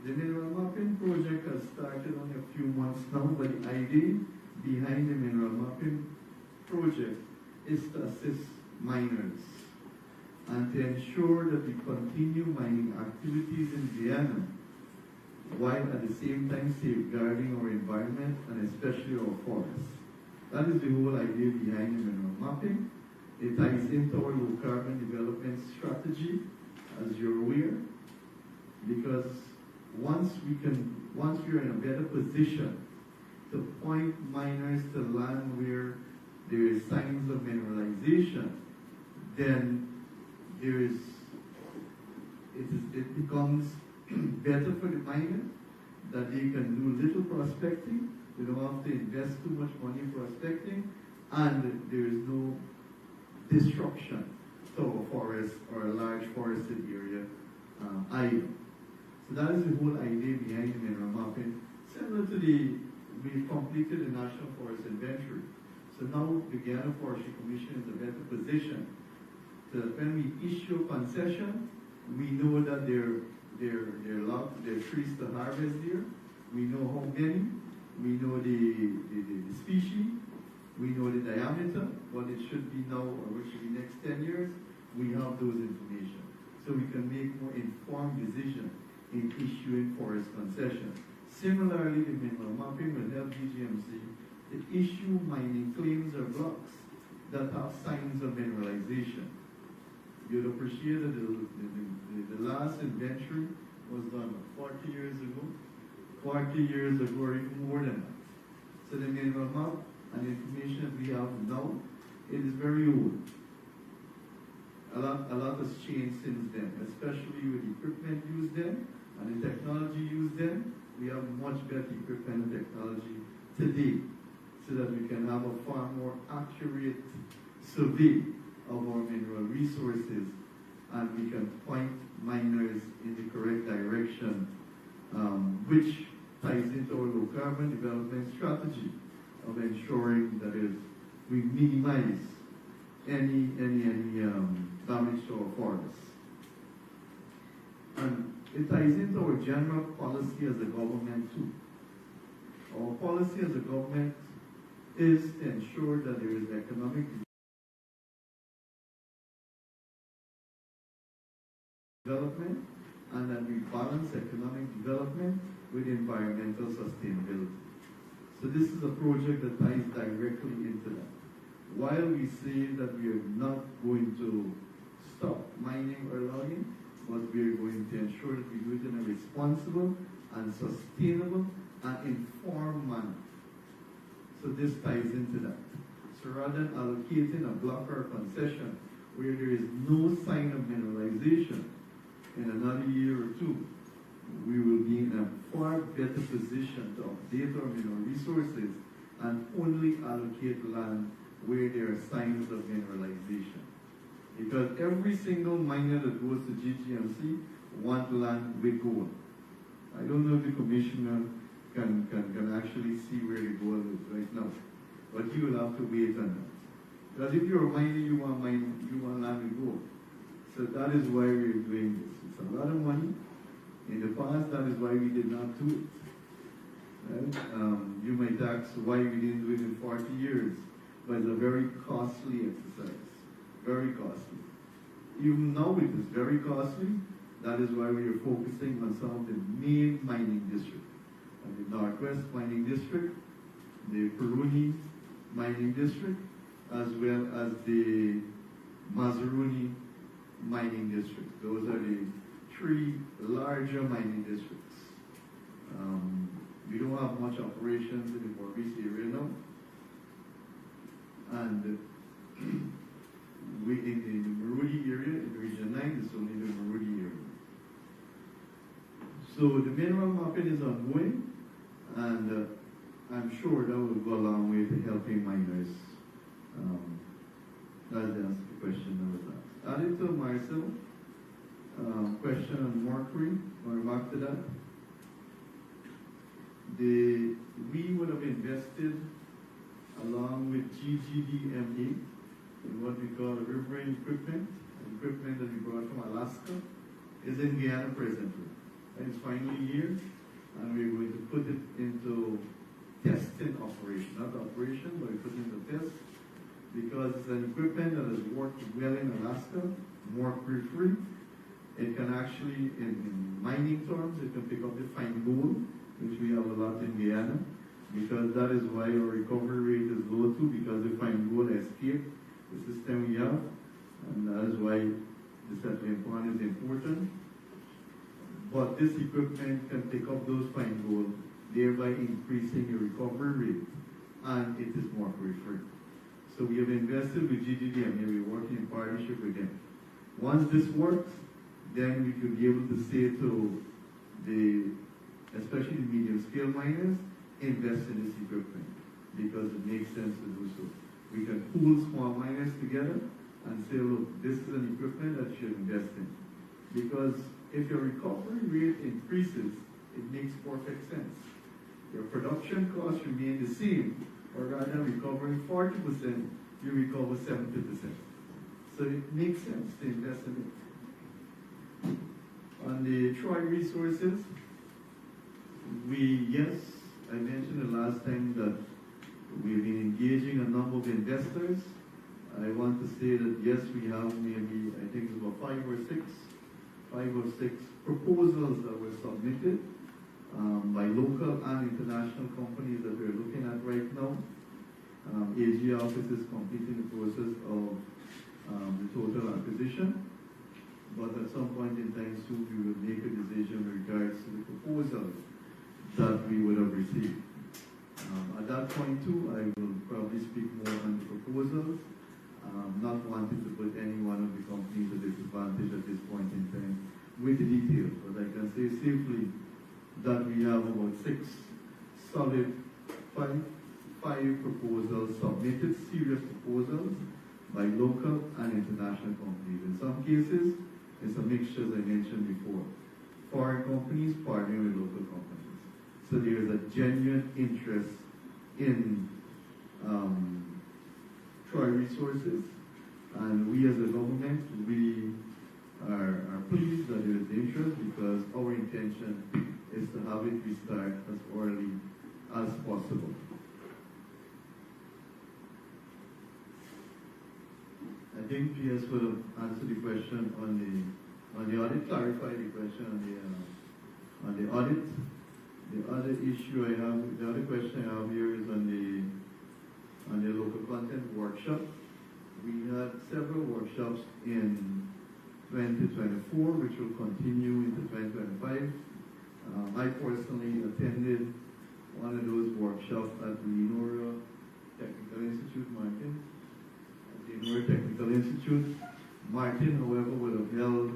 the mineral mapping project has started only a few months now, but the idea behind the mineral mapping project is to assist miners and to ensure that we continue mining activities in Guyana while at the same time safeguarding our environment and especially our forests. That is the whole idea behind the mineral mapping. It ties into our low carbon development strategy, as you're aware, because once we're in a better position to point miners to land where there is signs of mineralization, then it becomes better for the miner that they can do little prospecting. They don't have to invest too much money in prospecting, and there is no destruction to a forest or a large forested area either. So that is the whole idea behind the mineral mapping. Similar to we've completed the National Forest Inventory. So now the Guyana Forestry Commission is in a better position to, when we issue a concession, we know that there are trees to harvest there. We know how many. We know the species. We know the diameter, what it should be now or what should be next 10 years. We have those information. So we can make more informed decisions in issuing forest concessions. Similarly, the mineral mapping will help DGMC to issue mining claims or blocks that have signs of mineralization. You'll appreciate that the last inventory was done 40 years ago. 40 years ago or even more than that. So the mineral map and the information that we have now, it is very old. A lot has changed since then, especially with the equipment used then and the technology used then. We have much better equipment and technology today so that we can have a far more accurate survey of our mineral resources, and we can point miners in the correct direction, which ties into our low carbon development strategy of ensuring that we minimize any damage to our forests. And it ties into our general policy as a government too. Our policy as a government is to ensure that there is economic development and that we balance economic development with environmental sustainability. So this is a project that ties directly into that. While we say that we are not going to stop mining or logging, but we are going to ensure that we do it in a responsible and sustainable and informed manner. So this ties into that. So rather than allocating a block or a concession where there is no sign of mineralization, in another year or two, we will be in a far better position to update our mineral resources and only allocate land where there are signs of mineralization. Because every single miner that goes to GGMC wants land with gold. I don't know if the commissioner can actually see where the gold is right now, but you will have to wait on that. Because if you're a miner, you want land with gold. So that is why we're doing this. It's a lot of money. In the past, that is why we did not do it. Right? You might ask why we didn't do it in 40 years, but it's a very costly exercise. Very costly. Even now it is very costly. That is why we are focusing on some of the main mining districts. The Northwest Mining District, the Peruni Mining District, as well as the Mazaruni Mining District. Those are the three larger mining districts. We don't have much operations in the Maurice area now. And we in the Marudi area, in Region 9, it's only the Marudi area. So the mineral mapping is ongoing, and I'm sure that will go a long way to helping miners. That's the answer to the question that was asked. Added to Marcel, question on mercury, going back to that. We would have invested along with GGDMA in what we call riverine equipment that we brought from Alaska, is in Guyana presently. And it's finally here, and we're going to put it into testing operation, not operation, but we put it into test, because it's an equipment that has worked well in Alaska, mercury-free. It can actually, in mining terms, it can pick up the fine gold, which we have a lot in Guyana, because that is why our recovery rate is low too, because the fine gold escaped the system we have, and that is why the settling pond is important. But this equipment can pick up those fine gold, thereby increasing your recovery rate, and it is mercury-free. So we have invested with GGDM, and we're working in partnership with them. Once this works, then we could be able to say to especially the medium-scale miners, invest in this equipment, because it makes sense to do so. We can pool small miners together and say, look, this is an equipment that you should invest in. Because if your recovery rate increases, it makes perfect sense. Your production costs remain the same, or rather than recovering 40%, you recover 70%. So it makes sense to invest in it. On the Troy resources, I mentioned the last time that we've been engaging a number of investors. I want to say that yes, we have maybe, I think it's about five or six proposals that were submitted by local and international companies that we're looking at right now. AG office is completing the process of the total acquisition, but at some point in time soon we will make a decision in regards to the proposals that we would have received. At that point too, I will probably speak more on the proposals, not wanting to put any one of the companies at disadvantage at this point in time with the details, but I can say safely that we have about five proposals submitted, serious proposals by local and international companies. In some cases, it's a mixture, as I mentioned before. Foreign companies partnering with local companies. So there is a genuine interest in Troy resources, and we as a government, we are pleased that there is interest, because our intention is to have it restart as early as possible. I think PS would have answered the question on the audit, clarified the question on the audit. The other issue I have, the other question I have here is on the local content workshop. We had several workshops in 2024, which will continue into 2025. I personally attended one of those workshops at the Lenora Technical Institute, Martin. At the Lenora Technical Institute. Martin, however, would have held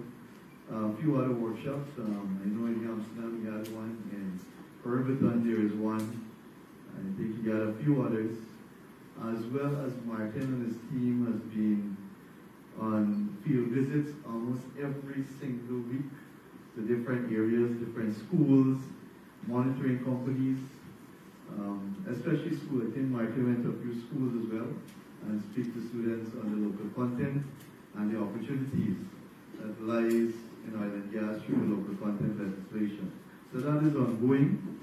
a few other workshops. I know in Amsterdam he had one, in Irvington there is one. I think he had a few others. As well as Martin and his team has been on field visits almost every single week to different areas, different schools, monitoring companies, especially school. I think Martin went to a few schools as well and speak to students on the local content and the opportunities that lies in oil and gas through the local content legislation. So that is ongoing.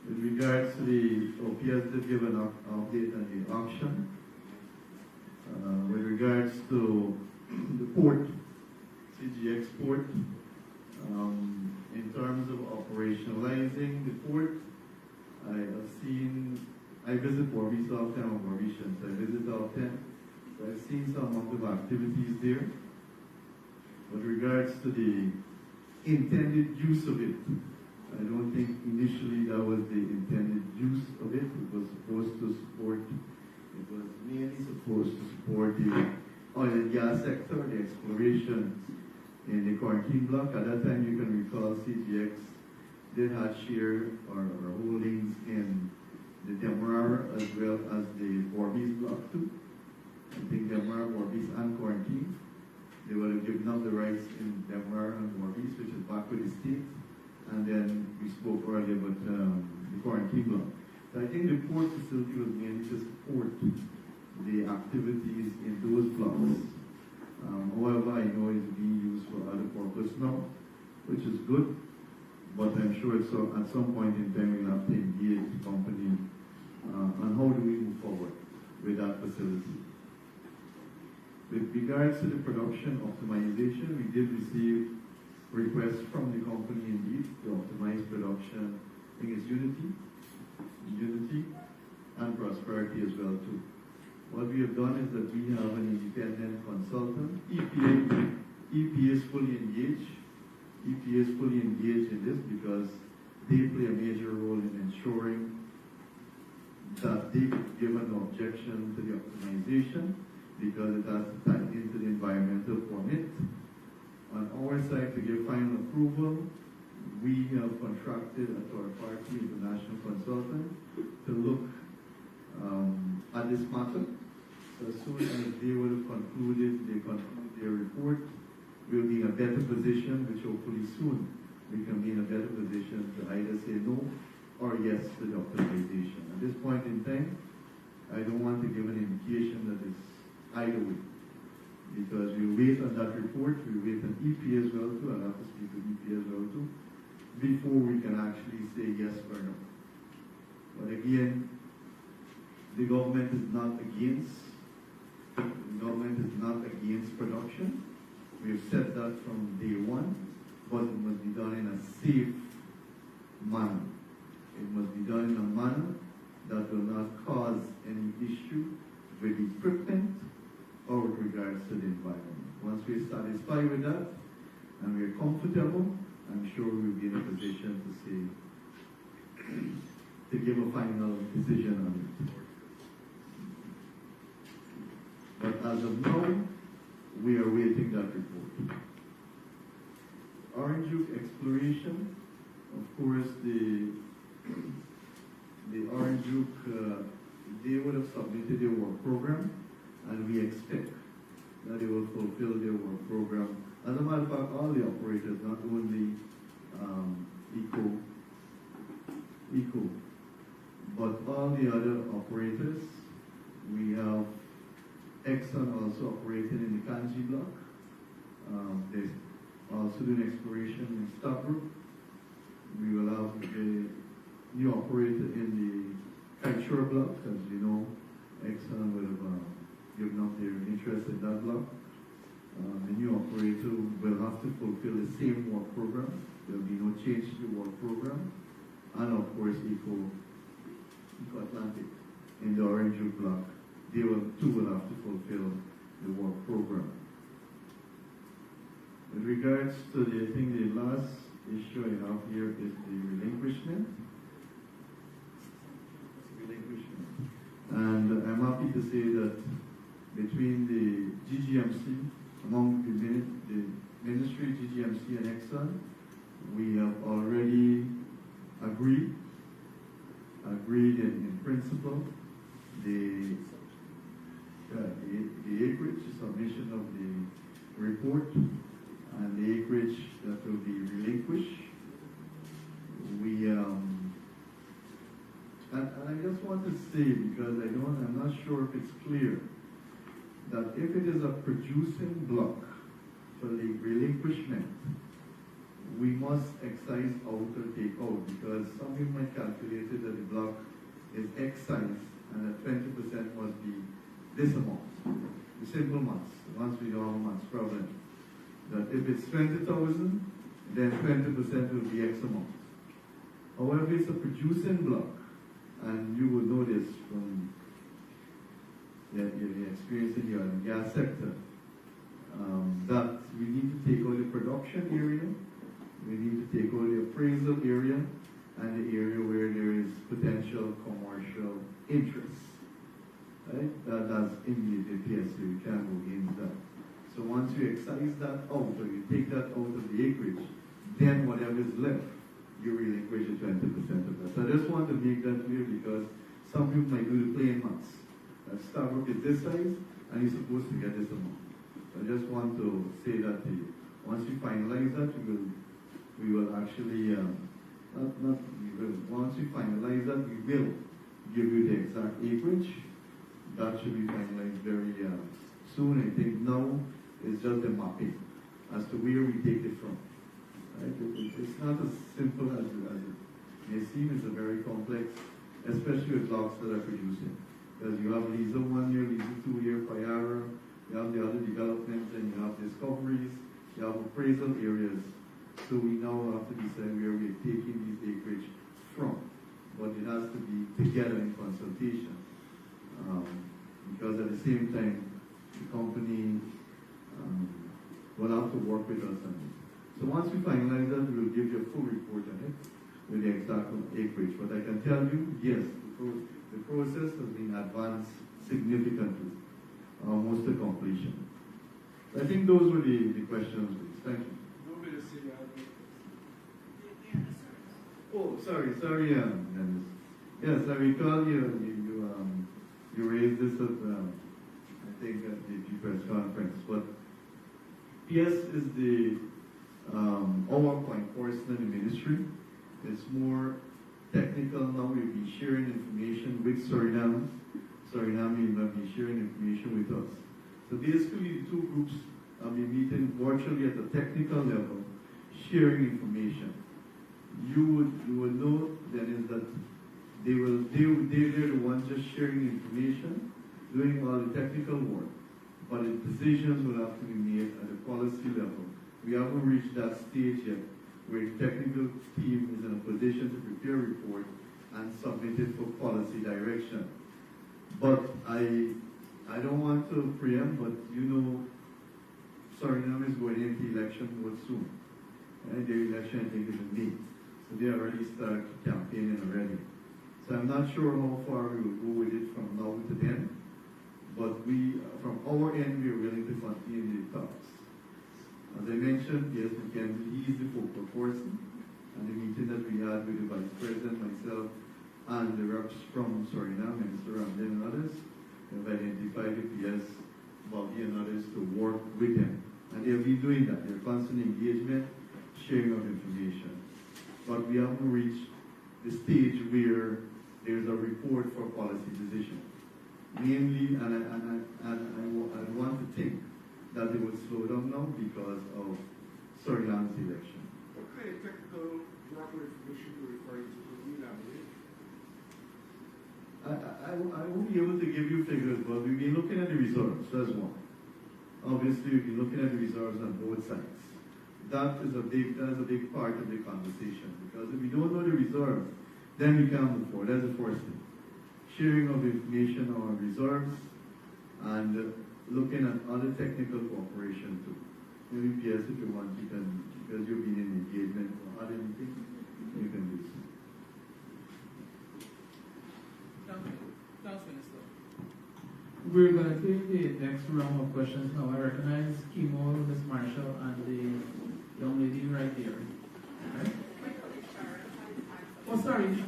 With regards to the OPS, did give an update on the auction. With regards to the port, CGX port, in terms of operationalizing the port, I visit Maurice often on Mauritius. I visit often, so I've seen some of the activities there. With regards to the intended use of it, I don't think initially that was the intended use of it. It was mainly supposed to support the oil and gas sector, the exploration in the quarantine block. At that time, you can recall CGX did have share or holdings in the Demerara as well as the Vorbees block too. I think Demerara, Vorbees, and quarantine. They would have given up the rights in Demerara and Vorbees, which is back with the state. And then we spoke earlier about the quarantine block. So I think the port facility was mainly to support the activities in those blocks. However, I know it's being used for other purpose now, which is good. But I'm sure at some point in time we'll have to engage the company on how do we move forward with that facility. With regards to the production optimization, we did receive requests from the company indeed to optimize production. I think it's Unity and Prosperity as well too. What we have done is that we have an independent consultant. EPA is fully engaged. EPA is fully engaged in this because they play a major role in ensuring that they give an objection to the optimization because it has to tie into the environmental permit. On our side, to give final approval, we have contracted a third party international consultant to look at this matter. So as soon as they would have concluded their report, we'll be in a better position, which hopefully soon we can be in a better position to either say no or yes to the optimization. At this point in time, I don't want to give an indication that it's either way. Because we wait on that report, we wait on EPA as well too, I'll have to speak with EPA as well too, before we can actually say yes or no. But again, the government is not against production. We have said that from day one, but it must be done in a safe manner. It must be done in a manner that will not cause any issue with the equipment or with regards to the environment. Once we are satisfied with that and we are comfortable, I'm sure we'll be in a position to say, to give a final decision on it. But as of now, we are waiting that report. Orange Juke exploration, of course, the Orange Juke, they would have submitted their work program, and we expect that they will fulfill their work program. As a matter of fact, all the operators, not only ECO, but all the other operators. We have Exxon also operating in the Kanji block. They're also doing exploration in Stockbrook. We will have the new operator in the Kiteshore block, as you know, Exxon will have given up their interest in that block. The new operator will have to fulfill the same work program. There will be no change to the work program. And of course, Eco Atlantic in the Orange block, they too will have to fulfill the work program. With regards to I think the last issue I have here is the relinquishment. And I'm happy to say that between the GGMC, among the Ministry, GGMC, and Exxon, we have already agreed in principle the acreage submission of the report and the acreage that will be relinquished. And I just want to say, because I'm not sure if it's clear, that if it is a producing block for the relinquishment, we must excise out or take out, because some people might calculate that the block is excised and that 20% must be this amount. The simple maths, once we know how much problem. That if it's 20,000, then 20% will be X amount. However, it's a producing block, and you will know this from your experience in the oil and gas sector, that we need to take out the production area, we need to take out the appraisal area, and the area where there is potential commercial interest. Right? That's in the PSA, we can't go against that. So once you excise that out, or you take that out of the acreage, then whatever is left, you relinquish 20% of that. So I just want to make that clear, because some people might do the plain maths. Starbuck is this size, and you're supposed to get this amount. So I just want to say that to you. Once you finalize that, we will actually, once we finalize that, we will give you the exact acreage. That should be finalized very soon. I think now it's just the mapping as to where we take it from. Right? It's not as simple as it may seem. It's a very complex, especially with blocks that are producing. Because you have Lisa 1 year, Lisa 2 year, Payara, you have the other developments, and you have discoveries, you have appraisal areas. So we now have to decide where we are taking these acreage from. But it has to be together in consultation. Because at the same time, the company will have to work with us on it. So once we finalize that, we will give you a full report on it with the exact acreage. But I can tell you, yes, the process has been advanced significantly, almost to completion. So I think those were the questions. Thank you. Oh, sorry, Dennis. Yes, I recall you raised this at, I think, at the press conference. But PS is our point person in the ministry. It's more technical now. We'll be sharing information with Suriname. Suriname will be sharing information with us. So basically, the two groups will be meeting virtually at the technical level, sharing information. You would know then is that they're the ones just sharing information, doing all the technical work, but the decisions will have to be made at the policy level. We haven't reached that stage yet where the technical team is in a position to prepare a report and submit it for policy direction. But I don't want to preempt, but you know, Suriname is going into election mode soon. And their election, I think, is in May. So they already started campaigning already. So I'm not sure how far we will go with it from now to then. But from our end, we are willing to continue the talks. As I mentioned, yes, he is the focal person. And the meeting that we had with the Vice President, myself, and the reps from Suriname, Minister Ramlin and others, have identified the PS, Bobby and others to work with them. And they'll be doing that. They're constant engagement, sharing of information. But we haven't reached the stage where there's a report for policy decision. Mainly, and I want to think that they would slow down now because of Suriname's election. What kind of technical work or information do you refer to? Could you elaborate? I won't be able to give you figures, but we've been looking at the reserves, that's one. Obviously, we've been looking at the reserves on both sides. That is a big part of the conversation, because if we don't know the reserves, then we can't move forward. That's the first thing. Sharing of information on reserves and looking at other technical cooperation too. Maybe PS, if you want, you can, because you've been in engagement or other meetings, you can do so. Thanks, Minister. We're going to take the next round of questions now. I recognize Kimo, Ms. Marshall, and the young lady right there. Right? Oh, sorry.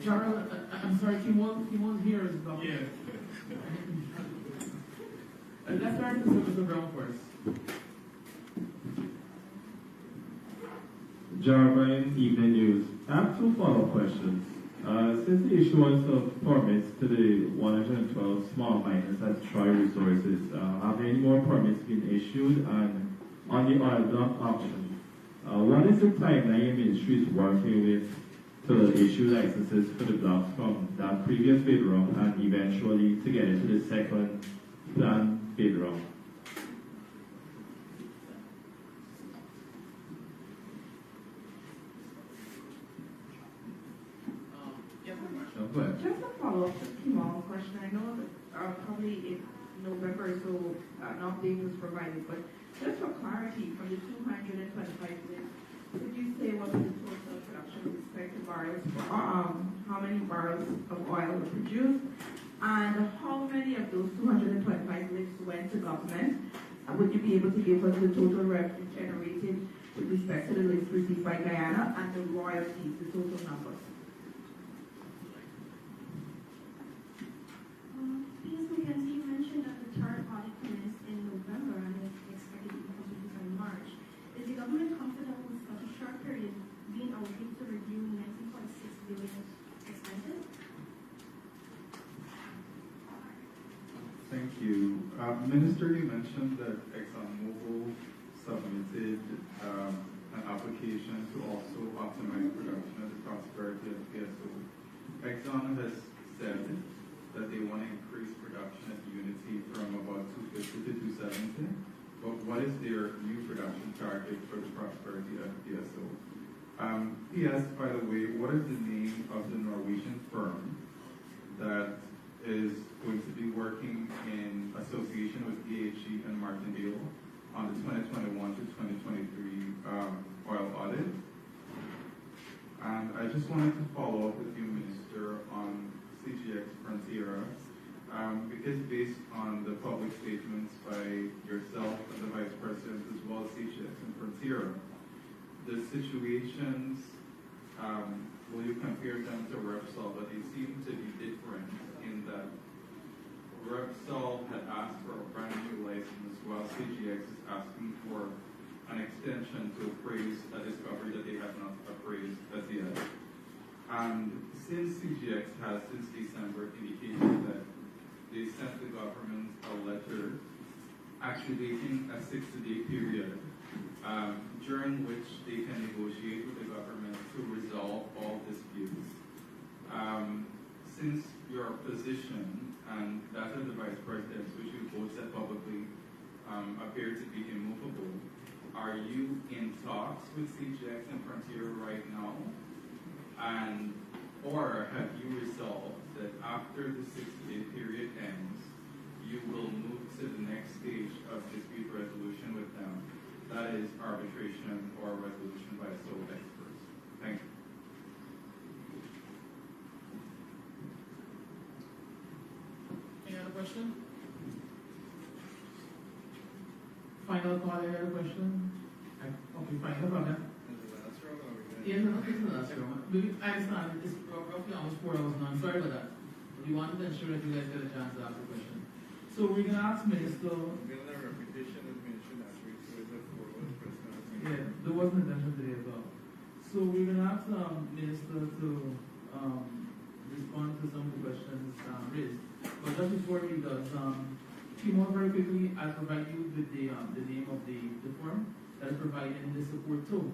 Gerald, I'm sorry, Kimo's here is blocking. Yeah. Let's start with Mr. Brown first. Jarvine, Evening News. I have two follow-up questions. Since the issuance of permits to the 112 small miners at Troy Resources, have any more permits been issued? And on the oil block auction, what is the timeline your ministry is working with to issue licenses for the blocks from that previous bid round and eventually to get into the second planned bid round? Just a follow-up to Kimon's question. I know that probably in November, so an update was provided, but just for clarity, from the 225 list, could you say what was the total production with respect to barrels, how many barrels of oil were produced, and how many of those 225 lists went to government? Would you be able to give us the total revenue generated with respect to the list received by Guyana and the royalties, the total numbers? You mentioned that the third audit commenced in November and is expected to be completed by March. Is the government comfortable with such a short period being allocated to review 19.6 billion expenses? Thank you. Minister, you mentioned that ExxonMobil submitted an application to also optimize production at the Prosperity of PSO. Exxon has said that they want to increase production at Unity from about 250 to 270. But what is their new production target for the Prosperity of PSO? P.S., by the way, what is the name of the Norwegian firm that is going to be working in association with EHE and Martindale on the 2021 to 2023 oil audit? And I just wanted to follow up with you, Minister, on CGX Frontiera, because based on the public statements by yourself and the Vice President, as well as CGX and Frontiera, the situations, will you compare them to Repsol, but they seem to be different in that Repsol had asked for a brand new license, while CGX is asking for an extension to appraise a discovery that they have not appraised as yet. And since CGX has since December indicated that they sent the government a letter activating a 60-day period during which they can negotiate with the government to resolve all disputes. Since your position and that of the Vice President, which you both said publicly, appear to be immovable, are you in talks with CGX and Frontier right now? And or have you resolved that after the 60-day period ends, you will move to the next stage of dispute resolution with them? That is arbitration or resolution by sole experts. Thank you. Any other question? Final call, any other question? Okay, final comment. Yes, no, this is the last round. I understand, it's roughly almost 4 hours now. I'm sorry about that. We wanted to ensure that you guys get a chance to ask a question. So we're going to ask Minister. Yeah, there was an intention today as well. So we're going to ask Minister to respond to some of the questions raised. But just before he does, Kimo, very quickly, I'll provide you with the name of the firm that is providing the support to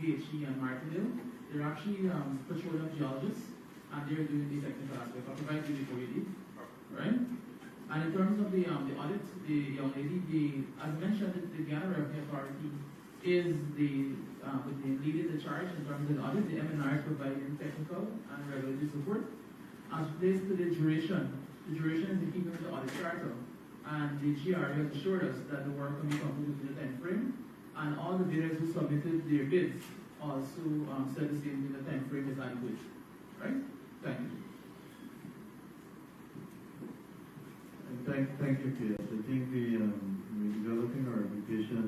VHE and Martindale. They're actually petroleum geologists, and they're doing the technical aspect. I'll provide you before you leave, right? And in terms of the audit, the young lady, as mentioned, the Guyana Revenue Authority is leading the charge in terms of the audit. The MNR is providing technical and regulatory support. As relates to the duration is in keeping with the audit charter, and the GRE has assured us that the work can be completed within the time frame, and all the bidders who submitted their bids also said the same thing, the time frame is adequate. Right? Thank you. Thank you, Pierre. I think we're developing our application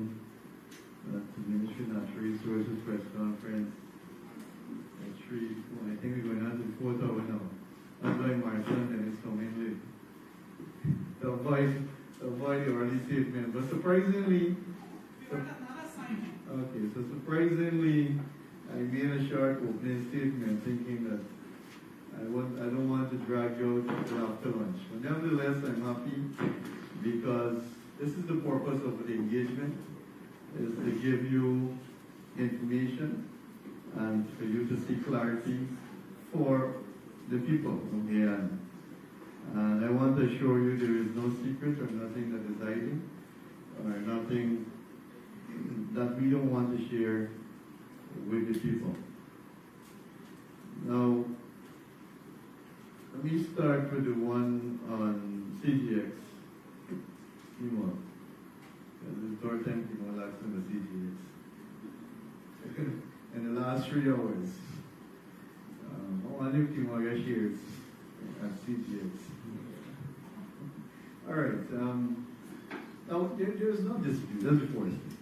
to the Ministry of Natural Resources press conference at 3, I think we're going on to the 4th hour now. That's why Marshall and it's coming late. To avoid the early statement. But surprisingly, surprisingly, I made a short opening statement thinking that I don't want to drag you out till after lunch. But nevertheless, I'm happy because this is the purpose of the engagement, is to give you information and for you to see clarity for the people of Guyana. And I want to assure you there is no secret or nothing that is hiding or nothing that we don't want to share with the people. Now, let me start with the one on CGX. Because it's third time people last on the CGX. In the last 3 hours, only Timor shares at CGX. All right. Now, there is no dispute. That's the first thing.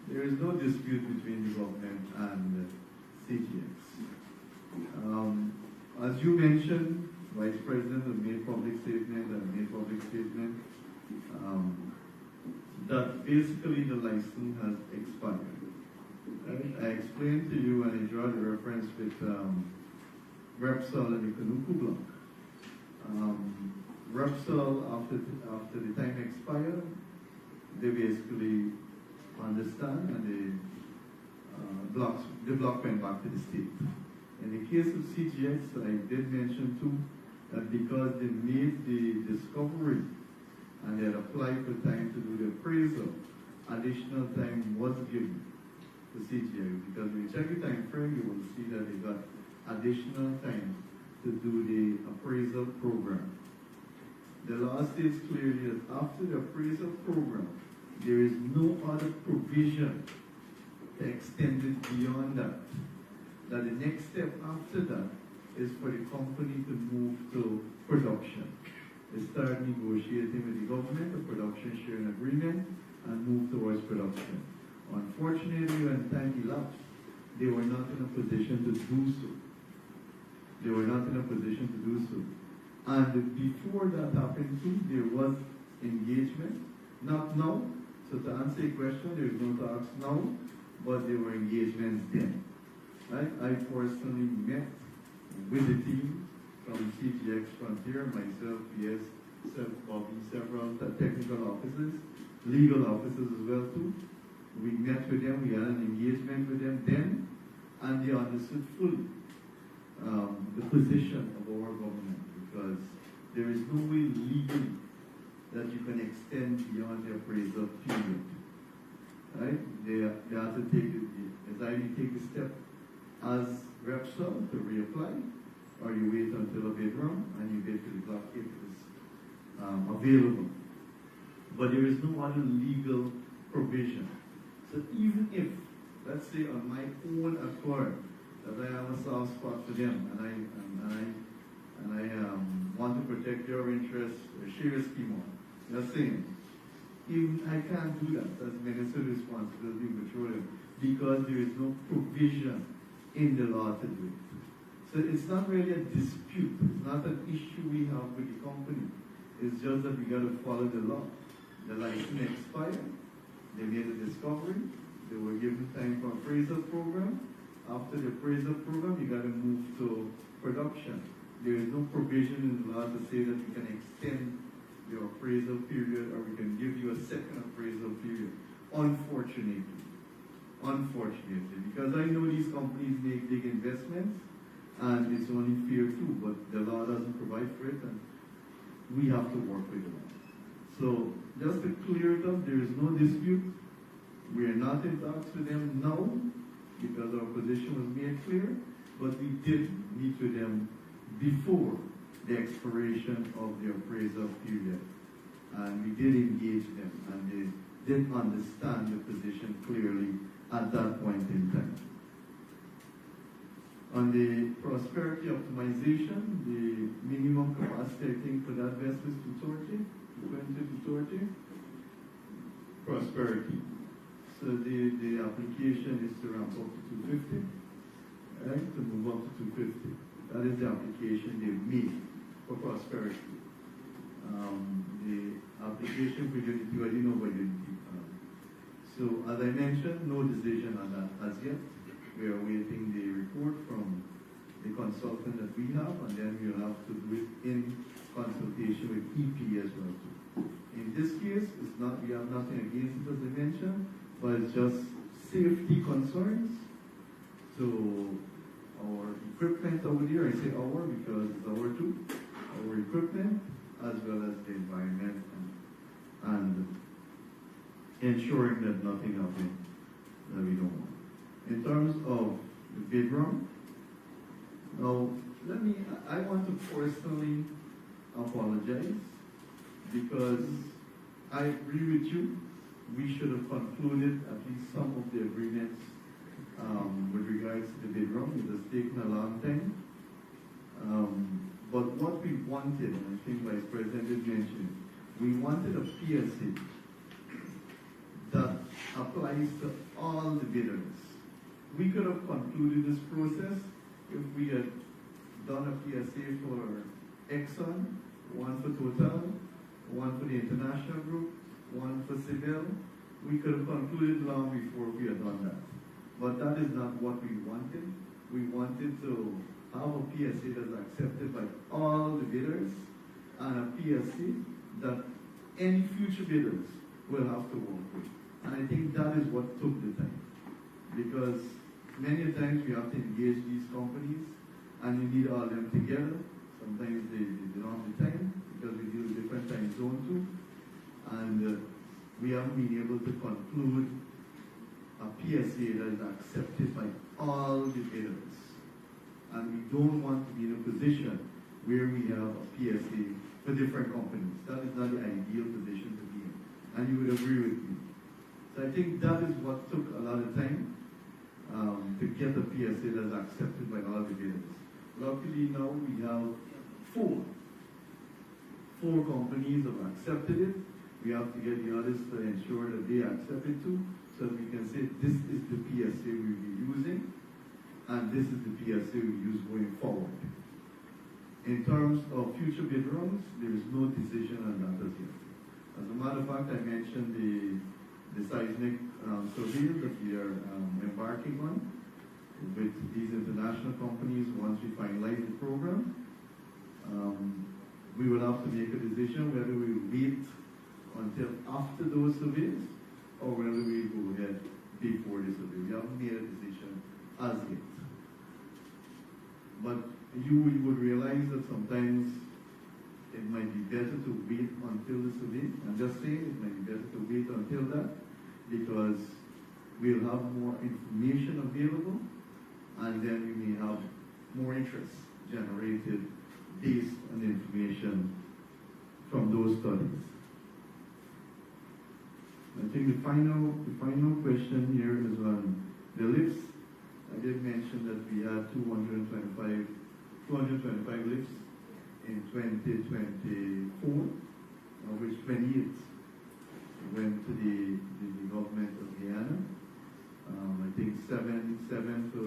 There is no dispute between the government and CGX. As you mentioned, Vice President have made public statement that basically the license has expired. I explained to you and I draw the reference with Repsol and the Kanuku block. Repsol, after the time expired, they basically understand and the block went back to the state. In the case of CGX, I did mention too that because they made the discovery and they had applied for time to do the appraisal, additional time was given to CGX. Because when you check the time frame, you will see that they got additional time to do the appraisal program. The law states clearly that after the appraisal program, there is no other provision to extend it beyond that. That the next step after that is for the company to move to production. They start negotiating with the government a production sharing agreement and move towards production. Unfortunately, when time elapsed, they were not in a position to do so. And before that happened too, there was engagement. Not now. So to answer your question, there is no talks now, but there were engagements then. Right? I personally met with the team from CGX Frontier, myself, yes, several technical officers, legal officers as well too. We met with them, we had an engagement with them then, and they understood fully the position of our government, because there is no way legally that you can extend beyond the appraisal period. Right? They have to take the step as Repsol to reapply, or you wait until a bid round and you bid for the block if it is available. But there is no other legal provision. So even if, let's say on my own accord, that I have a soft spot for them and I want to protect your interests or share a scheme on, you're saying, even I can't do that as Minister of Responsibility for Petroleum because there is no provision in the law to do it. So it's not really a dispute. It's not an issue we have with the company. It's just that we got to follow the law. The license expired. They made a discovery. They were given time for appraisal program. After the appraisal program, you got to move to production. There is no provision in the law to say that we can extend your appraisal period or we can give you a second appraisal period. Unfortunately, because I know these companies make big investments, and it's only fair too, but the law doesn't provide for it, and we have to work with the law. So just to clear it up, there is no dispute. We are not in talks with them now because our position was made clear, but we did meet with them before the expiration of the appraisal period. And we did engage them, and they did understand the position clearly at that point in time. On the prosperity optimization, the minimum capacity, I think, for that vessel is 230, 20 to 30. Prosperity. So the application is to ramp up to 250, right? To move up to 250. That is the application they've made for prosperity. The application for Unity, I didn't know about Unity. So as I mentioned, no decision on that as yet. We are waiting the report from the consultant that we have, and then we'll have to do it in consultation with EP as well too. In this case, it's not, we have nothing against it as I mentioned, but it's just safety concerns. So our equipment over there, I say our because it's our too, our equipment as well as the environment and ensuring that nothing happens that we don't want. In terms of the Vickram, now I want to personally apologize because I agree with you. We should have concluded at least some of the agreements with regards to the Vickram. It has taken a long time. But what we wanted, and I think Vice President did mention, we wanted a PSA that applies to all the bidders. We could have concluded this process if we had done a PSA for Exxon, one for Total, one for the International Group, one for Civil. We could have concluded long before we had done that. But that is not what we wanted. We wanted to have a PSA that's accepted by all the bidders and a PSA that any future bidders will have to work with. And I think that is what took the time. Because many times we have to engage these companies and you need all of them together. Sometimes they don't have the time because we deal with different time zones too. And we haven't been able to conclude a PSA that is accepted by all the bidders. And we don't want to be in a position where we have a PSA for different companies. That is not the ideal position to be in. And you would agree with me. So I think that is what took a lot of time to get a PSA that is accepted by all the bidders. Luckily now we have four companies have accepted it. We have to get the others to ensure that they accept it too, so that we can say this is the PSA we will be using, and this is the PSA we use going forward. In terms of future bid rounds, there is no decision on that as yet. As a matter of fact, I mentioned the seismic survey that we are embarking on with these international companies once we finalize the program. We will have to make a decision whether we wait until after those surveys or whether we go ahead before the survey. We haven't made a decision as yet. But you would realize that sometimes it might be better to wait until the survey. I'm just saying it might be better to wait until that because we'll have more information available and then we may have more interest generated based on the information from those studies. I think the final question here is on the lifts. I did mention that we had 225 lifts in 2024, of which 28 went to the government of Guyana. I think seven to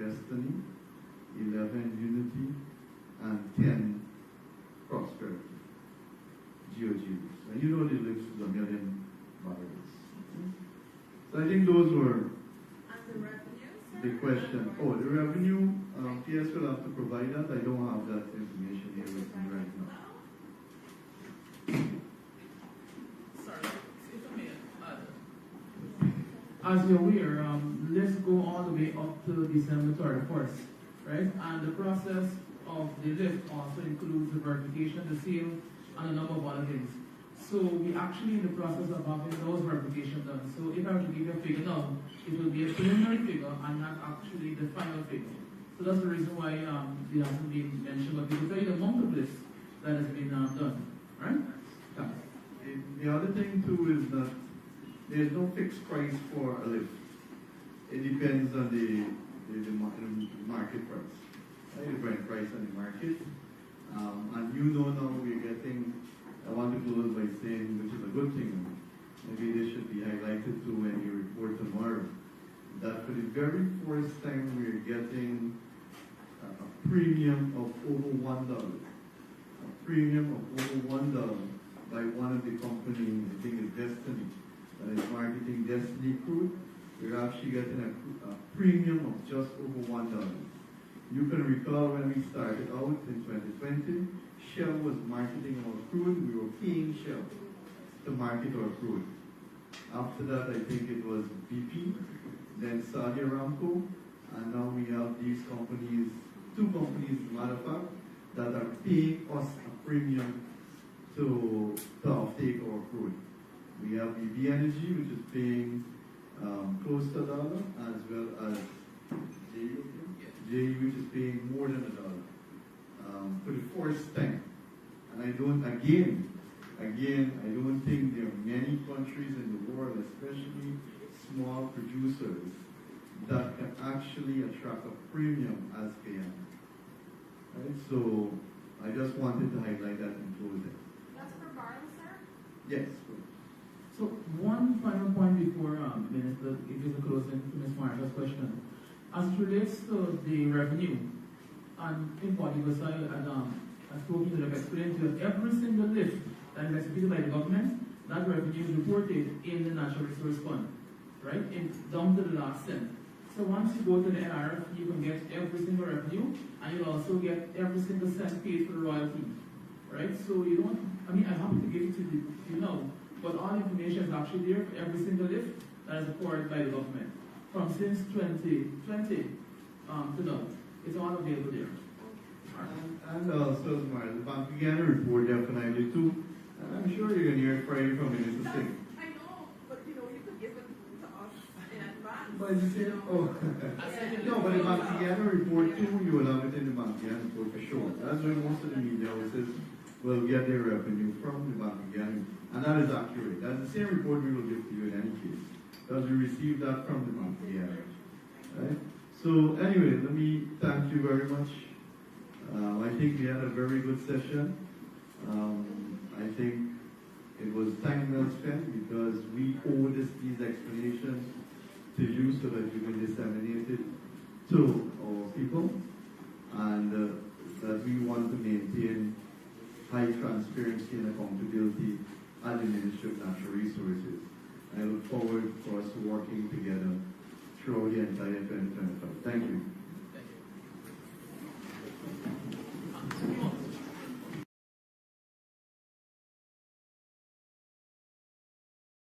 Destiny, 11 Unity, and 10 Prosperity, GOGs. And you know the lifts is $1 million. So I think those were the question. Oh, the revenue, PS will have to provide that. I don't have that information here with me right now. Sorry, if I may add. As you're aware, let's go all the way up to December 31st, right? And the process of the lift also includes the verification, the seal, and a number of other things. So we actually in the process of having those verifications done. So if I were to give you a figure now, it will be a preliminary figure and not actually the final figure. So that's the reason why it hasn't been mentioned, but we will tell you the amount of lifts that has been done, right? Thanks. The other thing too is that there's no fixed price for a lift. It depends on the market price, right? The Brent price on the market. And you know now we're getting, I want to close by saying, which is a good thing, maybe this should be highlighted too when you report tomorrow, that for the very first time we're getting a premium of over $1. A premium of over $1 by one of the companies, I think it's Destiny, that is marketing Destiny crude. We're actually getting a premium of just over $1. You can recall when we started out in 2020, Shell was marketing our crude. We were paying Shell to market our crude. After that, I think it was BP, then Saudi Aramco, and now we have these companies, two companies, as a matter of fact, that are paying us a premium to offtake our crude. We have EV Energy, which is paying close to $1, as well as JE, which is paying more than $1 for the first time. And I don't think there are many countries in the world, especially small producers, that can actually attract a premium as Guyana. Right? So I just wanted to highlight that in closing. That's for Barlow, sir? Yes. So one final point before Minister gives a closing to Ms. Martha's question. As it relates to the revenue, and in particular, I've spoken to them, explained to you that every single lift that is executed by the government, that revenue is reported in the Natural Resource Fund, right? Down to the last cent. So once you go to the NRF, you can get every single revenue, and you'll also get every single cent paid for the royalty, right? So you don't, I'm happy to give it to you now, but all information is actually there for every single lift that is reported by the government. From since 2020 to now, it's all available there. And also, the Bank of Guyana report definitely too. And I'm sure you're going to hear it Friday from Minister Singh. I know, but you could give it to us in advance. But you say, no, but the Bank of Guyana report too, you will have it in the Bank of Guyana report for sure. That's where most of the media houses will get their revenue from the Bank of Guyana. And that is accurate. That's the same report we will give to you in any case. Because we received that from the Bank of Guyana. Right? So anyway, let me thank you very much. I think we had a very good session. I think it was time well spent because we owe these explanations to you so that you can disseminate it to our people, and that we want to maintain high transparency and accountability at the Ministry of Natural Resources. I look forward for us working together throughout the entire 2025. Thank you.